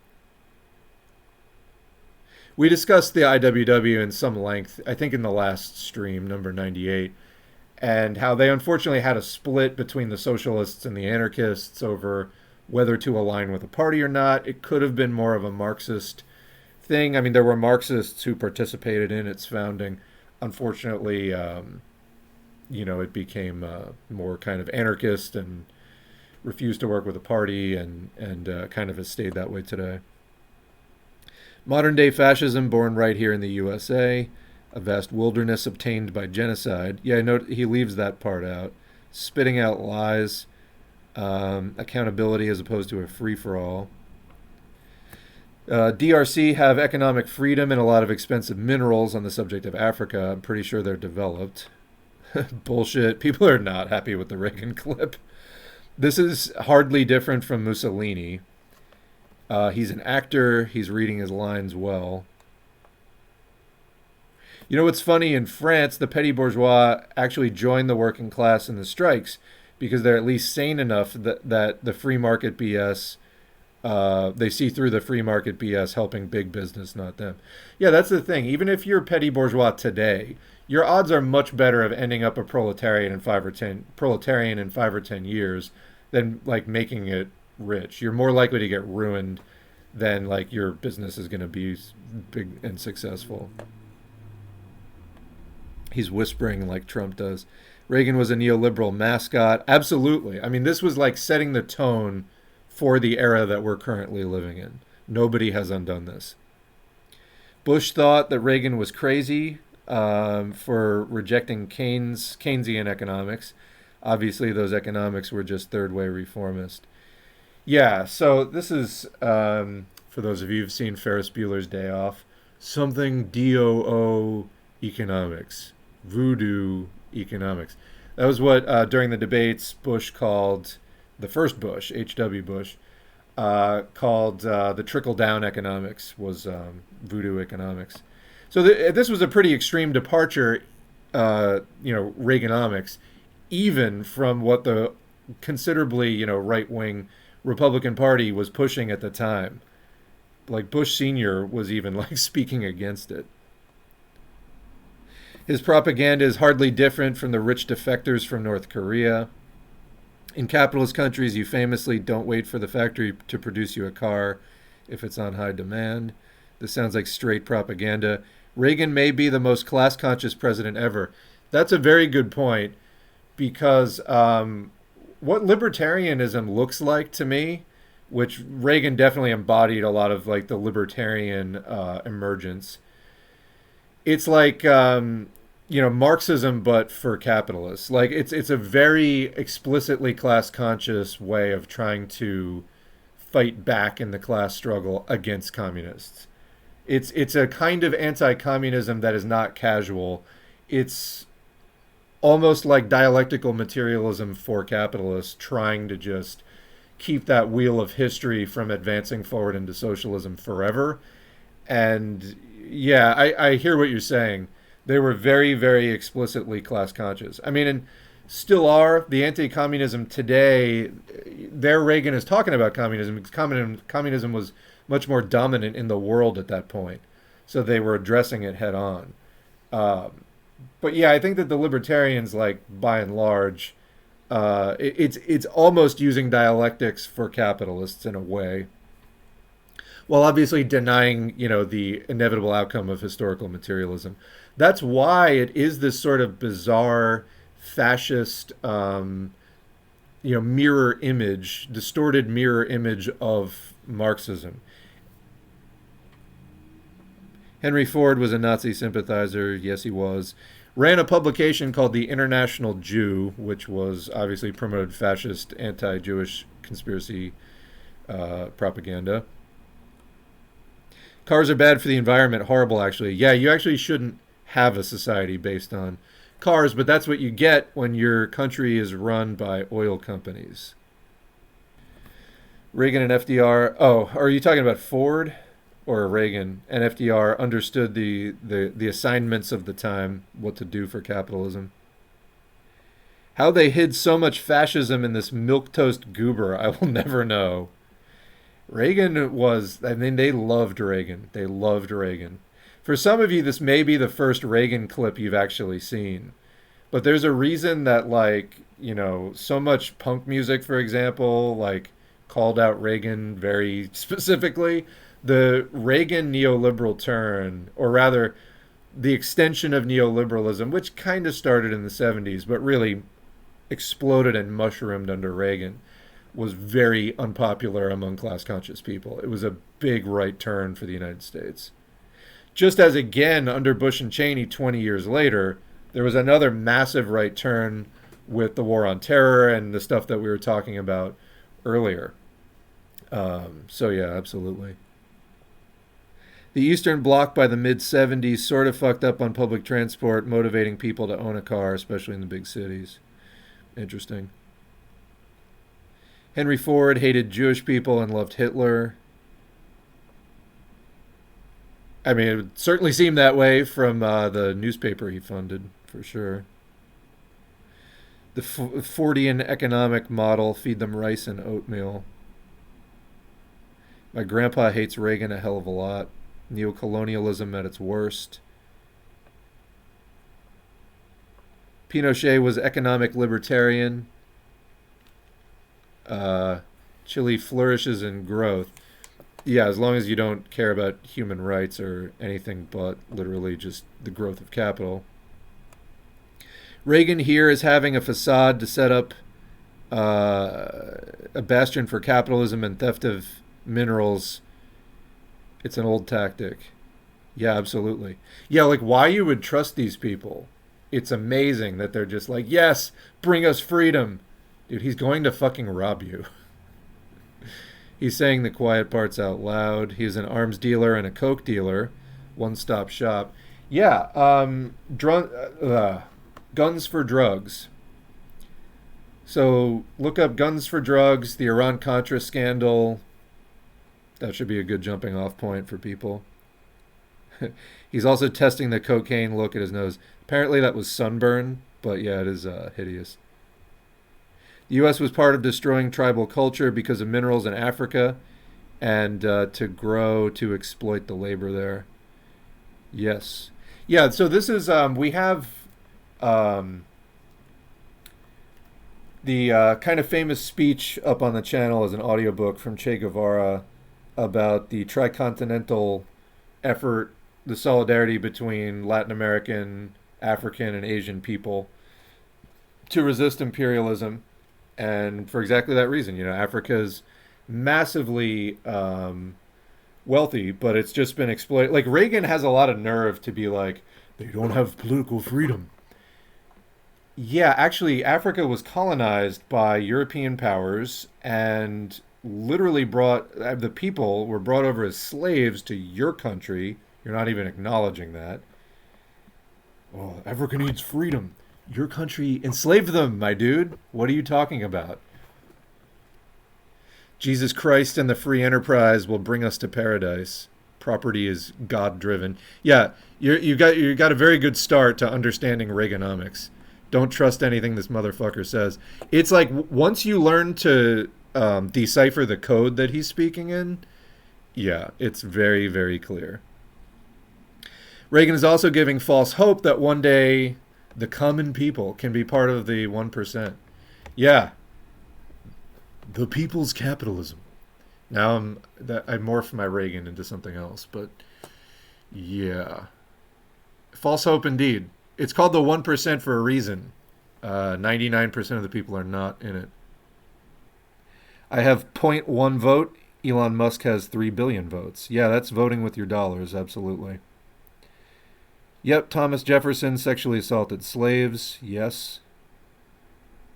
We discussed the IWW in some length, I think in the last stream, number 98, and how they unfortunately had a split between the socialists and the anarchists over whether to align with a party or not. It could have been more of a Marxist thing. I mean, there were Marxists who participated in its founding. Unfortunately, you know, it became more kind of anarchist and refused to work with a party and kind of has stayed that way today. Modern day fascism born right here in the USA. A vast wilderness obtained by genocide. Yeah, I know he leaves that part out. Spitting out lies. Accountability as opposed to a free-for-all. DRC have economic freedom and a lot of expensive minerals on the subject of Africa. I'm pretty sure they're developed. Bullshit. People are not happy with the Reagan clip. This is hardly different from Mussolini. He's an actor. He's reading his lines well. You know what's funny? In France, the petty bourgeois actually joined the working class in the strikes because they're at least sane enough that the free market BS, they see through the free market BS helping big business, not them. Yeah, that's the thing. Even if you're petty bourgeois today, your odds are much better of ending up a proletarian in 5 or 10 years than like making it rich. You're more likely to get ruined than like your business is going to be big and successful. He's whispering like Trump does. Reagan was a neoliberal mascot. Absolutely. I mean, this was like setting the tone for the era that we're currently living in. Nobody has undone this. Bush thought that Reagan was crazy for rejecting Keynesian economics. Obviously, those economics were just third-way reformist. Yeah, so this is, for those of you who've seen Ferris Bueller's Day Off, something DOO economics. Voodoo economics. That was what, during the debates, Bush called, the first Bush, H.W. Bush, called the trickle-down economics was voodoo economics. So this was a pretty extreme departure, Reaganomics, even from what the considerably, right-wing Republican Party was pushing at the time. Like Bush Sr. was even like speaking against it. His propaganda is hardly different from the rich defectors from North Korea. In capitalist countries, you famously don't wait for the factory to produce you a car. if it's on high demand. This sounds like straight propaganda. Reagan may be the most class-conscious president ever. That's a very good point, because what libertarianism looks like to me, which Reagan definitely embodied a lot of like the libertarian emergence. It's like Marxism, but for capitalists. Like it's a very explicitly class conscious way of trying to fight back in the class struggle against communists. It's a kind of anti-communism that is not casual. It's almost like dialectical materialism for capitalists, trying to just keep that wheel of history from advancing forward into socialism forever. And yeah, I hear what you're saying. They were very, very explicitly class conscious. I mean, and still are. The anti-communism today, there Reagan is talking about communism, because communism was much more dominant in the world at that point. So they were addressing it head on. But yeah, I think that the libertarians, like by and large, it's almost using dialectics for capitalists in a way, while obviously denying, the inevitable outcome of historical materialism. That's why it is this sort of bizarre fascist, mirror image, distorted mirror image of Marxism. Henry Ford was a Nazi sympathizer. Yes, he was. Ran a publication called The International Jew, which was obviously promoted fascist, anti-Jewish conspiracy propaganda. Cars are bad for the environment. Horrible, actually. Yeah, you actually shouldn't have a society based on cars, but that's what you get when your country is run by oil companies. Reagan and FDR. Oh, are you talking about Ford? Or Reagan and FDR understood the assignments of the time, what to do for capitalism. How they hid so much fascism in this milquetoast goober, I will never know. Reagan was, they loved Reagan. They loved Reagan. For some of you, this may be the first Reagan clip you've actually seen. But there's a reason that, so much punk music, for example, called out Reagan very specifically. The Reagan neoliberal turn, or rather the extension of neoliberalism, which kind of started in the 70s, but really exploded and mushroomed under Reagan, was very unpopular among class-conscious people. It was a big right turn for the United States. Just as, again, under Bush and Cheney 20 years later, there was another massive right turn with the war on terror and the stuff that we were talking about earlier. So yeah, absolutely. The Eastern Bloc by the mid-'70s sort of fucked up on public transport, motivating people to own a car, especially in the big cities. Interesting. Henry Ford hated Jewish people and loved Hitler. I mean, it would certainly seem that way from the newspaper he funded, for sure. The Fordian economic model, feed them rice and oatmeal. My grandpa hates Reagan a hell of a lot. Neocolonialism at its worst. Pinochet was economic libertarian. Chile flourishes in growth. Yeah, as long as you don't care about human rights or anything but literally just the growth of capital. Reagan here is having a facade to set up a bastion for capitalism and theft of minerals. It's an old tactic. Yeah, absolutely. Yeah, why you would trust these people. It's amazing that they're just like, yes, bring us freedom. Dude, he's going to fucking rob you. He's saying the quiet parts out loud. He's an arms dealer and a coke dealer. One-stop shop. Yeah, guns for drugs. So look up guns for drugs, the Iran-Contra scandal. That should be a good jumping off point for people. He's also testing the cocaine look at his nose. Apparently that was sunburn, but yeah, it is hideous. The U.S. was part of destroying tribal culture because of minerals in Africa and to grow to exploit the labor there. Yes. Yeah, so this is, we have the kind of famous speech up on the channel as an audiobook from Che Guevara about the tricontinental effort, the solidarity between Latin American, African, and Asian people to resist imperialism. And for exactly that reason, Africa's massively wealthy, but it's just been exploited. Like, Reagan has a lot of nerve to be like, they don't have political freedom. Yeah, actually, Africa was colonized by European powers and literally the people were brought over as slaves to your country. You're not even acknowledging that. Oh, Africa needs freedom. Your country enslaved them, my dude. What are you talking about? Jesus Christ and the free enterprise will bring us to paradise. Property is God-driven. Yeah, you got a very good start to understanding Reaganomics. Don't trust anything this motherfucker says. It's like once you learn to decipher the code that he's speaking in, yeah, it's very, very clear. Reagan is also giving false hope that one day the common people can be part of the 1%. Yeah. The people's capitalism. Now I morphed my Reagan into something else, but yeah. False hope indeed. It's called the 1% for a reason. 99% of the people are not in it. I have 0.1 vote. Elon Musk has 3 billion votes. Yeah, that's voting with your dollars, absolutely. Yep, Thomas Jefferson sexually assaulted slaves. Yes.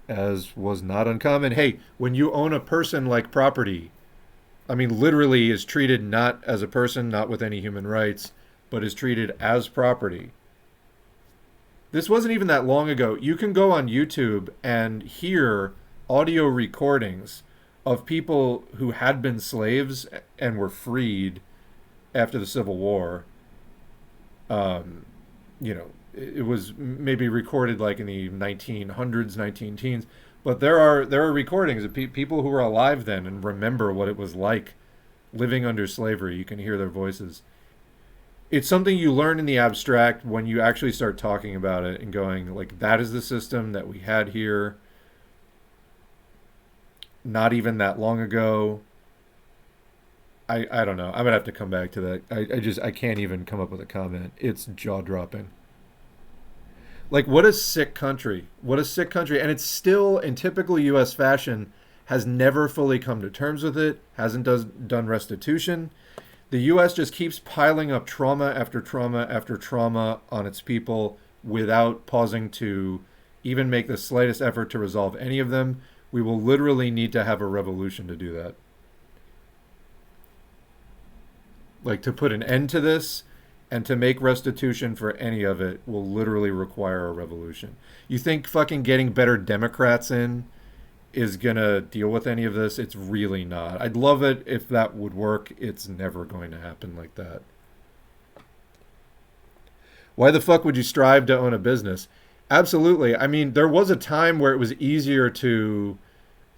As was not uncommon. Hey, when you own a person-like property, I mean, literally is treated not as a person, not with any human rights, but is treated as property. This wasn't even that long ago. You can go on YouTube and hear audio recordings of people who had been slaves and were freed after the Civil War. It was maybe recorded like in the 1900s, 19-teens, but there are recordings of people who were alive then and remember what it was like living under slavery. You can hear their voices. It's something you learn in the abstract when you actually start talking about it and going like, that is the system that we had here not even that long ago. I don't know. I'm gonna have to come back to that. I can't even come up with a comment. It's jaw-dropping. Like, what a sick country. What a sick country. And it's still, in typical U.S. fashion, has never fully come to terms with it, hasn't done restitution. The U.S. just keeps piling up trauma after trauma after trauma on its people without pausing to even make the slightest effort to resolve any of them. We will literally need to have a revolution to do that. Like, to put an end to this and to make restitution for any of it will literally require a revolution. You think fucking getting better Democrats in is gonna deal with any of this? It's really not. I'd love it if that would work. It's never going to happen like that. Why the fuck would you strive to own a business? Absolutely. I mean, there was a time where it was easier to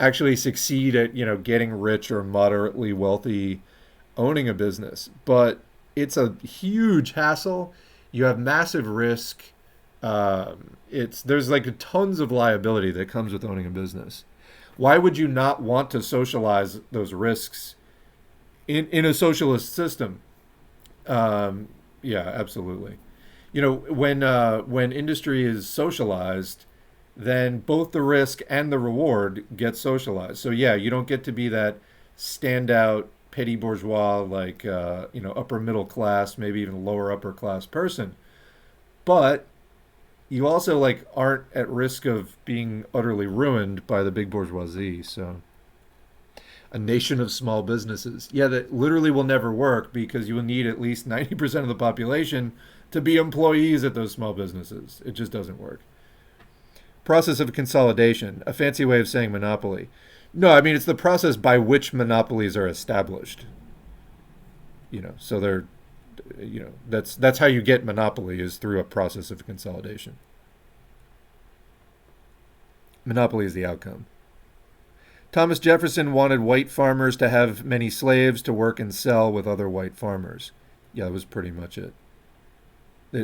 actually succeed at, getting rich or moderately wealthy owning a business, but it's a huge hassle. You have massive risk. There's like tons of liability that comes with owning a business. Why would you not want to socialize those risks in a socialist system? Yeah, absolutely. When industry is socialized, then both the risk and the reward get socialized. So yeah, you don't get to be that standout petty bourgeois, like, upper middle class, maybe even lower upper class person. But you also aren't at risk of being utterly ruined by the big bourgeoisie. So a nation of small businesses. Yeah, that literally will never work because you will need at least 90% of the population to be employees at those small businesses. It just doesn't work. Process of consolidation, a fancy way of saying monopoly. No, I mean, it's the process by which monopolies are established. So they're, that's how you get monopoly, is through a process of consolidation. Monopoly is the outcome. Thomas Jefferson wanted white farmers to have many slaves to work and sell with other white farmers. Yeah, that was pretty much it.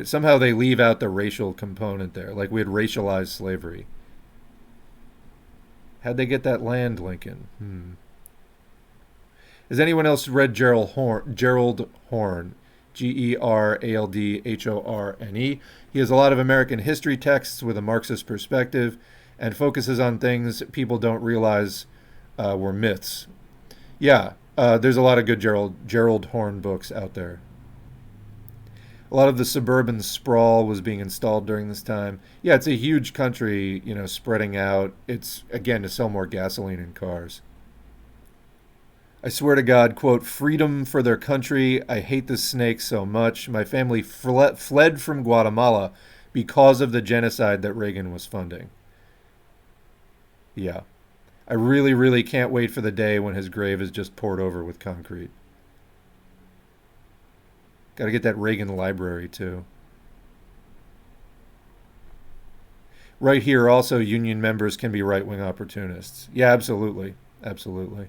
Somehow they leave out the racial component there, like we had racialized slavery. How'd they get that land, Lincoln? Has anyone else read Gerald Horne? Geraldhorne. He has a lot of American history texts with a Marxist perspective and focuses on things people don't realize were myths. Yeah, there's a lot of good Gerald Horne books out there. A lot of the suburban sprawl was being installed during this time. Yeah, it's a huge country, spreading out. It's, again, to sell more gasoline in cars. I swear to God, quote, freedom for their country. I hate the snakes so much. My family fled from Guatemala because of the genocide that Reagan was funding. Yeah. I really, really can't wait for the day when his grave is just poured over with concrete. Got to get that Reagan library, too. Right here, also, union members can be right-wing opportunists. Yeah, absolutely. Absolutely.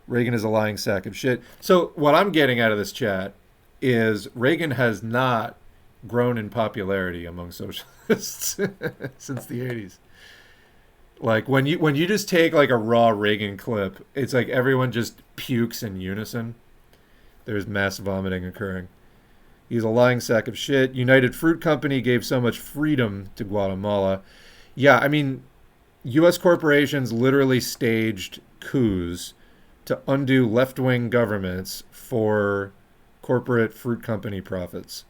Reagan is a lying sack of shit. So what I'm getting out of this chat is Reagan has not grown in popularity among socialists since the 80s. Like, when you just take, like, a raw Reagan clip, it's like everyone just pukes in unison. There's mass vomiting occurring. He's a lying sack of shit. United Fruit Company gave so much freedom to Guatemala. Yeah, I mean, U.S. corporations literally staged coups to undo left-wing governments for corporate fruit company profits.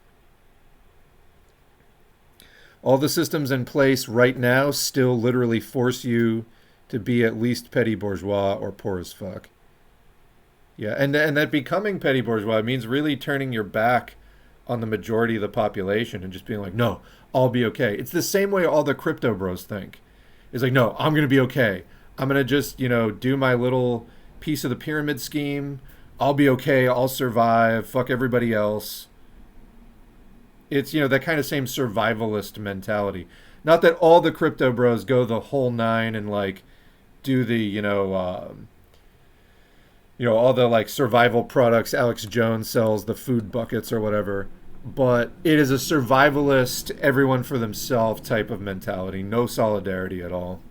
All the systems in place right now still literally force you to be at least petty bourgeois or poor as fuck. Yeah, and that becoming petty bourgeois means really turning your back on the majority of the population and just being like, no, I'll be okay. It's the same way all the crypto bros think. It's like, no, I'm going to be okay. I'm going to just, do my little piece of the pyramid scheme. I'll be okay. I'll survive. Fuck everybody else. It's, that kind of same survivalist mentality. Not that all the crypto bros go the whole nine and, like, do the, all the, like, survival products Alex Jones sells, the food buckets or whatever. But it is a survivalist, everyone for themselves type of mentality. No solidarity at all.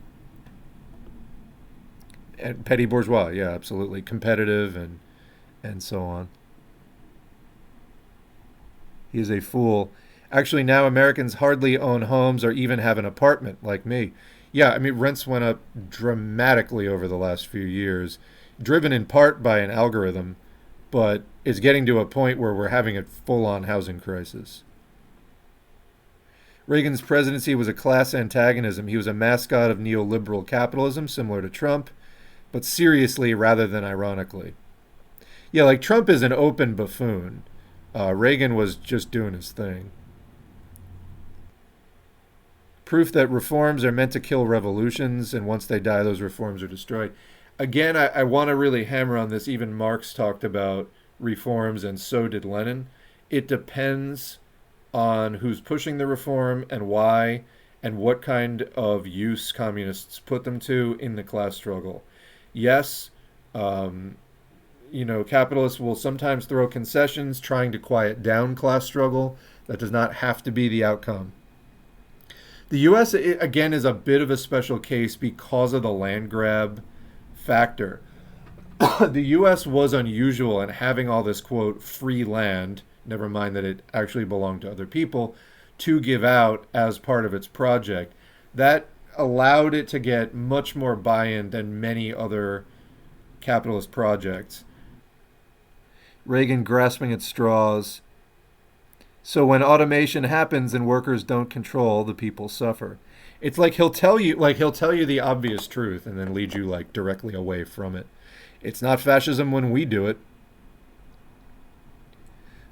And petty bourgeois, yeah, absolutely. Competitive and so on. He is a fool. Actually, now Americans hardly own homes or even have an apartment, like me. Yeah, I mean, rents went up dramatically over the last few years, driven in part by an algorithm, but it's getting to a point where we're having a full-on housing crisis. Reagan's presidency was a class antagonism. He was a mascot of neoliberal capitalism, similar to Trump, but seriously rather than ironically. Yeah, like Trump is an open buffoon. Reagan was just doing his thing. Proof that reforms are meant to kill revolutions, and once they die, those reforms are destroyed. Again, I want to really hammer on this. Even Marx talked about reforms, and so did Lenin. It depends on who's pushing the reform and why, and what kind of use communists put them to in the class struggle. Yes, capitalists will sometimes throw concessions trying to quiet down class struggle. That does not have to be the outcome. The U.S., again, is a bit of a special case because of the land grab factor. The U.S. was unusual in having all this, quote, free land, never mind that it actually belonged to other people, to give out as part of its project. That allowed it to get much more buy-in than many other capitalist projects. Reagan grasping at straws. So when automation happens and workers don't control, the people suffer. It's like he'll tell you the obvious truth and then lead you like directly away from it. It's not fascism when we do it.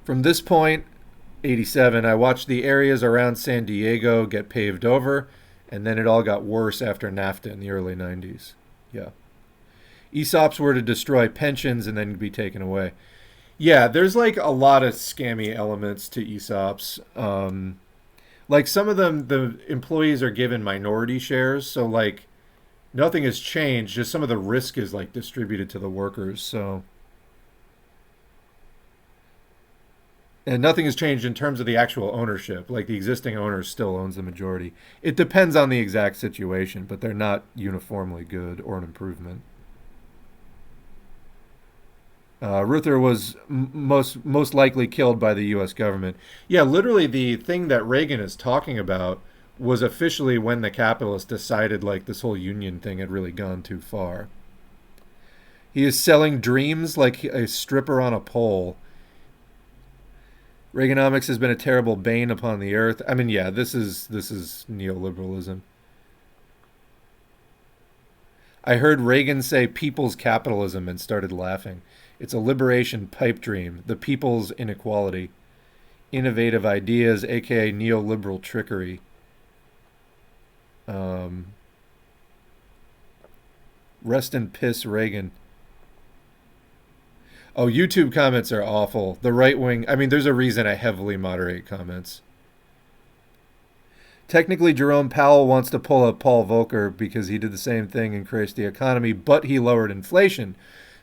From this point, 87, I watched the areas around San Diego get paved over, and then it all got worse after NAFTA in the early 90s. Yeah. ESOPs were to destroy pensions and then be taken away. Yeah, there's like a lot of scammy elements to ESOPs. Like some of them, the employees are given minority shares, so like nothing has changed, just some of the risk is like distributed to the workers, so. And nothing has changed in terms of the actual ownership, like the existing owner still owns the majority. It depends on the exact situation, but they're not uniformly good or an improvement. Ruther was most likely killed by the U.S. government. Yeah, literally the thing that Reagan is talking about was officially when the capitalists decided like this whole union thing had really gone too far. He is selling dreams like a stripper on a pole. Reaganomics has been a terrible bane upon the earth. I mean, yeah, this is neoliberalism. I heard Reagan say people's capitalism and started laughing. It's a liberation pipe dream, the people's inequality. Innovative ideas, aka neoliberal trickery. Rest in piss, Reagan. Oh, YouTube comments are awful. The right wing, I mean, there's a reason I heavily moderate comments. Technically, Jerome Powell wants to pull a Paul Volcker because he did the same thing and crashed the economy, but he lowered inflation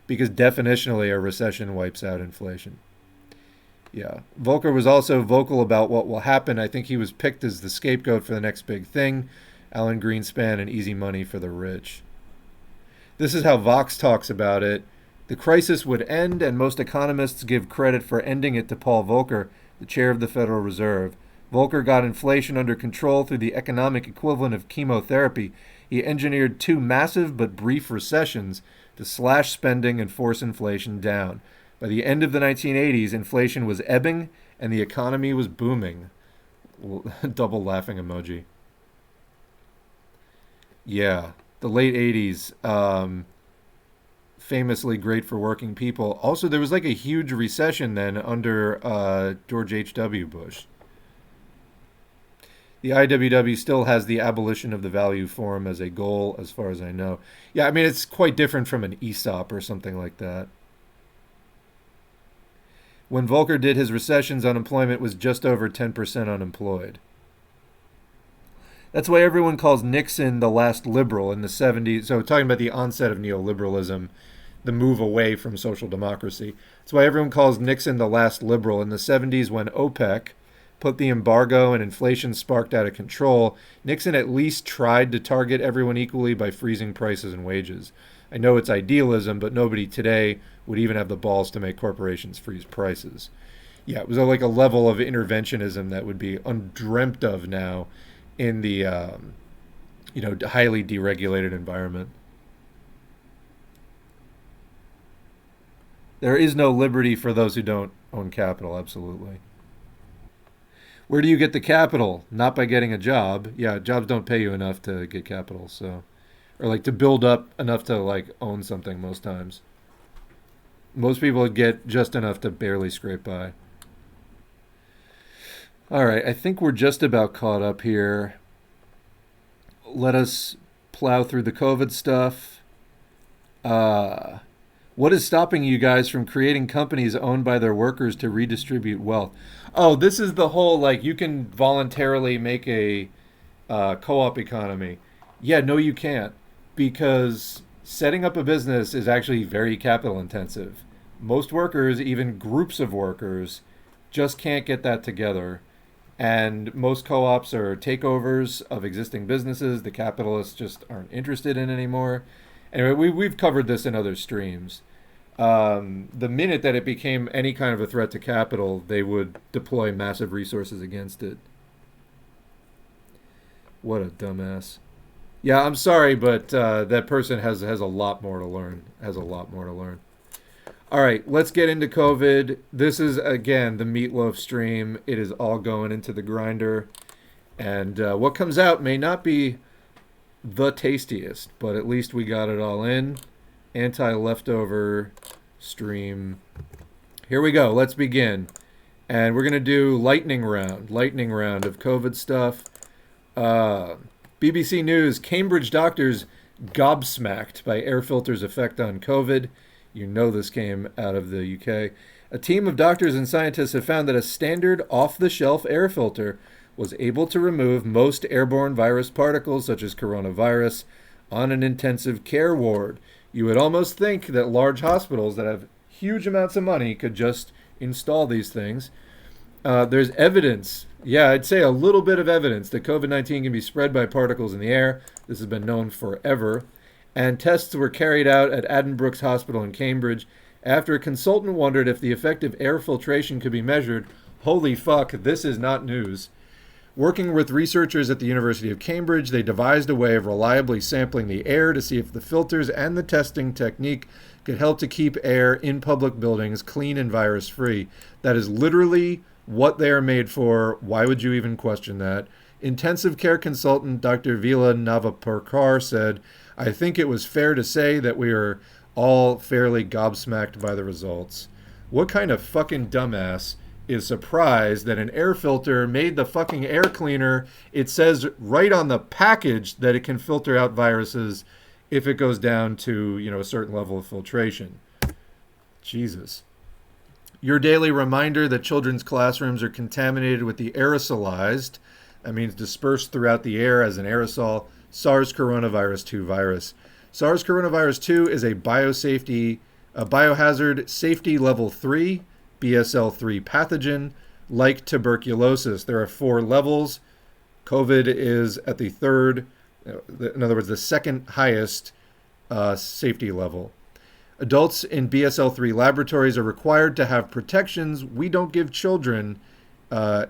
because definitionally a recession wipes out inflation. Yeah. Volcker was also vocal about what will happen. I think he was picked as the scapegoat for the next big thing. Alan Greenspan and easy money for the rich. This is how Vox talks about it. The crisis would end, and most economists give credit for ending it to Paul Volcker, the chair of the Federal Reserve. Volcker got inflation under control through the economic equivalent of chemotherapy. He engineered two massive but brief recessions to slash spending and force inflation down. By the end of the 1980s, inflation was ebbing and the economy was booming. Double laughing emoji. Yeah, the late 80s, famously great for working people. Also, there was like a huge recession then under George H.W. Bush. The IWW still has the abolition of the value form as a goal, as far as I know. Yeah, I mean, it's quite different from an ESOP or something like that. When Volcker did his recessions, unemployment was just over 10% unemployed. That's why everyone calls Nixon the last liberal in the 70s. So talking about the onset of neoliberalism, the move away from social democracy. That's why everyone calls Nixon the last liberal. In the 70s, when OPEC put the embargo and inflation sparked out of control, Nixon at least tried to target everyone equally by freezing prices and wages. I know it's idealism, but nobody today would even have the balls to make corporations freeze prices. Yeah, it was like a level of interventionism that would be undreamt of now in the highly deregulated environment. There is no liberty for those who don't own capital, absolutely. Where do you get the capital? Not by getting a job. Yeah, jobs don't pay you enough to get capital, so, or like to build up enough to like own something most times. Most people get just enough to barely scrape by. All right, I think we're just about caught up here. Let us plow through the COVID stuff. What is stopping you guys from creating companies owned by their workers to redistribute wealth? Oh, this is the whole, like, you can voluntarily make a co-op economy. Yeah, no, you can't. Because setting up a business is actually very capital intensive. Most workers, even groups of workers, just can't get that together. And most co-ops are takeovers of existing businesses the capitalists just aren't interested in anymore. Anyway, we've covered this in other streams. The minute that it became any kind of a threat to capital, they would deploy massive resources against it. What a dumbass. Yeah, I'm sorry, but that person has a lot more to learn. All right, let's get into COVID. This is, again, the meatloaf stream. It is all going into the grinder. And what comes out may not be the tastiest, but at least we got it all in. Anti-leftover stream. Here we go. Let's begin. And we're going to do lightning round of COVID stuff. BBC News, Cambridge doctors gobsmacked by air filters' effect on COVID. You know this came out of the UK. A team of doctors and scientists have found that a standard off-the-shelf air filter was able to remove most airborne virus particles, such as coronavirus, on an intensive care ward. You would almost think that large hospitals that have huge amounts of money could just install these things. There's evidence, I'd say a little bit of evidence that COVID-19 can be spread by particles in the air. This has been known forever. And tests were carried out at Addenbrooke's Hospital in Cambridge, After a consultant wondered if the effect of air filtration could be measured, holy fuck, this is not news. Working with researchers at the University of Cambridge, they devised a way of reliably sampling the air to see if the filters and the testing technique could help to keep air in public buildings clean and virus-free. That is literally what they are made for. Why would you even question that? Intensive care consultant Dr. Vila Navaparkar said, "I think it was fair to say that we are all fairly gobsmacked by the results." What kind of fucking dumbass is surprised that an air filter made the fucking air cleaner? It says right on the package that it can filter out viruses if it goes down to, a certain level of filtration. Jesus. Your daily reminder that children's classrooms are contaminated with the aerosolized, that means dispersed throughout the air as an aerosol, SARS coronavirus 2 virus. SARS coronavirus 2 is a biohazard safety level 3, BSL-3 pathogen, like tuberculosis. There are 4 levels. COVID is at the third, in other words, the second highest safety level. Adults in BSL-3 laboratories are required to have protections we don't give children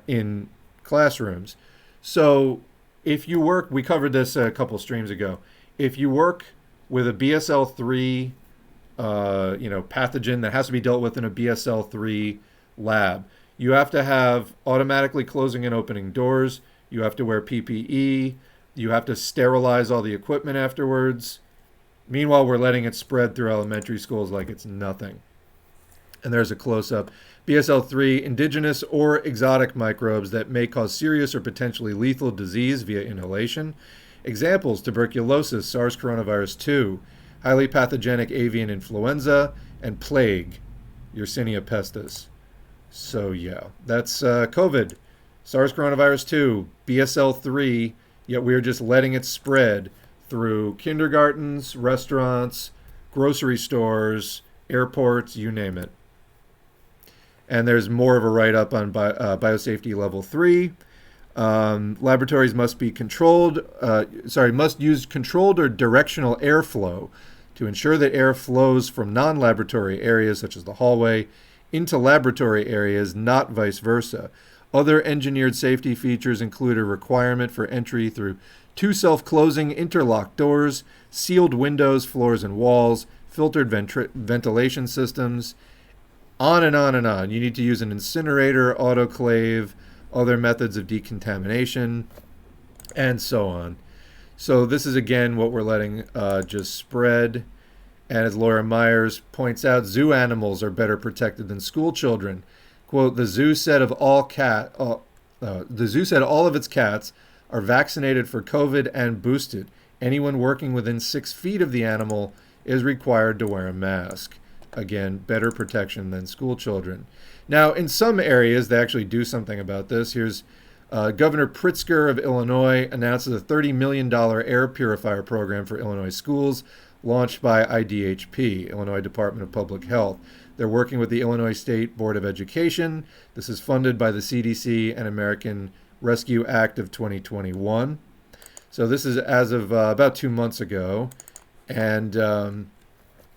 in classrooms. So if you work, we covered this a couple streams ago, if you work with a BSL-3 pathogen that has to be dealt with in a BSL-3 lab, you have to have automatically closing and opening doors. You have to wear PPE. You have to sterilize all the equipment afterwards. Meanwhile, we're letting it spread through elementary schools like it's nothing. And there's a close-up. BSL-3, indigenous or exotic microbes that may cause serious or potentially lethal disease via inhalation. Examples, tuberculosis, SARS coronavirus 2, highly pathogenic avian influenza, and plague, Yersinia pestis. So yeah, that's COVID. SARS coronavirus 2, BSL-3, yet we're just letting it spread through kindergartens, restaurants, grocery stores, airports, you name it. And there's more of a write-up on biosafety level 3. Laboratories must use controlled or directional airflow to ensure that air flows from non-laboratory areas such as the hallway into laboratory areas, not vice versa. Other engineered safety features include a requirement for entry through 2 self-closing interlocked doors, sealed windows, floors, and walls, filtered ventilation systems, on and on and on. You need to use an incinerator, autoclave, other methods of decontamination, and so on. So this is, again, what we're letting just spread. And as Laura Myers points out, zoo animals are better protected than school children. Quote, the zoo said all of its cats are vaccinated for COVID and boosted. Anyone working within 6 feet of the animal is required to wear a mask. Again, better protection than school children. Now, in some areas, they actually do something about this. Here's Governor Pritzker of Illinois announces a $30 million air purifier program for Illinois schools launched by IDHP, Illinois Department of Public Health. They're working with the Illinois State Board of Education. This is funded by the CDC and American Rescue Act of 2021. So this is as of about 2 months ago. And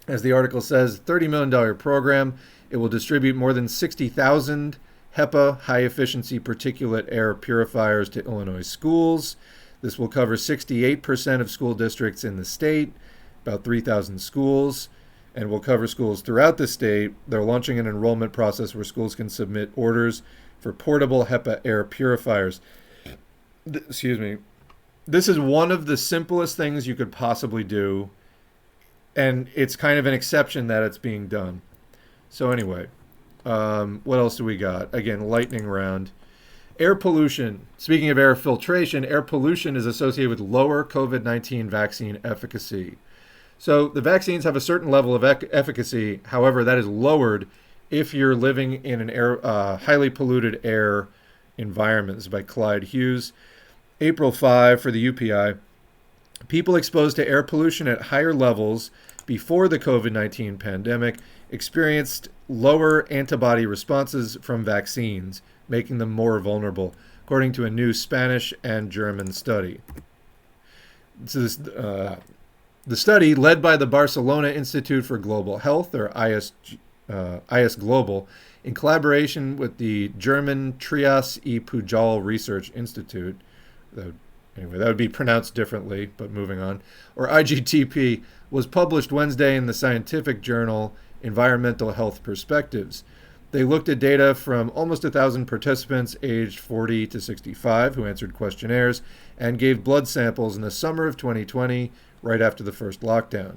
as the article says, $30 million program. It will distribute more than 60,000 HEPA, high-efficiency particulate air purifiers to Illinois schools. This will cover 68% of school districts in the state, about 3,000 schools, and will cover schools throughout the state. They're launching an enrollment process where schools can submit orders for portable HEPA air purifiers. Excuse me. This is one of the simplest things you could possibly do, and it's kind of an exception that it's being done. So anyway, what else do we got? Again, lightning round. Air pollution. Speaking of air filtration, air pollution is associated with lower COVID-19 vaccine efficacy. So the vaccines have a certain level of efficacy. However, that is lowered if you're living in an highly polluted air environment. This is by Clyde Hughes. April 5 for the UPI. People exposed to air pollution at higher levels before the COVID-19 pandemic experienced lower antibody responses from vaccines, making them more vulnerable, according to a new Spanish and German study. The study, led by the Barcelona Institute for Global Health, or IS Global, in collaboration with the German Trias e Pujol Research Institute, anyway, that would be pronounced differently, but moving on, or IGTP, was published Wednesday in the scientific journal Environmental Health Perspectives. They looked at data from almost 1,000 participants aged 40 to 65 who answered questionnaires and gave blood samples in the summer of 2020, right after the first lockdown.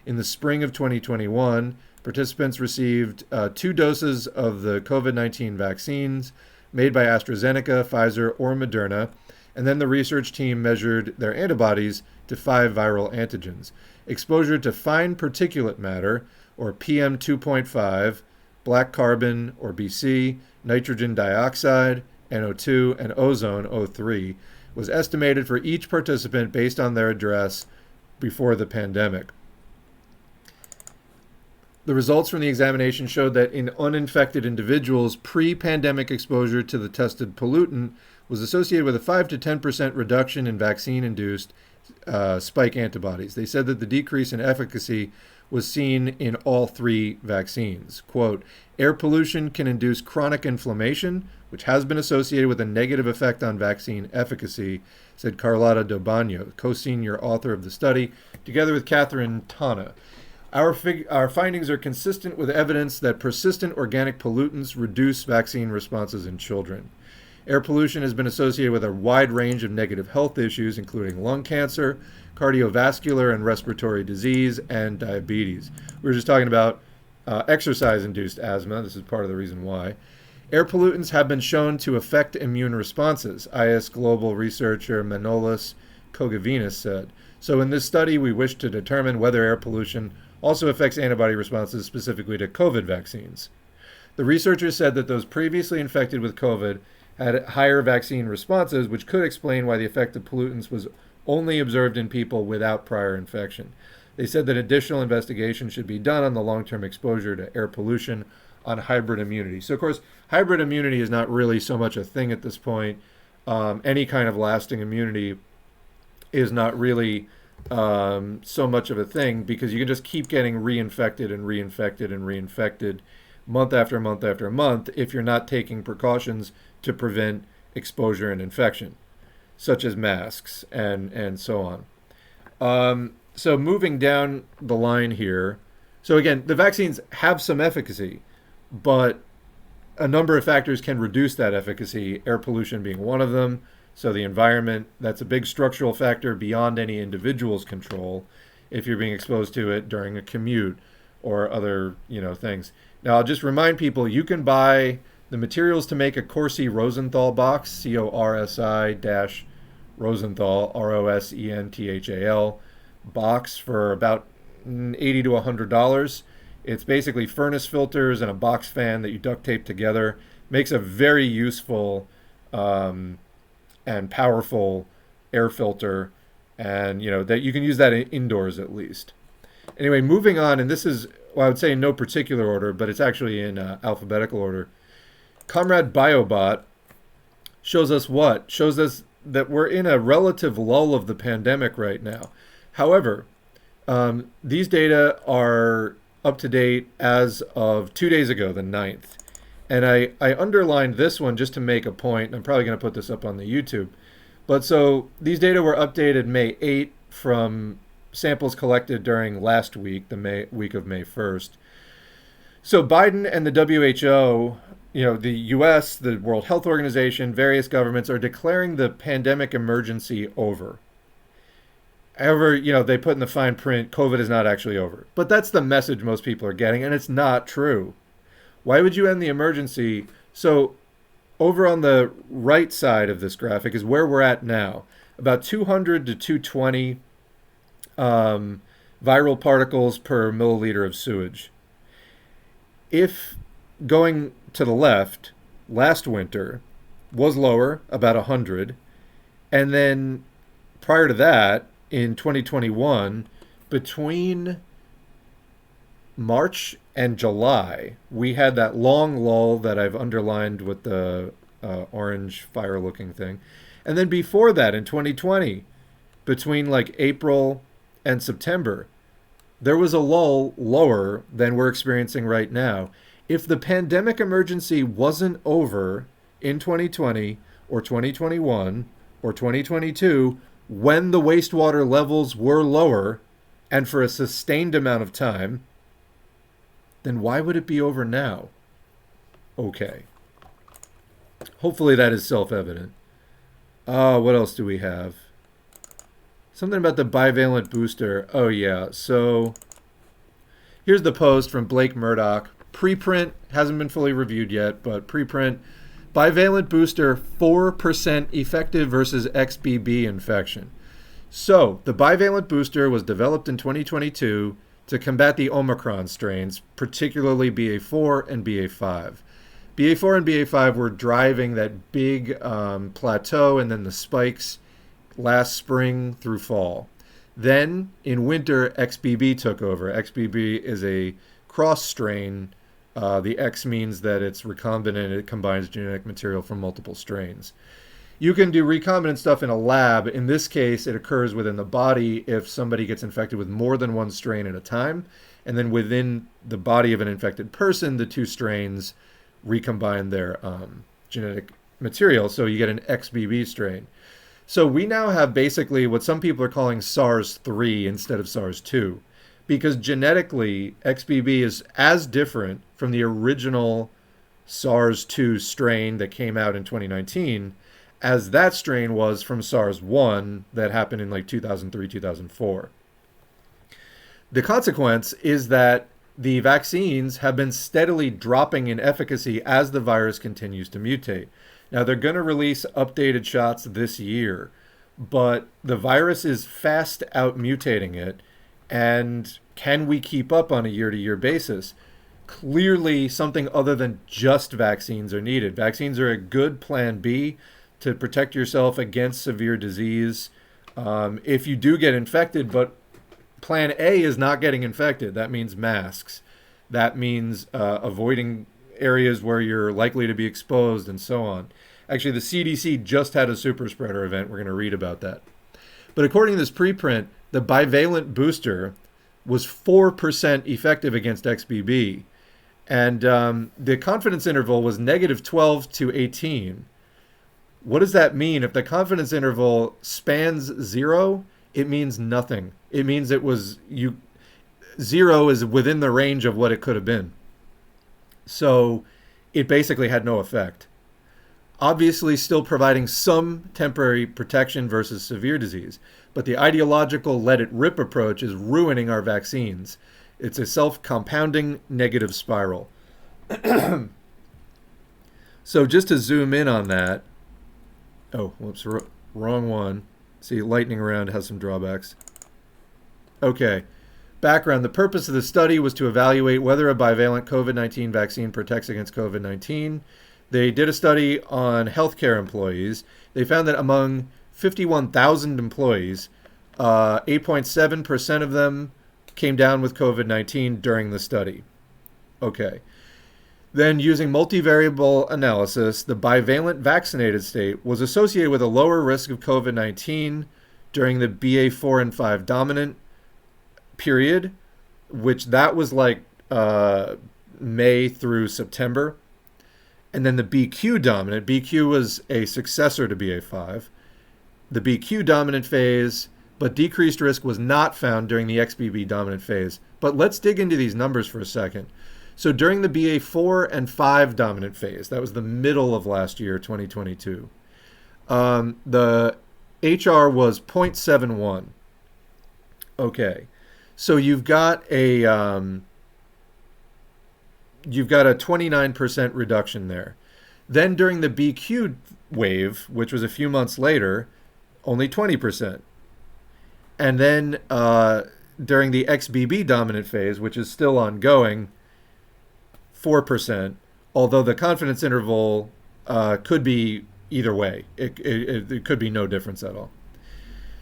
In the spring of 2021, participants received 2 doses of the COVID-19 vaccines made by AstraZeneca, Pfizer, or Moderna, and then the research team measured their antibodies to 5 viral antigens. Exposure to fine particulate matter, or PM2.5, black carbon, or BC, nitrogen dioxide, NO2, and ozone, O3, was estimated for each participant based on their address before the pandemic. The results from the examination showed that in uninfected individuals, pre-pandemic exposure to the tested pollutant was associated with a 5 to 10% reduction in vaccine-induced spike antibodies. They said that the decrease in efficacy was seen in all 3 vaccines. Quote, air pollution can induce chronic inflammation, which has been associated with a negative effect on vaccine efficacy, said Carlotta Dobano, co-senior author of the study, together with Catherine Tana. Our findings are consistent with evidence that persistent organic pollutants reduce vaccine responses in children. Air pollution has been associated with a wide range of negative health issues, including lung cancer, cardiovascular and respiratory disease, and diabetes. We were just talking about exercise-induced asthma. This is part of the reason why. Air pollutants have been shown to affect immune responses, IS Global researcher Manolis Kogavinas said. So in this study, we wish to determine whether air pollution also affects antibody responses specifically to COVID vaccines. The researchers said that those previously infected with COVID had higher vaccine responses, which could explain why the effect of pollutants was only observed in people without prior infection. They said that additional investigation should be done on the long-term exposure to air pollution on hybrid immunity. So, of course, hybrid immunity is not really so much a thing at this point. Any kind of lasting immunity is not really so much of a thing because you can just keep getting reinfected and reinfected and reinfected month after month after month if you're not taking precautions to prevent exposure and infection, such as masks and so on. So moving down the line here, so again, the vaccines have some efficacy, but a number of factors can reduce that efficacy, air pollution being one of them. So the environment, that's a big structural factor beyond any individual's control if you're being exposed to it during a commute or other, things. Now, I'll just remind people, you can buy the materials to make a Corsi-Rosenthal box, Corsi-Rosenthal, Rosenthal box for about $80 to $100. It's basically furnace filters and a box fan that you duct tape together. Makes a very useful and powerful air filter, and that you can use that indoors at least. Anyway, moving on, and this is, well, I would say in no particular order, but it's actually in alphabetical order. Comrade Biobot shows us what? Shows us that we're in a relative lull of the pandemic right now. However, these data are up to date as of 2 days ago, the 9th. And I underlined this one just to make a point. I'm probably going to put this up on the YouTube. But so these data were updated May 8 from samples collected during last week, the week of May 1st. So Biden and the WHO, the US, the World Health Organization, various governments are declaring the pandemic emergency over. However, they put in the fine print, COVID is not actually over. But that's the message most people are getting, and it's not true. Why would you end the emergency? So over on the right side of this graphic is where we're at now. About 200 to 220 viral particles per milliliter of sewage. If going to the left, last winter was lower, about 100. And then prior to that, in 2021, between March and July, we had that long lull that I've underlined with the orange fire-looking thing. And then before that, in 2020, between like April and September, there was a lull lower than we're experiencing right now. If the pandemic emergency wasn't over in 2020 or 2021 or 2022, when the wastewater levels were lower and for a sustained amount of time, then why would it be over now? Okay. Hopefully that is self-evident. What else do we have? Something about the bivalent booster. Oh, yeah. So here's the post from Blake Murdoch. Preprint hasn't been fully reviewed yet, but preprint. Bivalent booster, 4% effective versus XBB infection. So the bivalent booster was developed in 2022 to combat the Omicron strains, particularly BA4 and BA5. BA4 and BA5 were driving that big plateau and then the spikes last spring through fall. Then in winter, XBB took over. XBB is a cross strain. The X means that it's recombinant. It combines genetic material from multiple strains. You can do recombinant stuff in a lab. In this case, it occurs within the body if somebody gets infected with more than one strain at a time. And then within the body of an infected person, the two strains recombine their genetic material. So you get an XBB strain. So we now have basically what some people are calling SARS-3 instead of SARS-2. Because genetically, XBB is as different from the original SARS-2 strain that came out in 2019 as that strain was from SARS-1 that happened in like 2003, 2004. The consequence is that the vaccines have been steadily dropping in efficacy as the virus continues to mutate. Now, they're going to release updated shots this year, but the virus is fast out mutating it. And can we keep up on a year-to-year basis? Clearly, something other than just vaccines are needed. Vaccines are a good plan B to protect yourself against severe disease. If you do get infected, but plan A is not getting infected, that means masks. That means avoiding areas where you're likely to be exposed and so on. Actually, the CDC just had a super spreader event. We're going to read about that. But according to this preprint, the bivalent booster was 4% effective against XBB. And the confidence interval was -12 to 18. What does that mean? If the confidence interval spans 0, it means nothing. It means 0 is within the range of what it could have been. So it basically had no effect. Obviously still providing some temporary protection versus severe disease. But the ideological let it rip approach is ruining our vaccines. It's a self-compounding negative spiral. So just to zoom in on that. Oh, whoops, wrong one. See, lightning around has some drawbacks. Okay. Background. The purpose of the study was to evaluate whether a bivalent COVID-19 vaccine protects against COVID-19. They did a study on healthcare employees. They found that among 51,000 employees, 8.7% of them came down with COVID-19 during the study. Okay. Then, using multivariable analysis, the bivalent vaccinated state was associated with a lower risk of COVID-19 during the BA4 and 5 dominant period, which that was like May through September. And then the BQ dominant, BQ was a successor to BA5. The BQ dominant phase, but decreased risk was not found during the XBB dominant phase. But let's dig into these numbers for a second. So during the BA4 and 5 dominant phase, that was the middle of last year, 2022, the HR was 0.71. Okay, so you've got a 29% reduction there. Then during the BQ wave, which was a few months later, only 20%. And then during the XBB dominant phase, which is still ongoing, 4%, although the confidence interval could be either way. It could be no difference at all.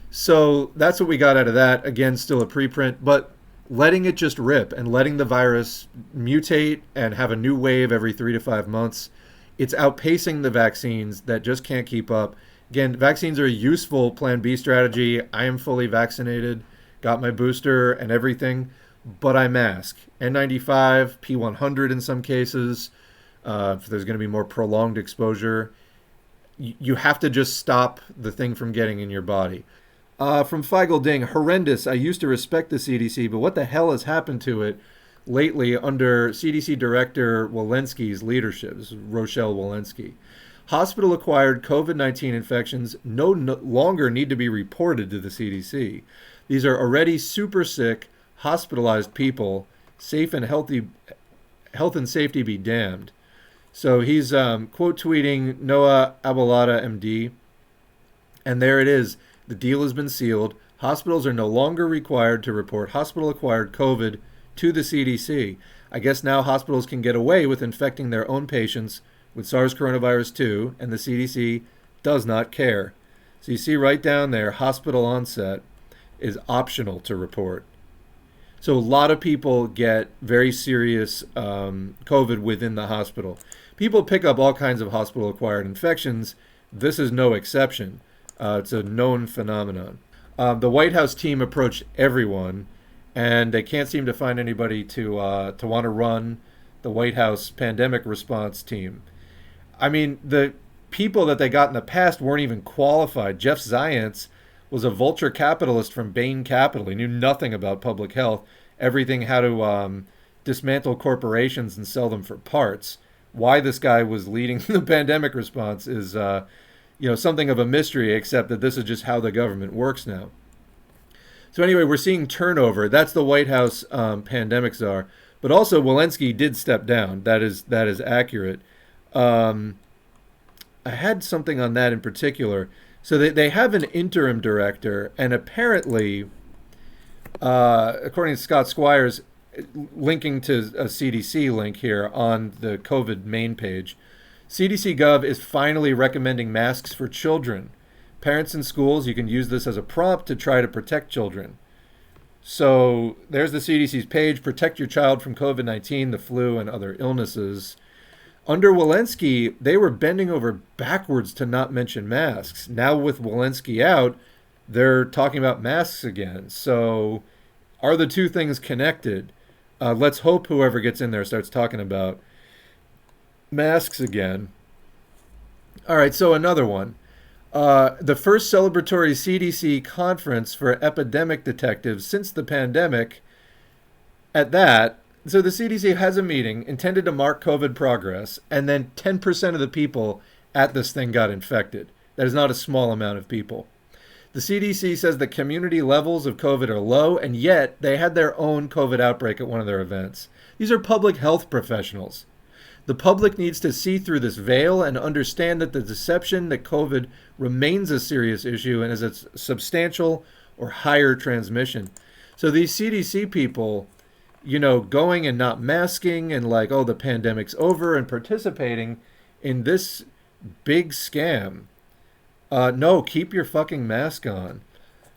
So that's what we got out of that. Again, still a preprint, but letting it just rip and letting the virus mutate and have a new wave every 3 to 5 months, it's outpacing the vaccines that just can't keep up. Again, vaccines are a useful plan B strategy. I am fully vaccinated, got my booster and everything, but I mask. N95, P100 in some cases, if there's going to be more prolonged exposure. You have to just stop the thing from getting in your body. From Feigl Ding, horrendous. I used to respect the CDC, but what the hell has happened to it lately under CDC Director Walensky's leadership? This is Rochelle Walensky. Hospital-acquired COVID-19 infections no longer need to be reported to the CDC. These are already super sick, hospitalized people. Safe and healthy, health and safety be damned. So he's quote tweeting Noah Abalada, MD, and there it is. The deal has been sealed. Hospitals are no longer required to report hospital-acquired COVID to the CDC. I guess now hospitals can get away with infecting their own patients with SARS coronavirus 2, and the CDC does not care. So you see right down there, hospital onset is optional to report. So a lot of people get very serious COVID within the hospital. People pick up all kinds of hospital-acquired infections. This is no exception. It's a known phenomenon. The White House team approached everyone, and they can't seem to find anybody to want to run the White House pandemic response team. I mean, the people that they got in the past weren't even qualified. Jeff Zients was a vulture capitalist from Bain Capital. He knew nothing about public health, everything how to dismantle corporations and sell them for parts. Why this guy was leading the pandemic response is something of a mystery, except that this is just how the government works now. So anyway, we're seeing turnover. That's the White House pandemic czar. But also Walensky did step down. That is accurate. I had something on that in particular. So they have an interim director, and apparently, according to Scott Squires, linking to a CDC link here on the COVID main page, CDC Gov is finally recommending masks for children. Parents in schools, you can use this as a prompt to try to protect children. So there's the CDC's page, protect your child from COVID-19, the flu, and other illnesses. Under Walensky, they were bending over backwards to not mention masks. Now with Walensky out, they're talking about masks again. So are the two things connected? Let's hope whoever gets in there starts talking about masks again. All right, so another one. The first celebratory CDC conference for epidemic detectives since the pandemic. At that, so the CDC has a meeting intended to mark COVID progress, and then 10% of the people at this thing got infected. That is not a small amount of people. The CDC says the community levels of COVID are low, and yet they had their own COVID outbreak at one of their events. These are public health professionals. The public needs to see through this veil and understand that the deception that COVID remains a serious issue and is a substantial or higher transmission. So these CDC people, going and not masking and like, oh, the pandemic's over, and participating in this big scam. No, keep your fucking mask on.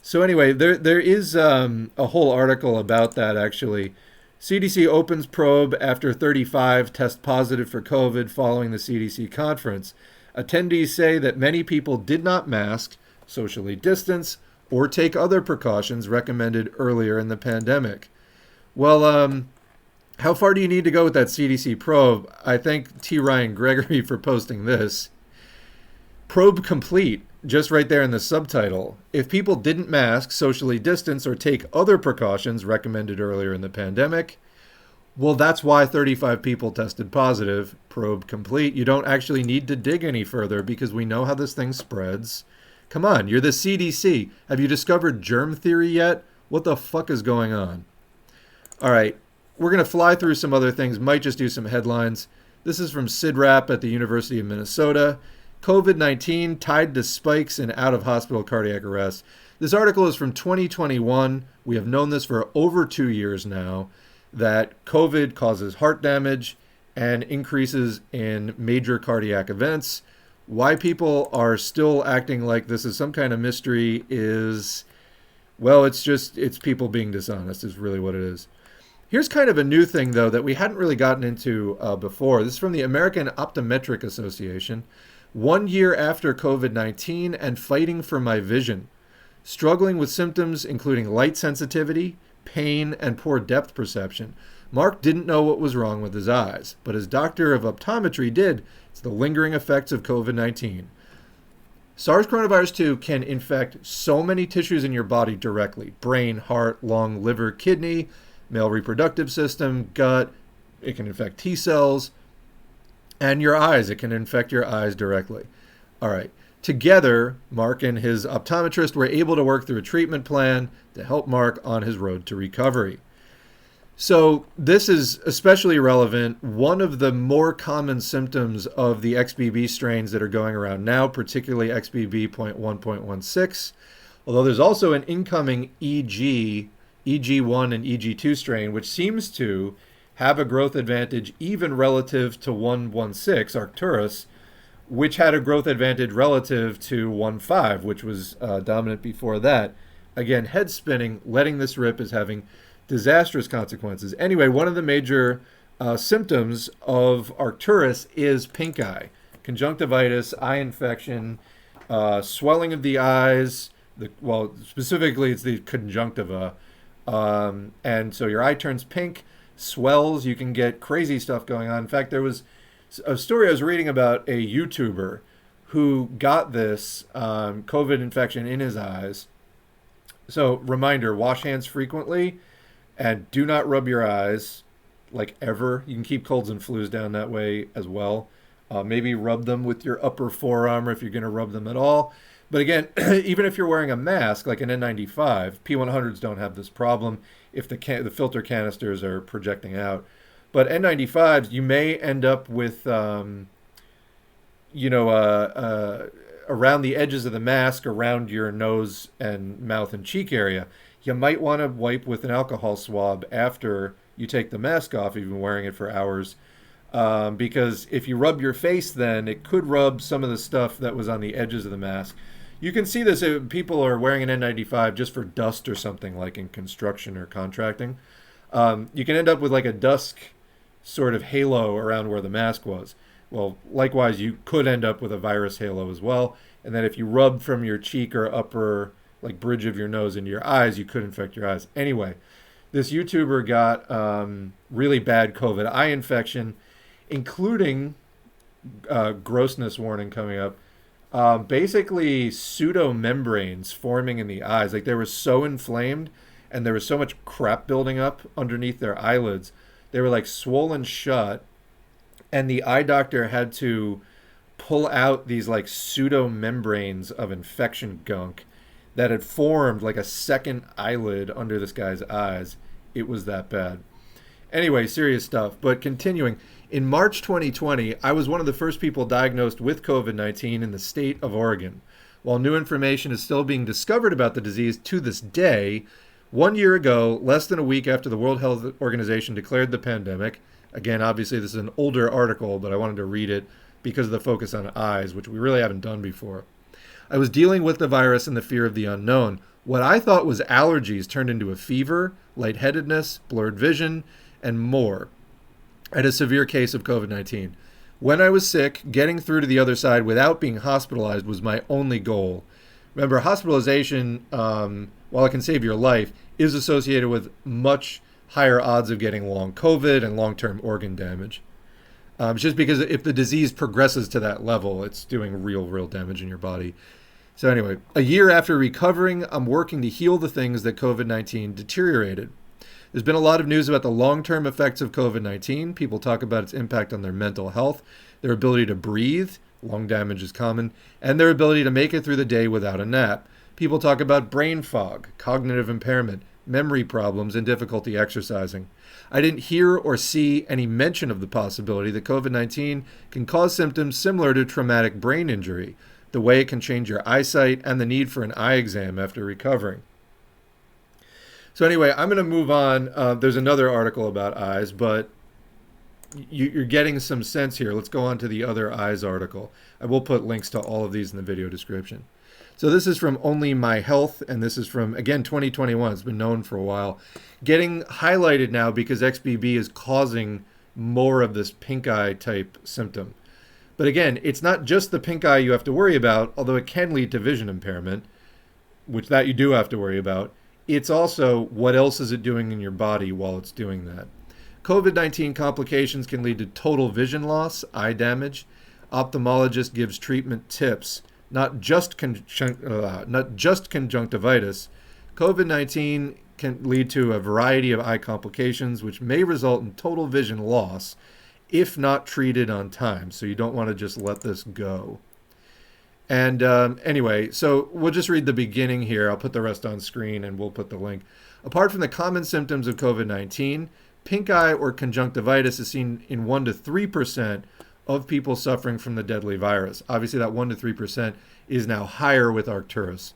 So anyway, there is a whole article about that, actually. CDC opens probe after 35 test positive for COVID following the CDC conference. Attendees say that many people did not mask, socially distance, or take other precautions recommended earlier in the pandemic. Well, how far do you need to go with that CDC probe? I thank T. Ryan Gregory for posting this. Probe complete, just right there in the subtitle. If people didn't mask, socially distance, or take other precautions recommended earlier in the pandemic, well, that's why 35 people tested positive. Probe complete. You don't actually need to dig any further because we know how this thing spreads. Come on, you're the CDC. Have you discovered germ theory yet? What the fuck is going on? All right, we're going to fly through some other things, might just do some headlines. This is from SIDRAP at the University of Minnesota. COVID-19 tied to spikes in out-of-hospital cardiac arrest. This article is from 2021. We have known this for over 2 years now, that COVID causes heart damage and increases in major cardiac events. Why people are still acting like this is some kind of mystery is, well, it's people being dishonest is really what it is. Here's kind of a new thing, though, that we hadn't really gotten into before. This is from the American Optometric Association. 1 year after COVID-19 and fighting for my vision. Struggling with symptoms including light sensitivity, pain, and poor depth perception. Mark didn't know what was wrong with his eyes, but his doctor of optometry did. It's the lingering effects of COVID-19. SARS coronavirus 2 can infect so many tissues in your body directly: brain, heart, lung, liver, kidney, male reproductive system, gut. It can infect T cells, and your eyes. It can infect your eyes directly. All right. Together, Mark and his optometrist were able to work through a treatment plan to help Mark on his road to recovery. So this is especially relevant. One of the more common symptoms of the XBB strains that are going around now, particularly XBB.1.16, although there's also an incoming EG1 and EG2 strain, which seems to have a growth advantage even relative to 116, Arcturus, which had a growth advantage relative to 1.5, which was dominant before that. Again, head spinning, letting this rip is having disastrous consequences. Anyway, one of the major symptoms of Arcturus is pink eye, conjunctivitis, eye infection, swelling of the eyes. Specifically, it's the conjunctiva. And so your eye turns pink, swells. You can get crazy stuff going on. In fact, there was a story I was reading about a YouTuber who got this COVID infection in his eyes. So reminder, wash hands frequently and do not rub your eyes, like, ever. You can keep colds and flus down that way as well. Maybe rub them with your upper forearm if you're going to rub them at all. But again, even if you're wearing a mask like an N95, P100s don't have this problem if the filter canisters are projecting out. But N95s, you may end up with, around the edges of the mask, around your nose and mouth and cheek area. You might want to wipe with an alcohol swab after you take the mask off, if you've been wearing it for hours. Because if you rub your face, then it could rub some of the stuff that was on the edges of the mask. You can see this if people are wearing an N95 just for dust or something, like in construction or contracting. You can end up with like a dust sort of halo around where the mask was. Well, likewise, you could end up with a virus halo as well. And then if you rub from your cheek or upper, like, bridge of your nose into your eyes, you could infect your eyes. Anyway, this YouTuber got really bad COVID eye infection, including grossness warning coming up. Basically pseudomembranes forming in the eyes. Like, they were so inflamed and there was so much crap building up underneath their eyelids. They were like swollen shut, and the eye doctor had to pull out these like pseudomembranes of infection gunk that had formed like a second eyelid under this guy's eyes. It was that bad. Anyway, serious stuff. But continuing, in March 2020, I was one of the first people diagnosed with COVID-19 in the state of Oregon. While new information is still being discovered about the disease to this day, 1 year ago, less than a week after the World Health Organization declared the pandemic, again, obviously this is an older article, but I wanted to read it because of the focus on eyes, which we really haven't done before. I was dealing with the virus and the fear of the unknown. What I thought was allergies turned into a fever, lightheadedness, blurred vision, and more. I had a severe case of COVID-19. When I was sick, getting through to the other side without being hospitalized was my only goal. Remember, hospitalization, while it can save your life, is associated with much higher odds of getting long COVID and long-term organ damage. Just because if the disease progresses to that level, it's doing real damage in your body. So anyway, a year after recovering, I'm working to heal the things that COVID-19 deteriorated. There's been a lot of news about the long-term effects of COVID-19. People talk about its impact on their mental health, their ability to breathe, lung damage is common, and their ability to make it through the day without a nap. People talk about brain fog, cognitive impairment, memory problems, and difficulty exercising. I didn't hear or see any mention of the possibility that COVID-19 can cause symptoms similar to traumatic brain injury, the way it can change your eyesight, and the need for an eye exam after recovering. So anyway, I'm going to move on. There's another article about eyes, but you're getting some sense here. Let's go on to the other eyes article. I will put links to all of these in the video description. So this is from Only My Health, and this is from, again, 2021. It's been known for a while. Getting highlighted now because XBB is causing more of this pink eye type symptom. But again, it's not just the pink eye you have to worry about, although it can lead to vision impairment. which that you do have to worry about. It's also what else is it doing in your body while it's doing that. COVID-19 complications can lead to total vision loss, eye damage. Ophthalmologist gives treatment tips, not just conjunctivitis. COVID-19 can lead to a variety of eye complications, which may result in total vision loss if not treated on time. So you don't want to just let this go. And anyway, so we'll just read the beginning here. I'll put the rest on screen and we'll put the link. Apart from the common symptoms of COVID-19, pink eye or conjunctivitis is seen in 1 to 3% of people suffering from the deadly virus. Obviously, that 1 to 3% is now higher with Arcturus.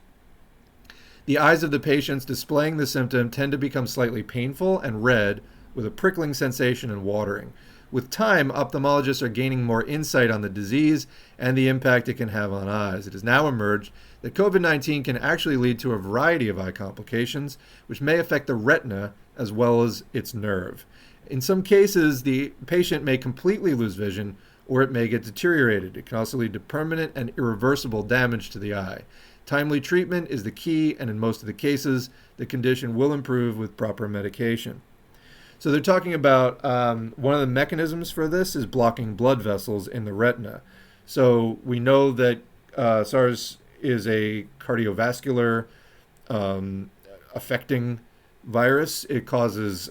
The eyes of the patients displaying the symptom tend to become slightly painful and red with a prickling sensation and watering. With time, ophthalmologists are gaining more insight on the disease and the impact it can have on eyes. It has now emerged that COVID-19 can actually lead to a variety of eye complications, which may affect the retina as well as its nerve. In some cases, the patient may completely lose vision, or it may get deteriorated. It can also lead to permanent and irreversible damage to the eye. Timely treatment is the key, and in most of the cases, the condition will improve with proper medication. So they're talking about one of the mechanisms for this is blocking blood vessels in the retina. So we know that SARS is a cardiovascular affecting virus. It causes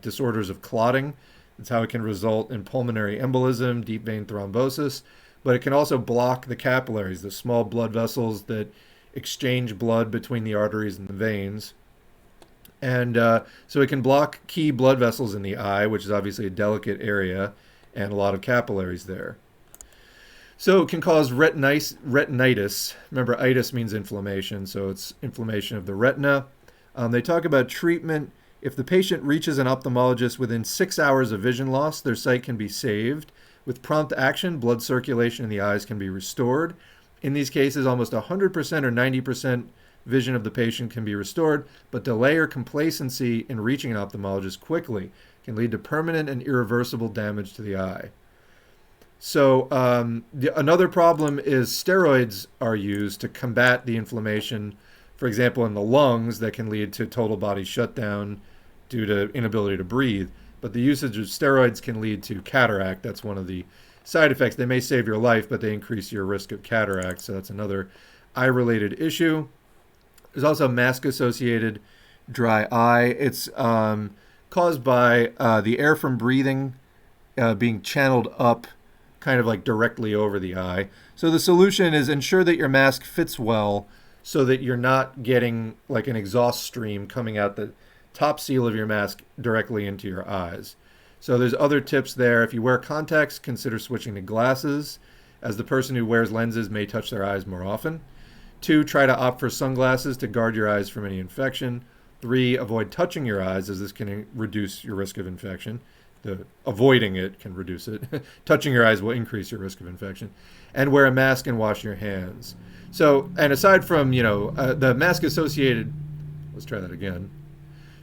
disorders of clotting. That's how it can result in pulmonary embolism, deep vein thrombosis. But it can also block the capillaries, the small blood vessels that exchange blood between the arteries and the veins. And so it can block key blood vessels in the eye, which is obviously a delicate area, and a lot of capillaries there. So it can cause retinitis. Remember, itis means inflammation, so it's inflammation of the retina. They talk about treatment. If the patient reaches an ophthalmologist within 6 hours of vision loss, their sight can be saved. With prompt action, blood circulation in the eyes can be restored. In these cases, almost 100% or 90% vision of the patient can be restored, but delay or complacency in reaching an ophthalmologist quickly can lead to permanent and irreversible damage to the eye. So another problem is steroids are used to combat the inflammation, for example, in the lungs, that can lead to total body shutdown due to inability to breathe. But the usage of steroids can lead to cataract. That's one of the side effects. They may save your life, but they increase your risk of cataract. So that's another eye-related issue. There's also mask-associated dry eye. It's caused by the air from breathing being channeled up kind of like directly over the eye. So the solution is ensure that your mask fits well so that you're not getting like an exhaust stream coming out the top seal of your mask directly into your eyes. So there's other tips there. If you wear contacts, consider switching to glasses, as the person who wears lenses may touch their eyes more often. 2, try to opt for sunglasses to guard your eyes from any infection. 3, avoid touching your eyes, as this can reduce your risk of infection. Avoiding it can reduce it. Touching your eyes will increase your risk of infection. And wear a mask and wash your hands. So, and aside from, the mask-associated, let's try that again.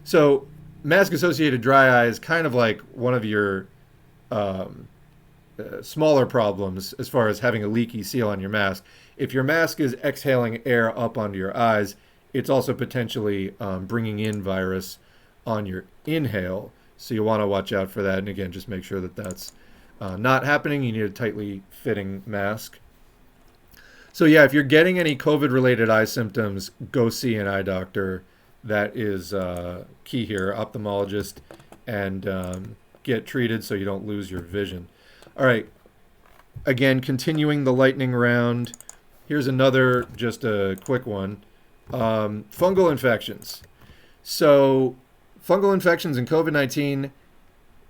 So, mask-associated dry eye is kind of like one of your smaller problems as far as having a leaky seal on your mask. If your mask is exhaling air up onto your eyes, it's also potentially bringing in virus on your inhale. So you want to watch out for that. And again, just make sure that that's not happening. You need a tightly fitting mask. So yeah, if you're getting any COVID-related eye symptoms, go see an eye doctor. That is key here, ophthalmologist, and get treated so you don't lose your vision. All right, again, continuing the lightning round. Here's another, just a quick one. Fungal infections. So fungal infections and COVID-19,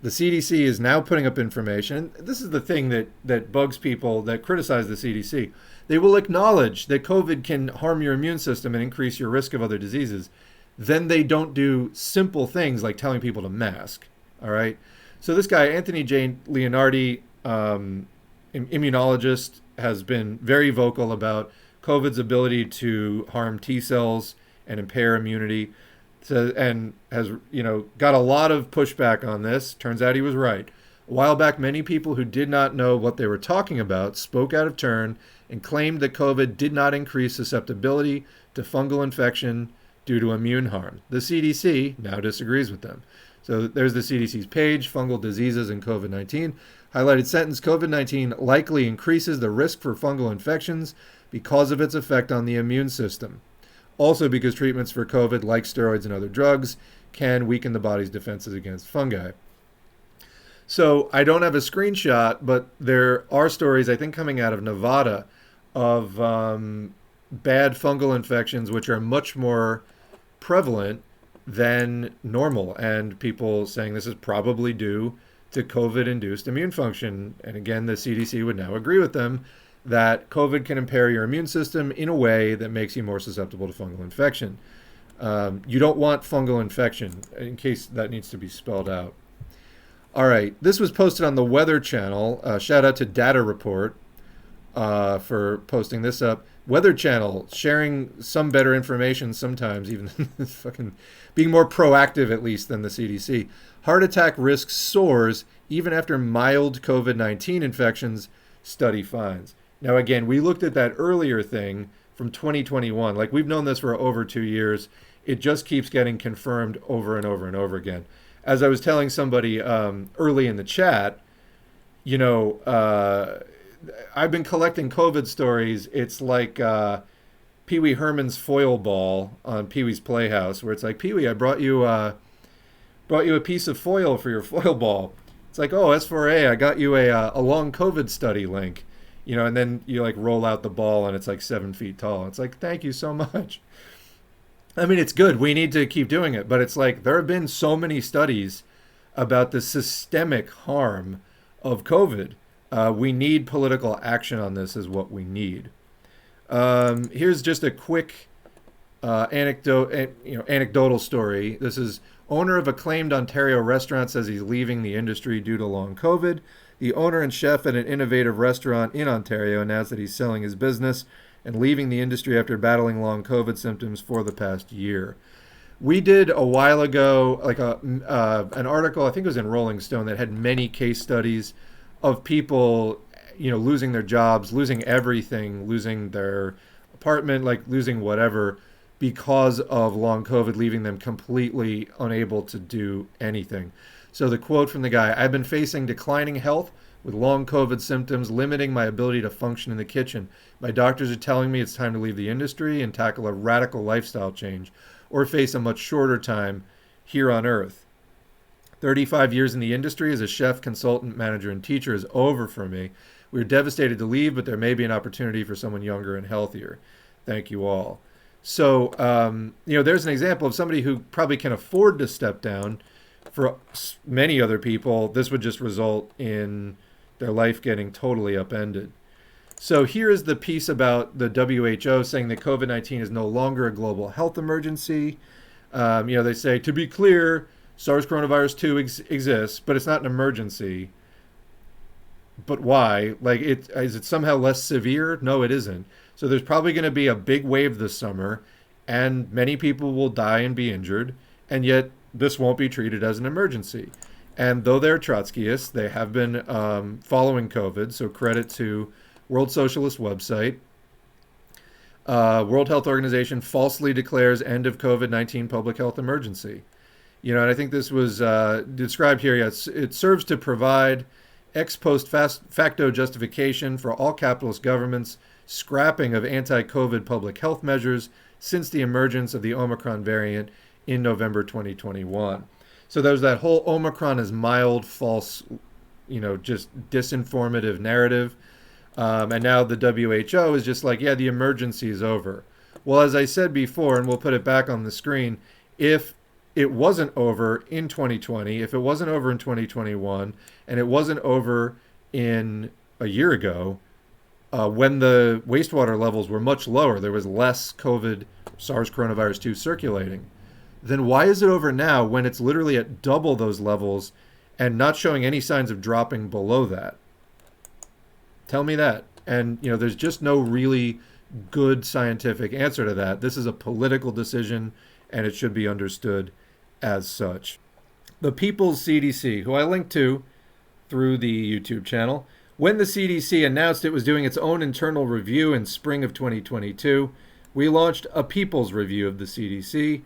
the CDC is now putting up information. This is the thing that bugs people that criticize the CDC. They will acknowledge that COVID can harm your immune system and increase your risk of other diseases. Then they don't do simple things like telling people to mask. All right. So this guy, Anthony J. Leonardi, immunologist, has been very vocal about COVID's ability to harm T cells and impair immunity. So, and has got a lot of pushback on this. Turns out he was right. A while back, many people who did not know what they were talking about spoke out of turn and claimed that COVID did not increase susceptibility to fungal infection due to immune harm. The CDC now disagrees with them. So there's the CDC's page, fungal diseases and COVID-19. Highlighted sentence, COVID-19 likely increases the risk for fungal infections because of its effect on the immune system. Also because treatments for COVID, like steroids and other drugs, can weaken the body's defenses against fungi. So I don't have a screenshot, but there are stories, I think, coming out of Nevada of bad fungal infections, which are much more prevalent than normal, and people saying this is probably due to COVID-induced immune function. And again, the CDC would now agree with them that COVID can impair your immune system in a way that makes you more susceptible to fungal infection. You don't want fungal infection, in case that needs to be spelled out. All right, this was posted on the Weather Channel. Shout out to Data Report for posting this up. Weather Channel sharing some better information sometimes, even fucking being more proactive at least than the CDC. Heart attack risk soars even after mild COVID-19 infections, study finds. Now again, we looked at that earlier thing from 2021. Like, we've known this for over 2 years. It just keeps getting confirmed over and over and over again. As I was telling somebody early in the chat, you know, I've been collecting COVID stories. It's like Pee Wee Herman's foil ball on Pee Wee's Playhouse, where it's like, Pee Wee, I brought you a piece of foil for your foil ball. It's like, oh, S4A, I got you a long COVID study link, you know, and then you like roll out the ball and it's like 7 feet tall. It's like, thank you so much. I mean, it's good. We need to keep doing it, but it's like there have been so many studies about the systemic harm of COVID. We need political action on this is what we need. Here's just a quick anecdotal story. This is owner of acclaimed Ontario restaurant says he's leaving the industry due to long COVID. The owner and chef at an innovative restaurant in Ontario announced that he's selling his business and leaving the industry after battling long COVID symptoms for the past year. We did a while ago like an article, I think it was in Rolling Stone, that had many case studies of people, you know, losing their jobs, losing everything, losing their apartment, like losing whatever, because of long COVID, leaving them completely unable to do anything. So the quote from the guy, I've been facing declining health with long COVID symptoms, limiting my ability to function in the kitchen. My doctors are telling me it's time to leave the industry and tackle a radical lifestyle change or face a much shorter time here on Earth. 35 years in the industry as a chef, consultant, manager, and teacher is over for me. We're devastated to leave, but there may be an opportunity for someone younger and healthier. Thank you all. So, you know, there's an example of somebody who probably can afford to step down. For many other people, this would just result in their life getting totally upended. So here is the piece about the WHO saying that COVID-19 is no longer a global health emergency. You know, they say, to be clear, SARS coronavirus 2 exists, but it's not an emergency. But why? Like, is it somehow less severe? No, it isn't. So there's probably going to be a big wave this summer, and many people will die and be injured, and yet this won't be treated as an emergency. And though they're Trotskyists, they have been following COVID, so credit to World Socialist website. World Health Organization falsely declares end of COVID-19 public health emergency. You know, and I think this was described here. Yes, it serves to provide ex post facto justification for all capitalist governments' scrapping of anti-COVID public health measures since the emergence of the Omicron variant in November 2021. So there's that whole Omicron is mild, false, you know, just disinformative narrative. And now the WHO is just like, yeah, the emergency is over. Well, as I said before, and we'll put it back on the screen, if it wasn't over in 2020, if it wasn't over in 2021, and it wasn't over in a year ago, when the wastewater levels were much lower, there was less COVID, SARS coronavirus 2 circulating, then why is it over now when it's literally at double those levels and not showing any signs of dropping below that? Tell me that. And, you know, there's just no really good scientific answer to that. This is a political decision, and it should be understood as such. The People's CDC, who I linked to through the YouTube channel, when the CDC announced it was doing its own internal review in spring of 2022, We launched a people's review of the CDC.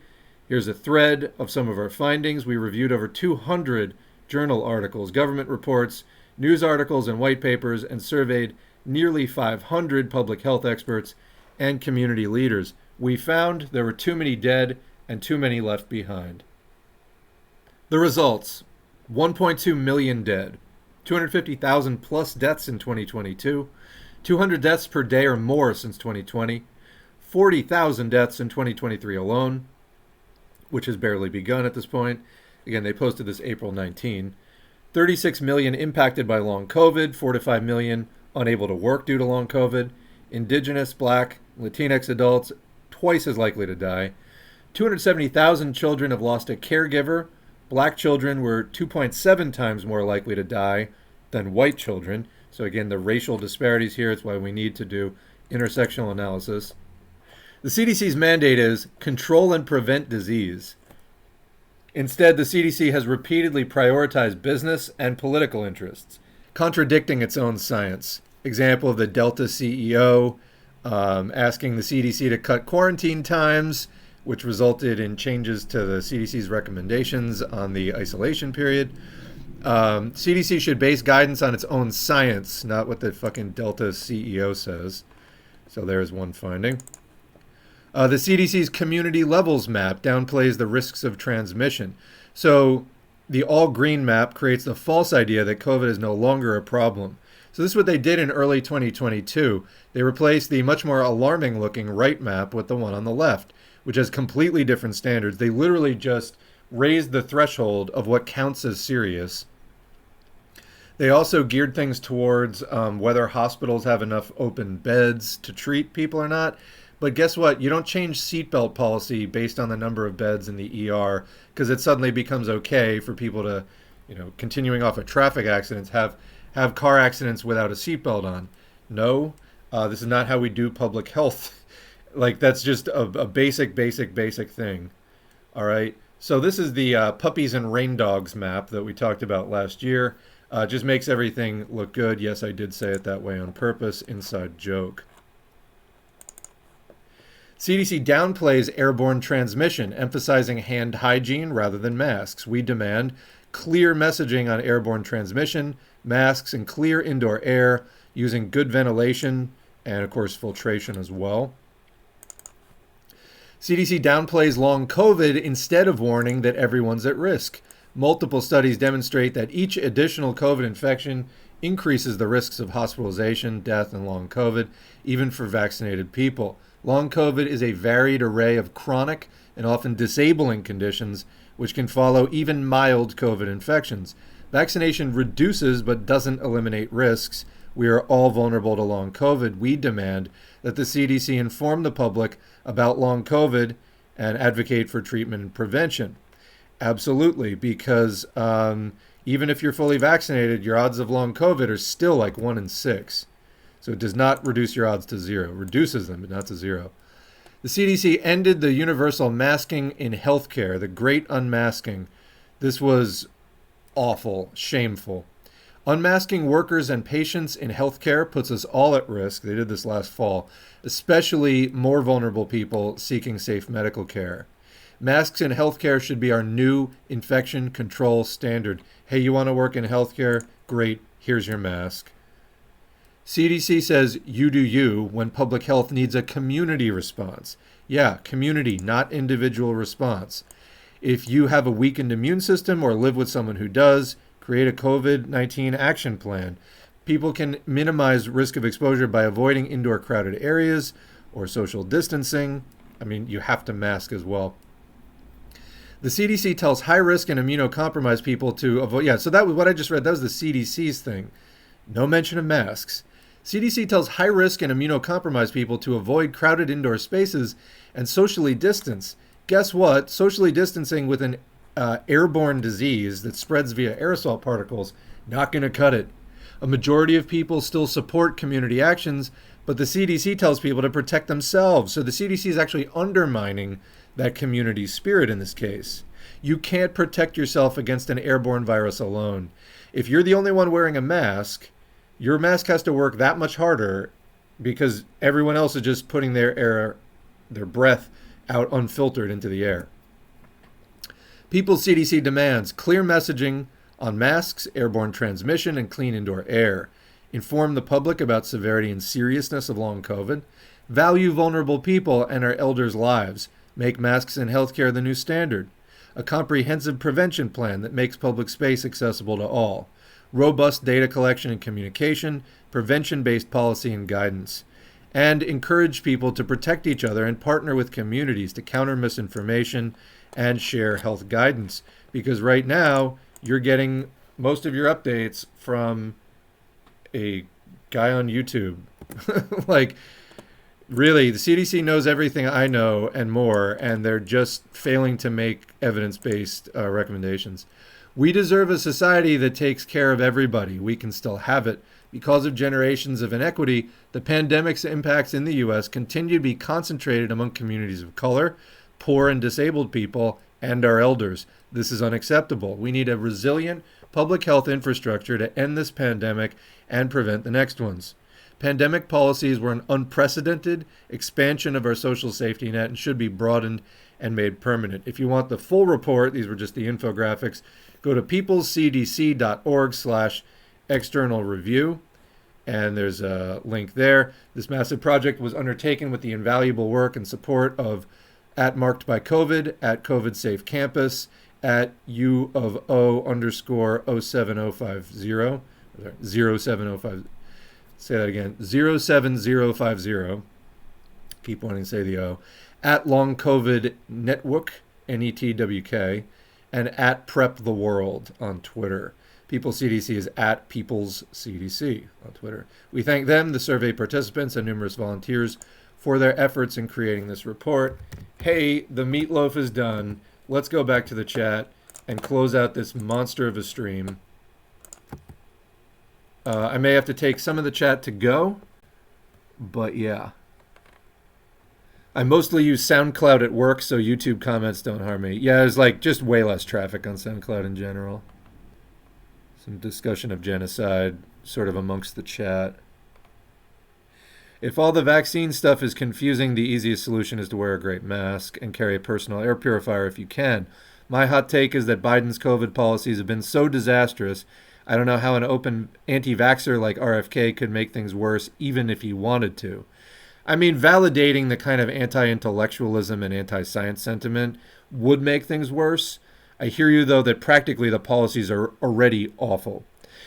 Here's a thread of some of our findings. We reviewed over 200 journal articles, government reports, news articles, and white papers, and surveyed nearly 500 public health experts and community leaders. We found there were too many dead and too many left behind. The results: 1.2 million dead, 250,000 plus deaths in 2022, 200 deaths per day or more since 2020, 40,000 deaths in 2023 alone, which has barely begun at this point. Again, they posted this April 19. 36 million impacted by long COVID, 4 to 5 million unable to work due to long COVID. Indigenous, Black, Latinx adults twice as likely to die. 270,000 children have lost a caregiver. Black children were 2.7 times more likely to die than white children. So again, the racial disparities here, it's why we need to do intersectional analysis. The CDC's mandate is control and prevent disease. Instead, the CDC has repeatedly prioritized business and political interests, contradicting its own science. Example of the Delta CEO asking the CDC to cut quarantine times, which resulted in changes to the CDC's recommendations on the isolation period. CDC should base guidance on its own science, not what the fucking Delta CEO says. So there's one finding. The CDC's community levels map downplays the risks of transmission. So the all green map creates the false idea that COVID is no longer a problem. So this is what they did in early 2022. They replaced the much more alarming looking right map with the one on the left, which has completely different standards. They literally just raised the threshold of what counts as serious. They also geared things towards whether hospitals have enough open beds to treat people or not. But guess what? You don't change seatbelt policy based on the number of beds in the ER because it suddenly becomes okay for people to, continuing off of traffic accidents, have car accidents without a seatbelt on. No, this is not how we do public health. Like, that's just a basic thing. All right. So this is the puppies and rain dogs map that we talked about last year. Just makes everything look good. Yes, I did say it that way on purpose. Inside joke. CDC downplays airborne transmission, emphasizing hand hygiene rather than masks. We demand clear messaging on airborne transmission, masks, and clear indoor air using good ventilation and, of course, filtration as well. CDC downplays long COVID instead of warning that everyone's at risk. Multiple studies demonstrate that each additional COVID infection increases the risks of hospitalization, death, and long COVID, even for vaccinated people. Long COVID is a varied array of chronic and often disabling conditions which can follow even mild COVID infections. Vaccination reduces but doesn't eliminate risks. We are all vulnerable to long COVID. We demand that the CDC inform the public about long COVID and advocate for treatment and prevention. Absolutely, because even if you're fully vaccinated, your odds of long COVID are still like 1 in 6. So it does not reduce your odds to 0. It reduces them, but not to 0. The CDC ended the universal masking in healthcare, the great unmasking. This was awful, shameful. Unmasking workers and patients in healthcare puts us all at risk. They did this last fall, especially more vulnerable people seeking safe medical care. Masks in healthcare should be our new infection control standard. Hey, you want to work in healthcare? Great, here's your mask. CDC says you do you when public health needs a community response. Yeah, community, not individual response. If you have a weakened immune system or live with someone who does, create a COVID-19 action plan. People can minimize risk of exposure by avoiding indoor crowded areas or social distancing. I mean, you have to mask as well. The CDC tells high-risk and immunocompromised people to avoid... Yeah, so that was what I just read. That was the CDC's thing. No mention of masks. CDC tells high-risk and immunocompromised people to avoid crowded indoor spaces and socially distance. Guess what? Socially distancing with an airborne disease that spreads via aerosol particles, not going to cut it. A majority of people still support community actions, but the CDC tells people to protect themselves. So the CDC is actually undermining that community spirit in this case. You can't protect yourself against an airborne virus alone. If you're the only one wearing a mask, your mask has to work that much harder because everyone else is just putting their air their breath out unfiltered into the air. People's CDC demands clear messaging on masks, airborne transmission, and clean indoor air. Inform the public about severity and seriousness of long COVID. Value vulnerable people and our elders' lives. Make masks and healthcare the new standard. A comprehensive prevention plan that makes public space accessible to all. Robust data collection and communication, prevention-based policy and guidance. And encourage people to protect each other and partner with communities to counter misinformation and share health guidance. Because right now, you're getting most of your updates from a guy on YouTube. Like, really, the CDC knows everything I know and more, and they're just failing to make evidence-based recommendations. We deserve a society that takes care of everybody. We can still have it. Because of generations of inequity, the pandemic's impacts in the U.S. continue to be concentrated among communities of color, poor and disabled people, and our elders. This is unacceptable. We need a resilient public health infrastructure to end this pandemic and prevent the next ones. Pandemic policies were an unprecedented expansion of our social safety net and should be broadened and made permanent. If you want the full report, these were just the infographics, go to peoplescdc.org/external review, and there's a link there. This massive project was undertaken with the invaluable work and support of @Marked by COVID, @COVID Safe Campus, @U of O_07050, 07050. Say that again, 07050. Keep wanting to say the O. @Long COVID Network, NETWK, and @Prep the World on Twitter. People CDC is @People's CDC on Twitter. We thank them, the survey participants, and numerous volunteers for their efforts in creating this report. Hey, the meatloaf is done. Let's go back to the chat and close out this monster of a stream. I may have to take some of the chat to go, but yeah. I mostly use SoundCloud at work, so YouTube comments don't harm me. Yeah, there's like just way less traffic on SoundCloud in general. Some discussion of genocide sort of amongst the chat. If all the vaccine stuff is confusing, the easiest solution is to wear a great mask and carry a personal air purifier if you can. My hot take is that Biden's COVID policies have been so disastrous, I don't know how an open anti-vaxxer like RFK could make things worse, even if he wanted to. I mean, validating the kind of anti-intellectualism and anti-science sentiment would make things worse. I hear you, though, that practically the policies are already awful.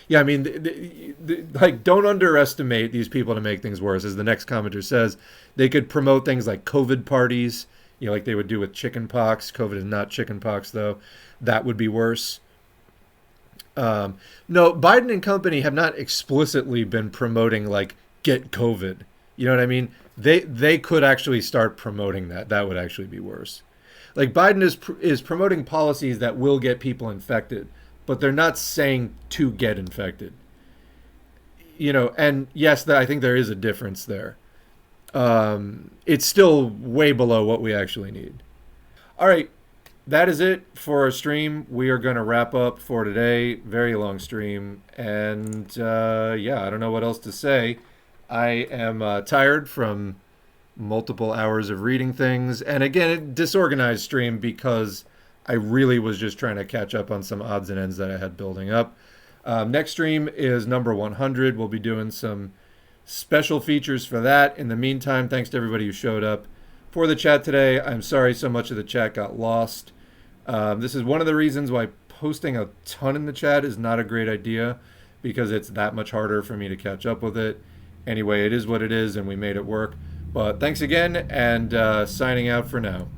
Yeah, I mean, like, don't underestimate these people to make things worse. As the next commenter says, they could promote things like COVID parties, you know, like they would do with chickenpox. COVID is not chickenpox, though. That would be worse. No, Biden and company have not explicitly been promoting, like, get COVID. You know what I mean? They could actually start promoting that. That would actually be worse. Like, Biden is promoting policies that will get people infected, but they're not saying to get infected. You know, and yes, I think there is a difference there. It's still way below what we actually need. All right, that is it for our stream. We are going to wrap up for today. Very long stream. And yeah, I don't know what else to say. I am tired from multiple hours of reading things. And again, a disorganized stream because I really was just trying to catch up on some odds and ends that I had building up. Next stream is number 100. We'll be doing some special features for that. In the meantime, thanks to everybody who showed up for the chat today. I'm sorry so much of the chat got lost. This is one of the reasons why posting a ton in the chat is not a great idea, because it's that much harder for me to catch up with it. Anyway, it is what it is, and we made it work. But thanks again, and signing out for now.